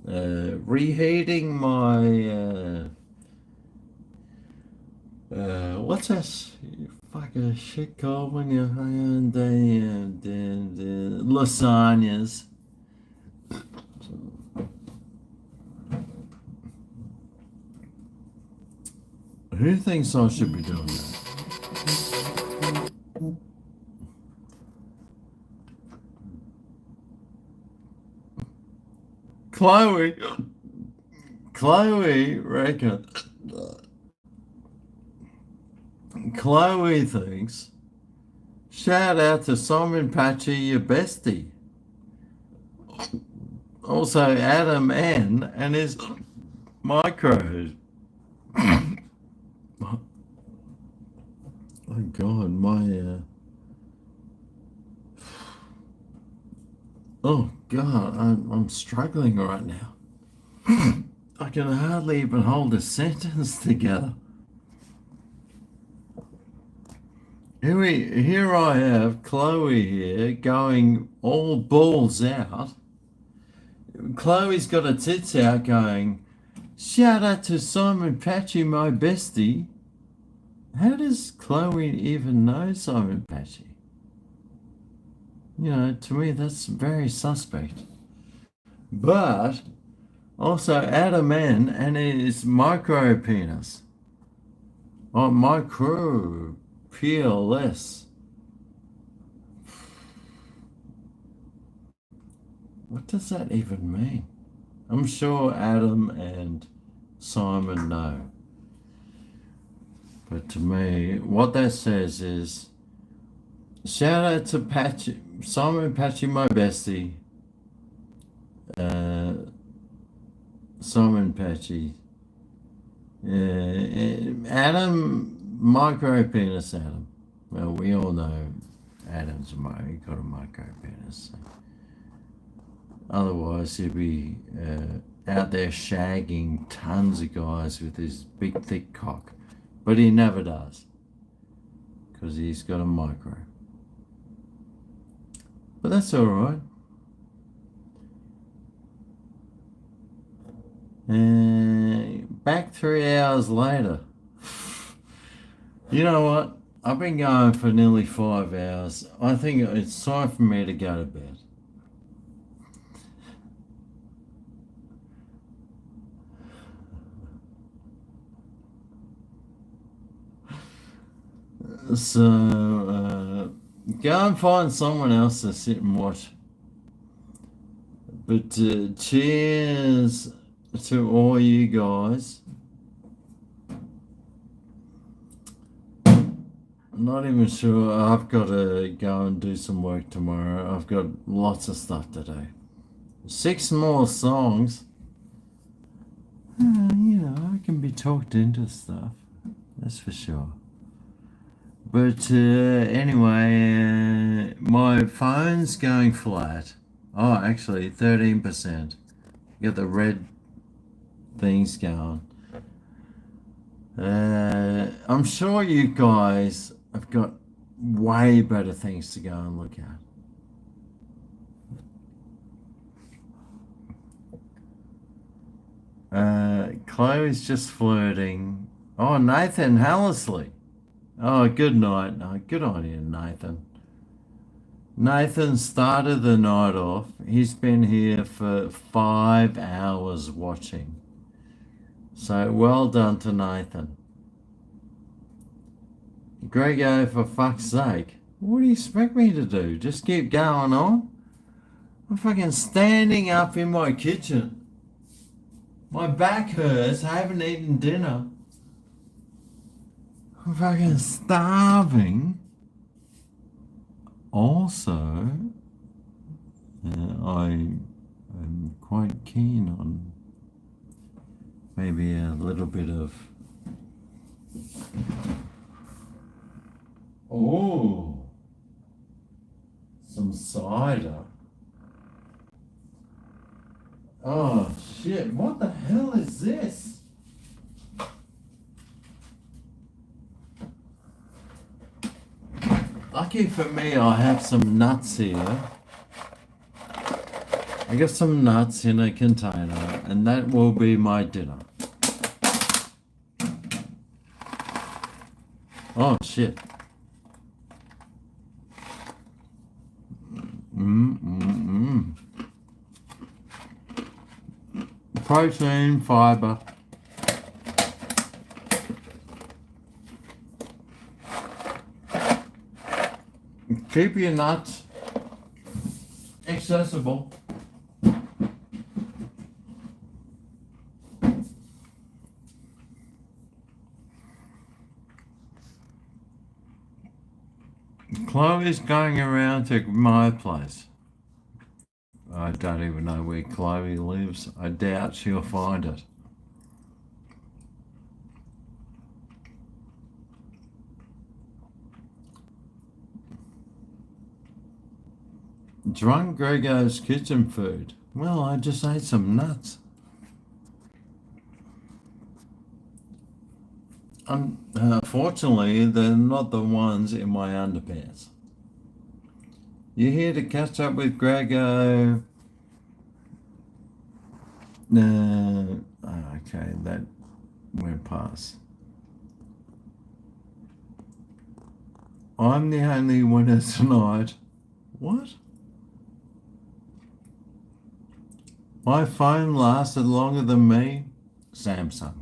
Speaker 2: reheating my what's that fucking shit called when you're the lasagnas? Who thinks I should be doing that? Chloe reckon. Chloe thinks. Shout out to Simon Patchy, your bestie. Also Adam N and his micro. Oh God, my oh God, I'm struggling right now. I can hardly even hold a sentence together. Here I have Chloe here going all balls out. Chloe's got her tits out going, shout out to Simon Patchy, my bestie. How does Chloe even know Simon Patchy? To me, that's very suspect. But also Adam N and his micro penis. Oh, micro PLS. What does that even mean? I'm sure Adam and Simon know. But to me, what that says is, shout out to Patchy, Simon Patchy, my bestie. Simon Patchy. Adam, micro penis Adam. Well, we all know Adam's got a micro penis. So. Otherwise, he'd be out there shagging tons of guys with his big, thick cock. But he never does. Because he's got a micro. But that's all right. Back 3 hours later. You know what? I've been going for nearly 5 hours. I think it's time for me to go to bed. So go and find someone else to sit and watch. But cheers to all you guys. I'm not even sure. I've got to go and do some work tomorrow. I've got lots of stuff to do. 6 more songs. I can be talked into stuff. That's for sure. But anyway, my phone's going flat. Oh, actually, 13%. Got the red things going. I'm sure you guys have got way better things to go and look at. Chloe's just flirting. Oh, Nathan Hallesley. Oh, good night. Oh, good on you, Nathan. Nathan started the night off. He's been here for 5 hours watching. So well done to Nathan. GregO, for fuck's sake. What do you expect me to do? Just keep going on? I'm fucking standing up in my kitchen. My back hurts. I haven't eaten dinner. I'm fucking starving. Also, I am quite keen on maybe a little bit of some cider. Oh shit, what the hell is this? Lucky for me, I have some nuts here. I got some nuts in a container, and that will be my dinner. Oh shit. Protein, fiber. Keep your nuts accessible. Chloe's going around to my place. I don't even know where Chloe lives. I doubt she'll find it. Drunk GregO's kitchen food. Well, I just ate some nuts. Fortunately, they're not the ones in my underpants. You're here to catch up with GregO. Okay, that went past. I'm the only winner tonight. What? My phone lasted longer than me. Samsung.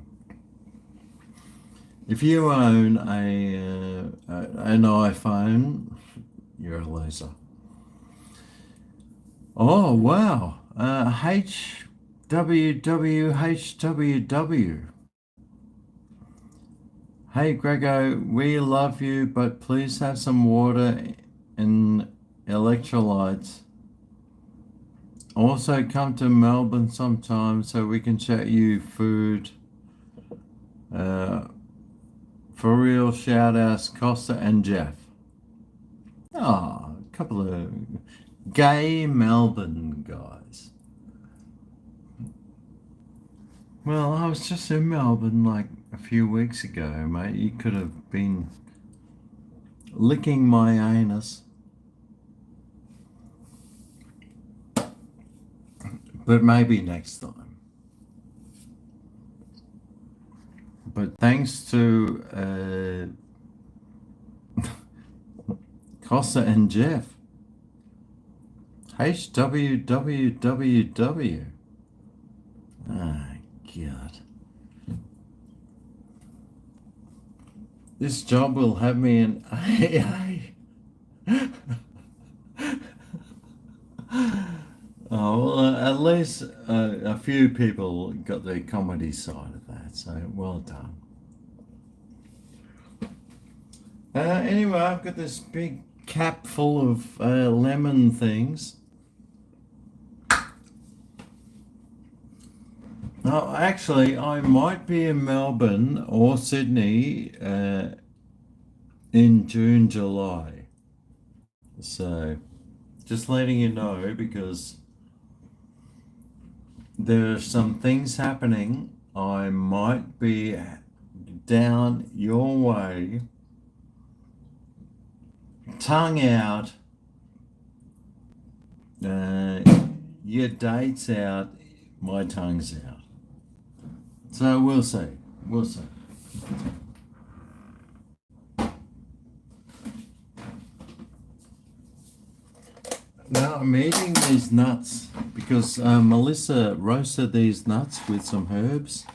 Speaker 2: If you own an iPhone, you're a loser. Oh, wow. HWWHWW. Hey, GregO, we love you, but please have some water and electrolytes. Also, come to Melbourne sometime so we can chat you food. For real, shout outs Costa and Jeff. A couple of gay Melbourne guys. Well, I was just in Melbourne like a few weeks ago, mate. You could have been licking my anus. But maybe next time. But thanks to Costa and Jeff. HWWWW. Oh, God. This job will have me in AA. Oh, well, at least a few people got the comedy side of that, so well done. Anyway, I've got this big cap full of lemon things. Oh, actually, I might be in Melbourne or Sydney in June, July. So, just letting you know because there are some things happening. I might be down your way, tongue out, your date's out, my tongue's out. So we'll see. We'll see. Now I'm eating these nuts because Melissa roasted these nuts with some herbs.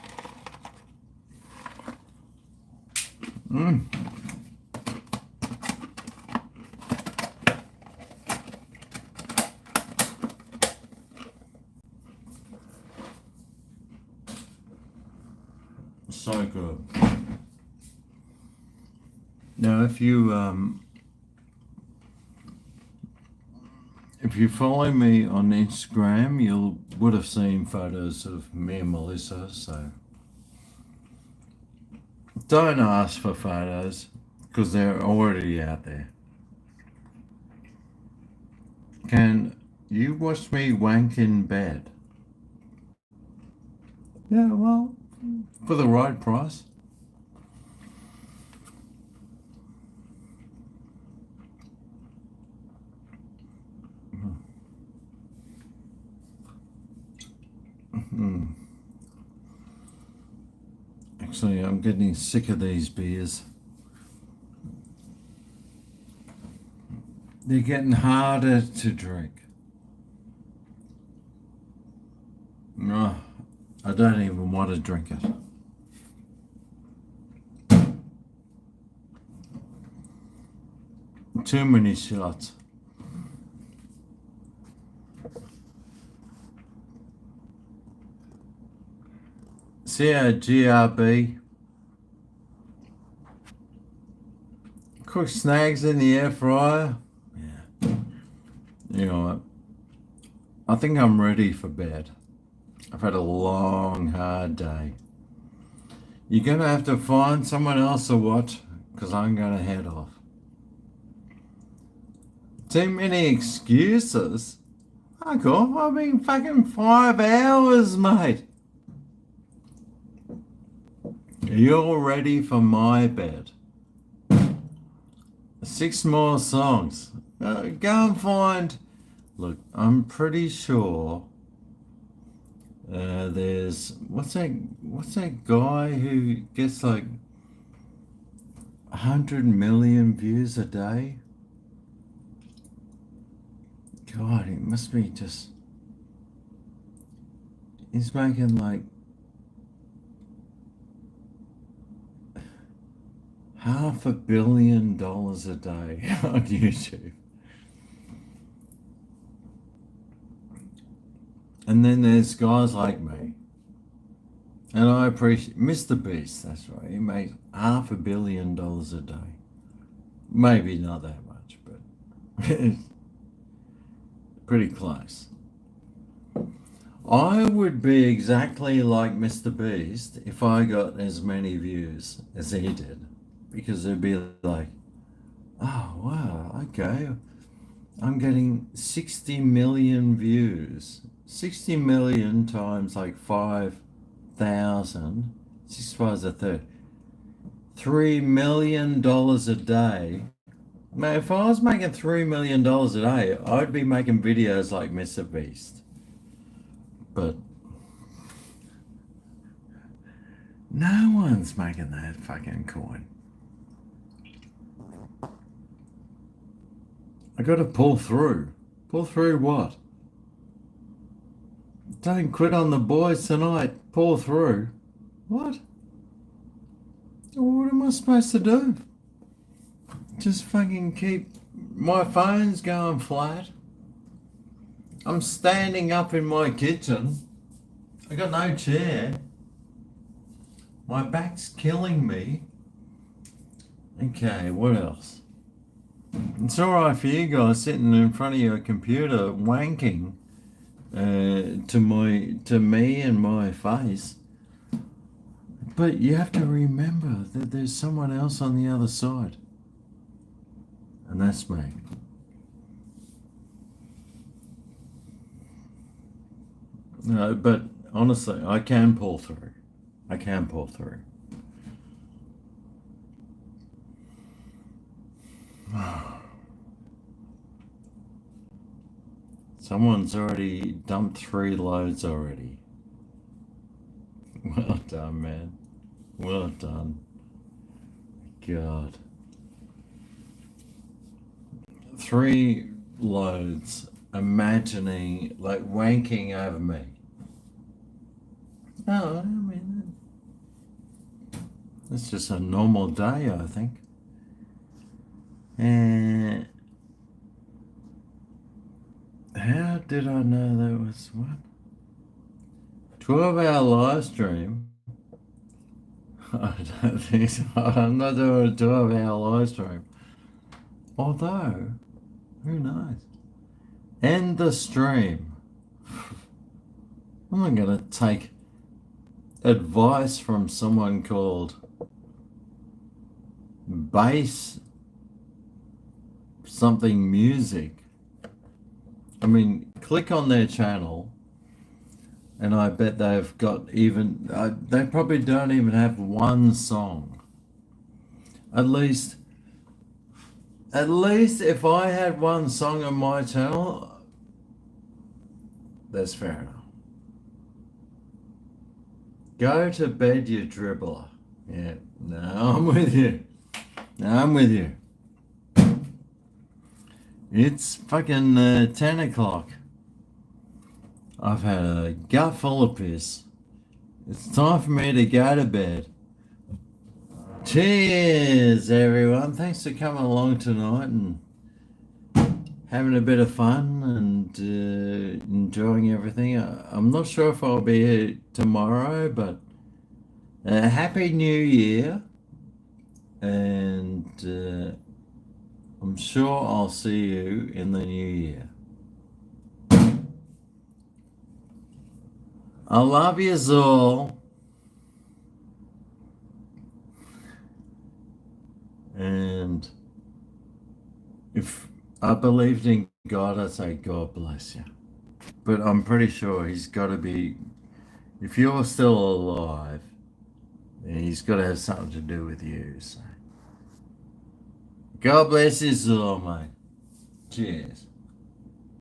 Speaker 2: So good. Now, if you follow me on Instagram, you would have seen photos of me and Melissa. So don't ask for photos because they're already out there. Can you watch me wank in bed? Yeah, well, for the right price. Actually, I'm getting sick of these beers. They're getting harder to drink. No, I don't even want to drink it. Too many shots. COGRB. Cook snags in the air fryer. Yeah. You know what? I think I'm ready for bed. I've had a long, hard day. You're going to have to find someone else to watch because I'm going to head off. Too many excuses? Fuck off. I've been fucking 5 hours, mate. You're ready for my bed. 6 more songs. Go and find. Look, I'm pretty sure there's what's that guy who gets like 100 million views a day? God, it must be just. He's making like $500 million a day on YouTube. And then there's guys like me. And I appreciate Mr. Beast, that's right. He makes $500 million a day. Maybe not that much, but pretty close. I would be exactly like Mr. Beast if I got as many views as he did. Because it'd be like, oh wow, okay, I'm getting 60 million views. 60 million times like 5,000, 65 is a third. $3 million a day. Man, if I was making $3 million a day, I'd be making videos like Mr. Beast. But no one's making that fucking coin. I gotta pull through. Pull through what? Don't quit on the boys tonight. Pull through. What? What am I supposed to do? Just fucking keep my phone's going flat. I'm standing up in my kitchen. I got no chair. My back's killing me. Okay, what else? It's alright for you guys sitting in front of your computer wanking to me and my face. But you have to remember that there's someone else on the other side. And that's me. No, but honestly, I can pull through. I can pull through. Someone's already dumped 3 loads already. Well done, man. Well done. God. 3 loads imagining, like, wanking over me. Oh, I mean, that's just a normal day, I think. And how did I know that was what? 12-hour live stream? I don't think so. I'm not doing a 12-hour live stream. Although, who knows? End the stream. I'm going to take advice from someone called Bass Something Music. I mean, click on their channel and I bet they've got even, they probably don't even have one song. At least if I had one song on my channel, that's fair enough. Go to bed, you dribbler. Yeah, no, I'm with you. No, I'm with you. It's fucking 10 o'clock. I've had a gut full of piss. It's time for me to go to bed. Cheers, everyone. Thanks for coming along tonight and having a bit of fun and enjoying everything. I'm not sure if I'll be here tomorrow, but Happy New Year. And I'm sure I'll see you in the new year. I love yous all. And if I believed in God, I'd say God bless you. But I'm pretty sure he's got to be, if you're still alive, then he's got to have something to do with you. So. God bless you all, mate. Cheers.